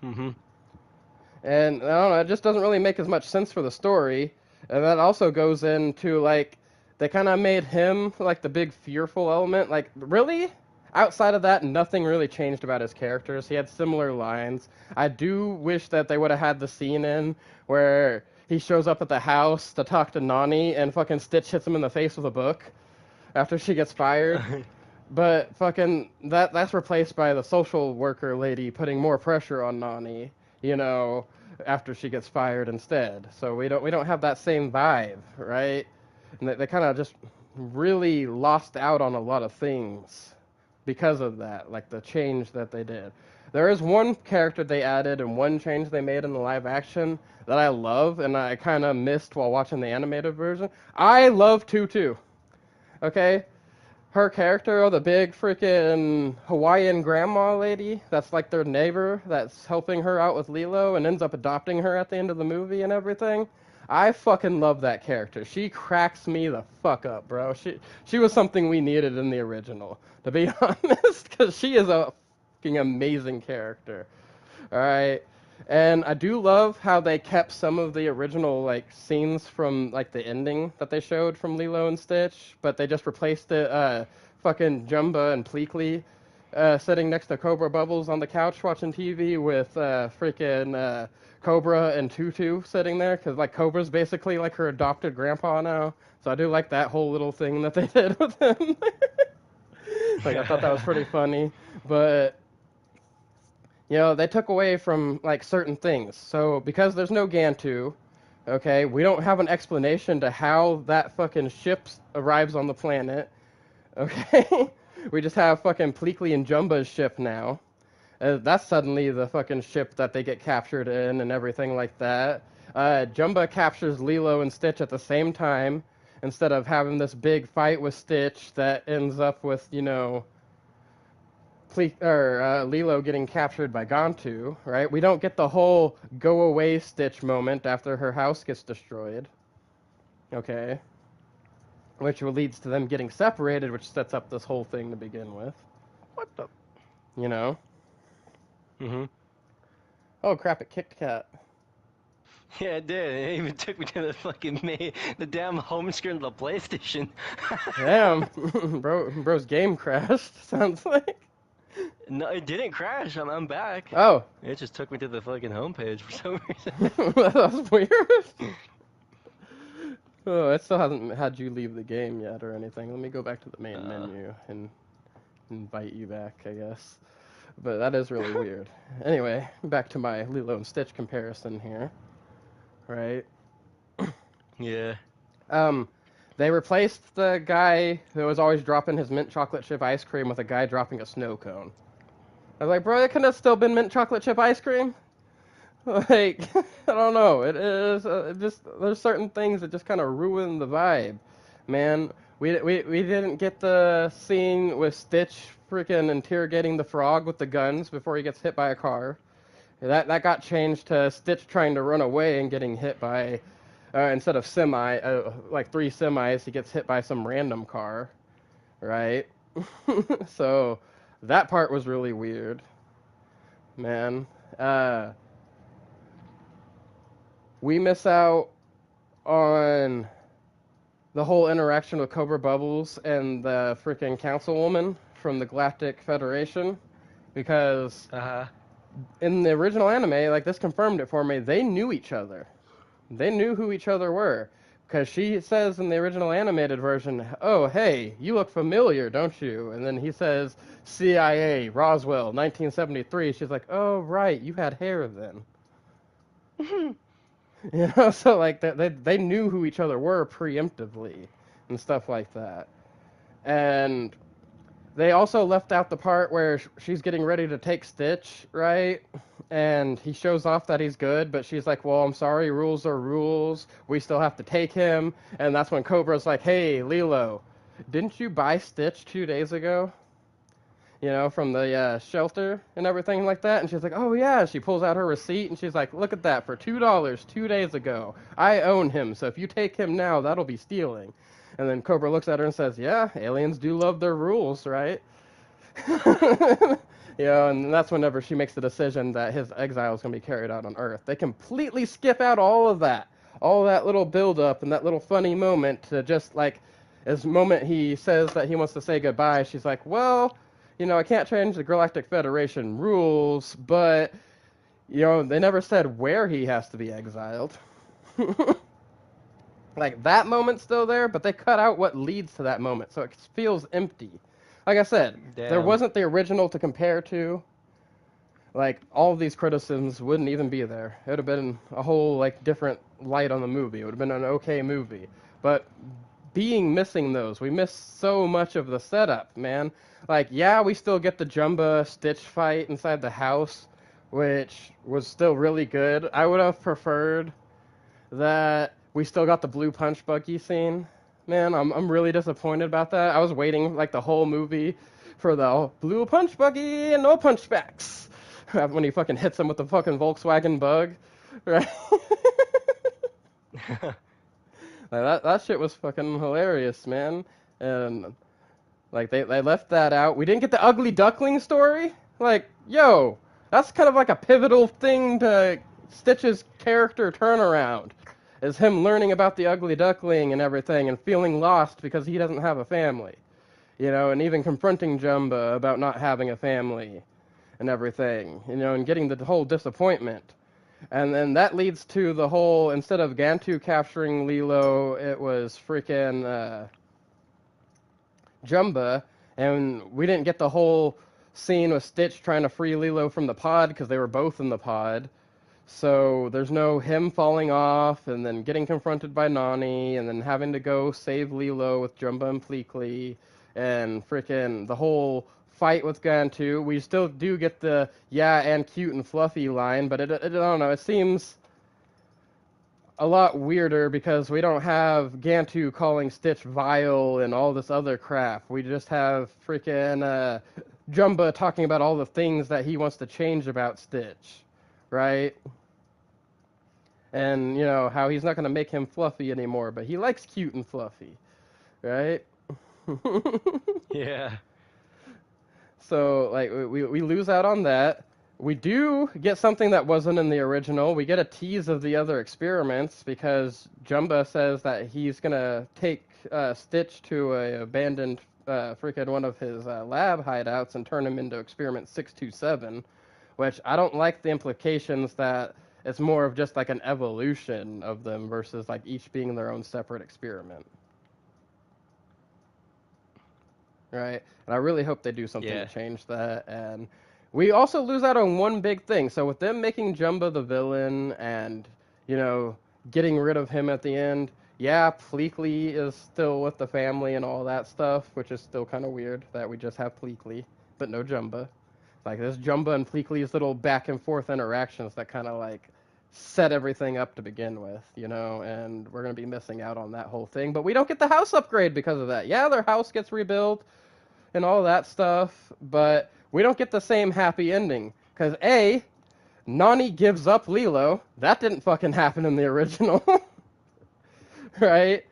Mm-hmm. And I don't know, it just doesn't really make as much sense for the story. And that also goes into, like, they kind of made him, like, the big fearful element. Like, really? Outside of that, nothing really changed about his characters. He had similar lines. I do wish that they would have had the scene in where he shows up at the house to talk to Nani and fucking Stitch hits him in the face with a book after she gets fired. But fucking that's replaced by the social worker lady putting more pressure on Nani, you know, after she gets fired instead. So we don't have that same vibe, right? And they kind of just really lost out on a lot of things because of that, like the change that they did. There is one character they added and one change they made in the live action that I love and I kind of missed while watching the animated version. I love Tutu. Okay? Her character, the big freaking Hawaiian grandma lady, that's like their neighbor that's helping her out with Lilo and ends up adopting her at the end of the movie and everything. I fucking love that character. She cracks me the fuck up, bro. She was something we needed in the original, to be honest, because she is a fucking amazing character. All right. And I do love how they kept some of the original like scenes from like the ending that they showed from Lilo and Stitch, but they just replaced it fucking Jumba and Pleakley sitting next to Cobra Bubbles on the couch watching TV with freaking Cobra and Tutu sitting there, because like Cobra's basically like her adopted grandpa now. So I do like that whole little thing that they did with him. Like I thought that was pretty funny, but you know, they took away from, like, certain things. So, because there's no Gantu, okay, we don't have an explanation to how that fucking ship arrives on the planet, okay? We just have fucking Pleakley and Jumba's ship now. That's suddenly the fucking ship that they get captured in and everything like that. Jumba captures Lilo and Stitch at the same time, instead of having this big fight with Stitch that ends up with, you know, Lilo getting captured by Gantu, right? We don't get the whole go away Stitch moment after her house gets destroyed. Okay. Which leads to them getting separated, which sets up this whole thing to begin with. What the? You know? Mm-hmm. Oh crap, it kicked Cat. Yeah, it did. It even took me to the damn home screen of the PlayStation. Damn. Bro's game crashed, sounds like. No, it didn't crash. I'm back. Oh. It just took me to the fucking homepage for some reason. That was weird. Oh, it still hasn't had you leave the game yet or anything. Let me go back to the main menu and invite you back, I guess. But that is really weird. Anyway, back to my Lilo and Stitch comparison here. Right? Yeah. They replaced the guy who was always dropping his mint chocolate chip ice cream with a guy dropping a snow cone. I was like, bro, it could have still been mint chocolate chip ice cream. Like, I don't know. It is just there's certain things that just kind of ruin the vibe, man. We didn't get the scene with Stitch freaking interrogating the frog with the guns before he gets hit by a car. That got changed to Stitch trying to run away and getting hit by instead of like 3 semis, he gets hit by some random car, right? So that part was really weird, man. We miss out on the whole interaction with Cobra Bubbles and the freaking councilwoman from the Galactic Federation, because in the original anime, like this confirmed it for me, they knew each other. They knew who each other were, because she says in the original animated version, "Oh, hey, you look familiar, don't you?" And then he says, "CIA, Roswell, 1973." She's like, "Oh, right, you had hair then." You know, so like they knew who each other were preemptively and stuff like that. And they also left out the part where she's getting ready to take Stitch, right? And he shows off that he's good, but she's like, "Well, I'm sorry, rules are rules. We still have to take him." And that's when Cobra's like, "Hey, Lilo, didn't you buy Stitch 2 days ago? You know, from the shelter and everything like that?" And she's like, "Oh, yeah." She pulls out her receipt, and she's like, "Look at that, for $2 2 days ago. I own him, so if you take him now, that'll be stealing." And then Cobra looks at her and says, "Yeah, aliens do love their rules, right?" You know, and that's whenever she makes the decision that his exile is going to be carried out on Earth. They completely skip out all of that little build-up and that little funny moment to just, like, as moment he says that he wants to say goodbye, she's like, "Well, you know, I can't change the Galactic Federation rules, but, you know, they never said where he has to be exiled." Like, that moment's still there, but they cut out what leads to that moment, so it feels empty. Like I said, if there wasn't the original to compare to, like, all of these criticisms wouldn't even be there. It would have been a whole, like, different light on the movie. It would have been an okay movie. But missing those, we miss so much of the setup, man. Like, yeah, we still get the Jumba Stitch fight inside the house, which was still really good. I would have preferred that we still got the blue punch buggy scene. Man, I'm really disappointed about that. I was waiting like the whole movie for the blue punch buggy and no punchbacks when he fucking hits him with the fucking Volkswagen Bug, right? Like that shit was fucking hilarious, man. And like they left that out. We didn't get the ugly duckling story. Like, yo, that's kind of like a pivotal thing to Stitch's character turnaround. Is him learning about the ugly duckling and everything and feeling lost because he doesn't have a family. You know, and even confronting Jumba about not having a family and everything. You know, and getting the whole disappointment. And then that leads to the whole, instead of Gantu capturing Lilo, it was freaking Jumba. And we didn't get the whole scene with Stitch trying to free Lilo from the pod because they were both in the pod. So there's no him falling off and then getting confronted by Nani and then having to go save Lilo with Jumba and Pleakley and freaking the whole fight with Gantu. We still do get the "yeah, and cute and fluffy" line, but I don't know, it seems a lot weirder because we don't have Gantu calling Stitch vile and all this other crap. We just have freaking Jumba talking about all the things that he wants to change about Stitch, right? And, you know, how he's not going to make him fluffy anymore, but he likes cute and fluffy, right? Yeah. So, like, we lose out on that. We do get something that wasn't in the original. We get a tease of the other experiments because Jumba says that he's going to take Stitch to a abandoned freaking one of his lab hideouts and turn him into Experiment 627, which I don't like the implications that it's more of just like an evolution of them versus like each being their own separate experiment. Right? And I really hope they do something to change that. And we also lose out on one big thing. So with them making Jumba the villain and, you know, getting rid of him at the end, yeah, Pleakley is still with the family and all that stuff, which is still kind of weird that we just have Pleakley, but no Jumba. Like, there's Jumba and Pleakley's little back and forth interactions that kind of, like, set everything up to begin with, you know, and we're going to be missing out on that whole thing. But we don't get the house upgrade because of that. Yeah, their house gets rebuilt and all that stuff, but we don't get the same happy ending. Because, A, Nani gives up Lilo. That didn't fucking happen in the original. Right?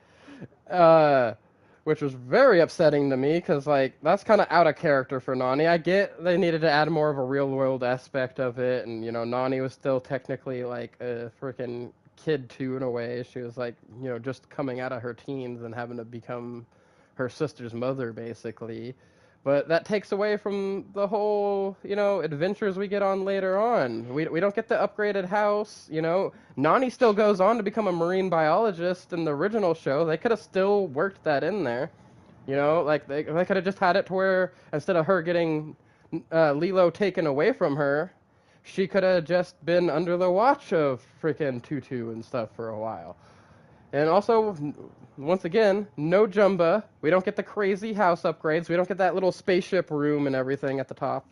Which was very upsetting to me, because, like, that's kind of out of character for Nani. I get they needed to add more of a real-world aspect of it, and, you know, Nani was still technically, like, a freaking kid, too, in a way. She was, like, you know, just coming out of her teens and having to become her sister's mother, basically. But that takes away from the whole, you know, adventures we get on later on. We don't get the upgraded house, you know. Nani still goes on to become a marine biologist in the original show. They could have still worked that in there. You know, like, they could have just had it to where, instead of her getting Lilo taken away from her, she could have just been under the watch of freaking Tutu and stuff for a while. And also, once again, no Jumba. We don't get the crazy house upgrades. We don't get that little spaceship room and everything at the top.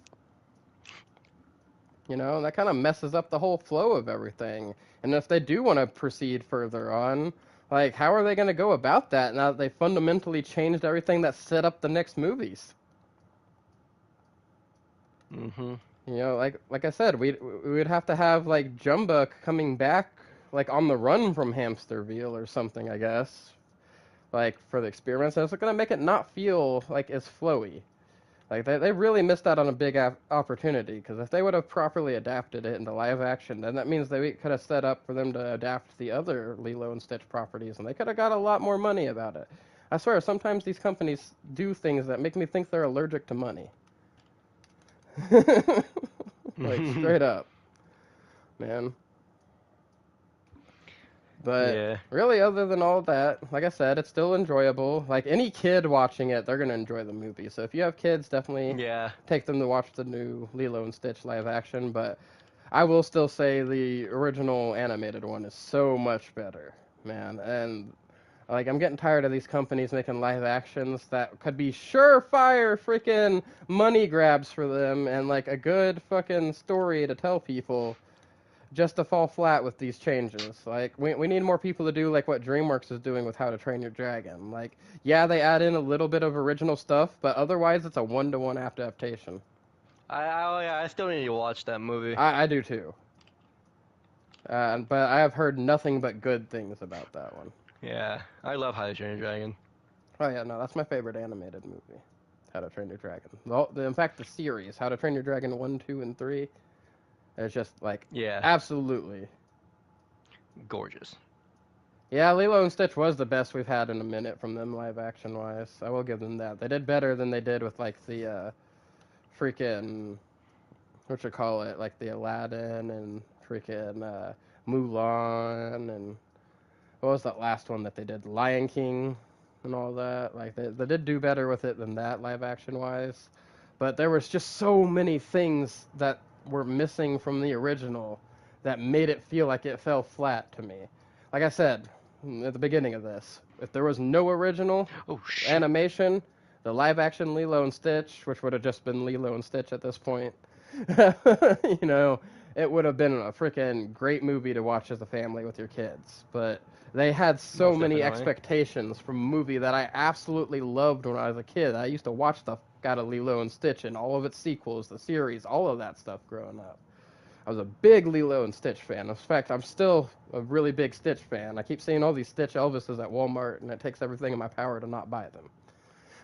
You know, that kind of messes up the whole flow of everything. And if they do want to proceed further on, like, how are they going to go about that now that they fundamentally changed everything that set up the next movies? Mm-hmm. You know, like I said, we would have to have, like, Jumba coming back, like, on the run from Hamsterville or something, I guess. Like, for the experiments, and it's going to make it not feel like as flowy. Like, they really missed out on a big opportunity, because if they would have properly adapted it into live action, then that means they could have set up for them to adapt the other Lilo and Stitch properties, and they could have got a lot more money about it. I swear, sometimes these companies do things that make me think they're allergic to money. Like, straight up. Man. But really, other than all that, like I said, it's still enjoyable. Like, any kid watching it, they're going to enjoy the movie. So if you have kids, definitely take them to watch the new Lilo and Stitch live action. But I will still say the original animated one is so much better, man. And, like, I'm getting tired of these companies making live actions that could be surefire freaking money grabs for them and, like, a good fucking story to tell people, just to fall flat with these changes. Like, we need more people to do, like, what DreamWorks is doing with How to Train Your Dragon. Like, yeah, they add in a little bit of original stuff, but otherwise it's a one-to-one adaptation. I still need to watch that movie. I do, too. But I have heard nothing but good things about that one. Yeah, I love How to Train Your Dragon. Oh, yeah, no, that's my favorite animated movie, How to Train Your Dragon. In fact, the series, How to Train Your Dragon 1, 2, and 3, it's just, like, absolutely gorgeous. Yeah, Lilo and Stitch was the best we've had in a minute from them live action wise. I will give them that. They did better than they did with, like, the freaking, like the Aladdin and freaking Mulan, and what was that last one that they did? Lion King and all that. Like, they did do better with it than that live action wise. But there was just so many things that were missing from the original that made it feel like it fell flat to me. Like I said at the beginning of this, if there was no original animation, the live action Lilo and Stitch, which would have just been Lilo and Stitch at this point, you know, it would have been a freaking great movie to watch as a family with your kids. But they had so Most many definitely. expectations from a movie that I absolutely loved when I was a kid. I used to watch stuff out of Lilo and Stitch and all of its sequels, the series, all of that stuff growing up. I was a big Lilo and Stitch fan. In fact, I'm still a really big Stitch fan. I keep seeing all these Stitch Elvises at Walmart, and it takes everything in my power to not buy them.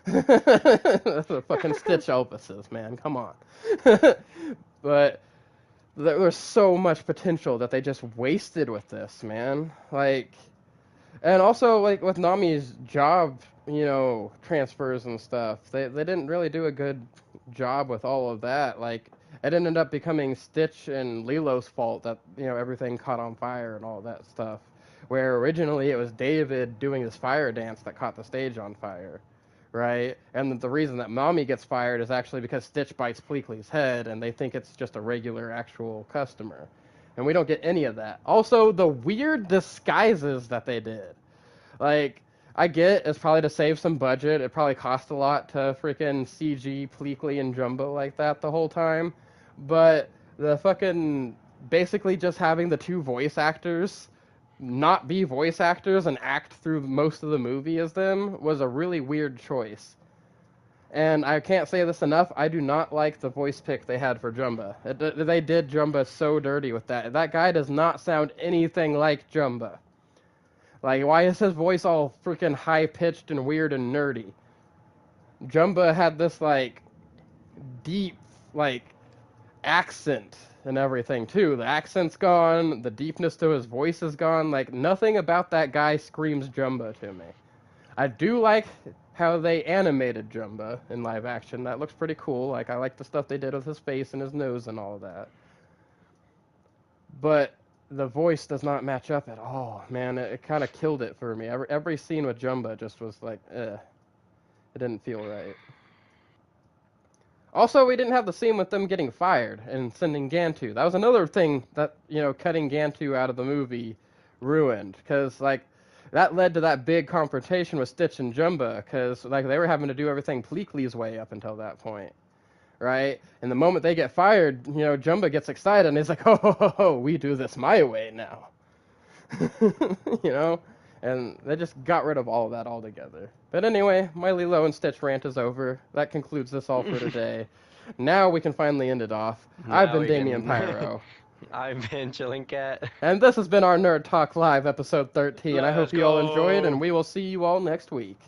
That's the fucking Stitch Elvises, man. Come on. But there was so much potential that they just wasted with this, man. Like, and also like with Nami's job, transfers and stuff, they didn't really do a good job with all of that. Like, it ended up becoming Stitch and Lilo's fault that everything caught on fire and all that stuff. Where originally it was David doing his fire dance that caught the stage on fire, right? And the reason that Mommy gets fired is actually because Stitch bites Pleakley's head, and they think it's just a regular actual customer. And we don't get any of that. Also, the weird disguises that they did. Like, I get it's probably to save some budget. It probably cost a lot to freaking CG Pleakley and Jumbo like that the whole time. But the fucking basically just having the two voice actors not be voice actors and act through most of the movie as them was a really weird choice. And I can't say this enough, I do not like the voice pick they had for Jumba. They did Jumba so dirty with that. That guy does not sound anything like Jumba. Like, why is his voice all freaking high-pitched and weird and nerdy? Jumba had this, like, deep, like, accent and everything, too. The accent's gone, the deepness to his voice is gone. Like, nothing about that guy screams Jumba to me. I do like how they animated Jumba in live action. That looks pretty cool. Like, I like the stuff they did with his face and his nose and all that. But the voice does not match up at all, man. It kind of killed it for me. Every scene with Jumba just was like, It didn't feel right. Also, we didn't have the scene with them getting fired and sending Gantu. That was another thing that, cutting Gantu out of the movie ruined. Because, like, that led to that big confrontation with Stitch and Jumba. Because, like, they were having to do everything Pleakley's way up until that point. Right? And the moment they get fired, Jumba gets excited and he's like, oh, we do this my way now. And they just got rid of all of that altogether. But anyway, my Lilo and Stitch rant is over. That concludes this all for today. Now we can finally end it off. I've been Damionpyro. I've been ChillenCat. And this has been our Nerd Talk Live, episode 13. I hope Let's you all enjoyed, go. and we will see you all next week.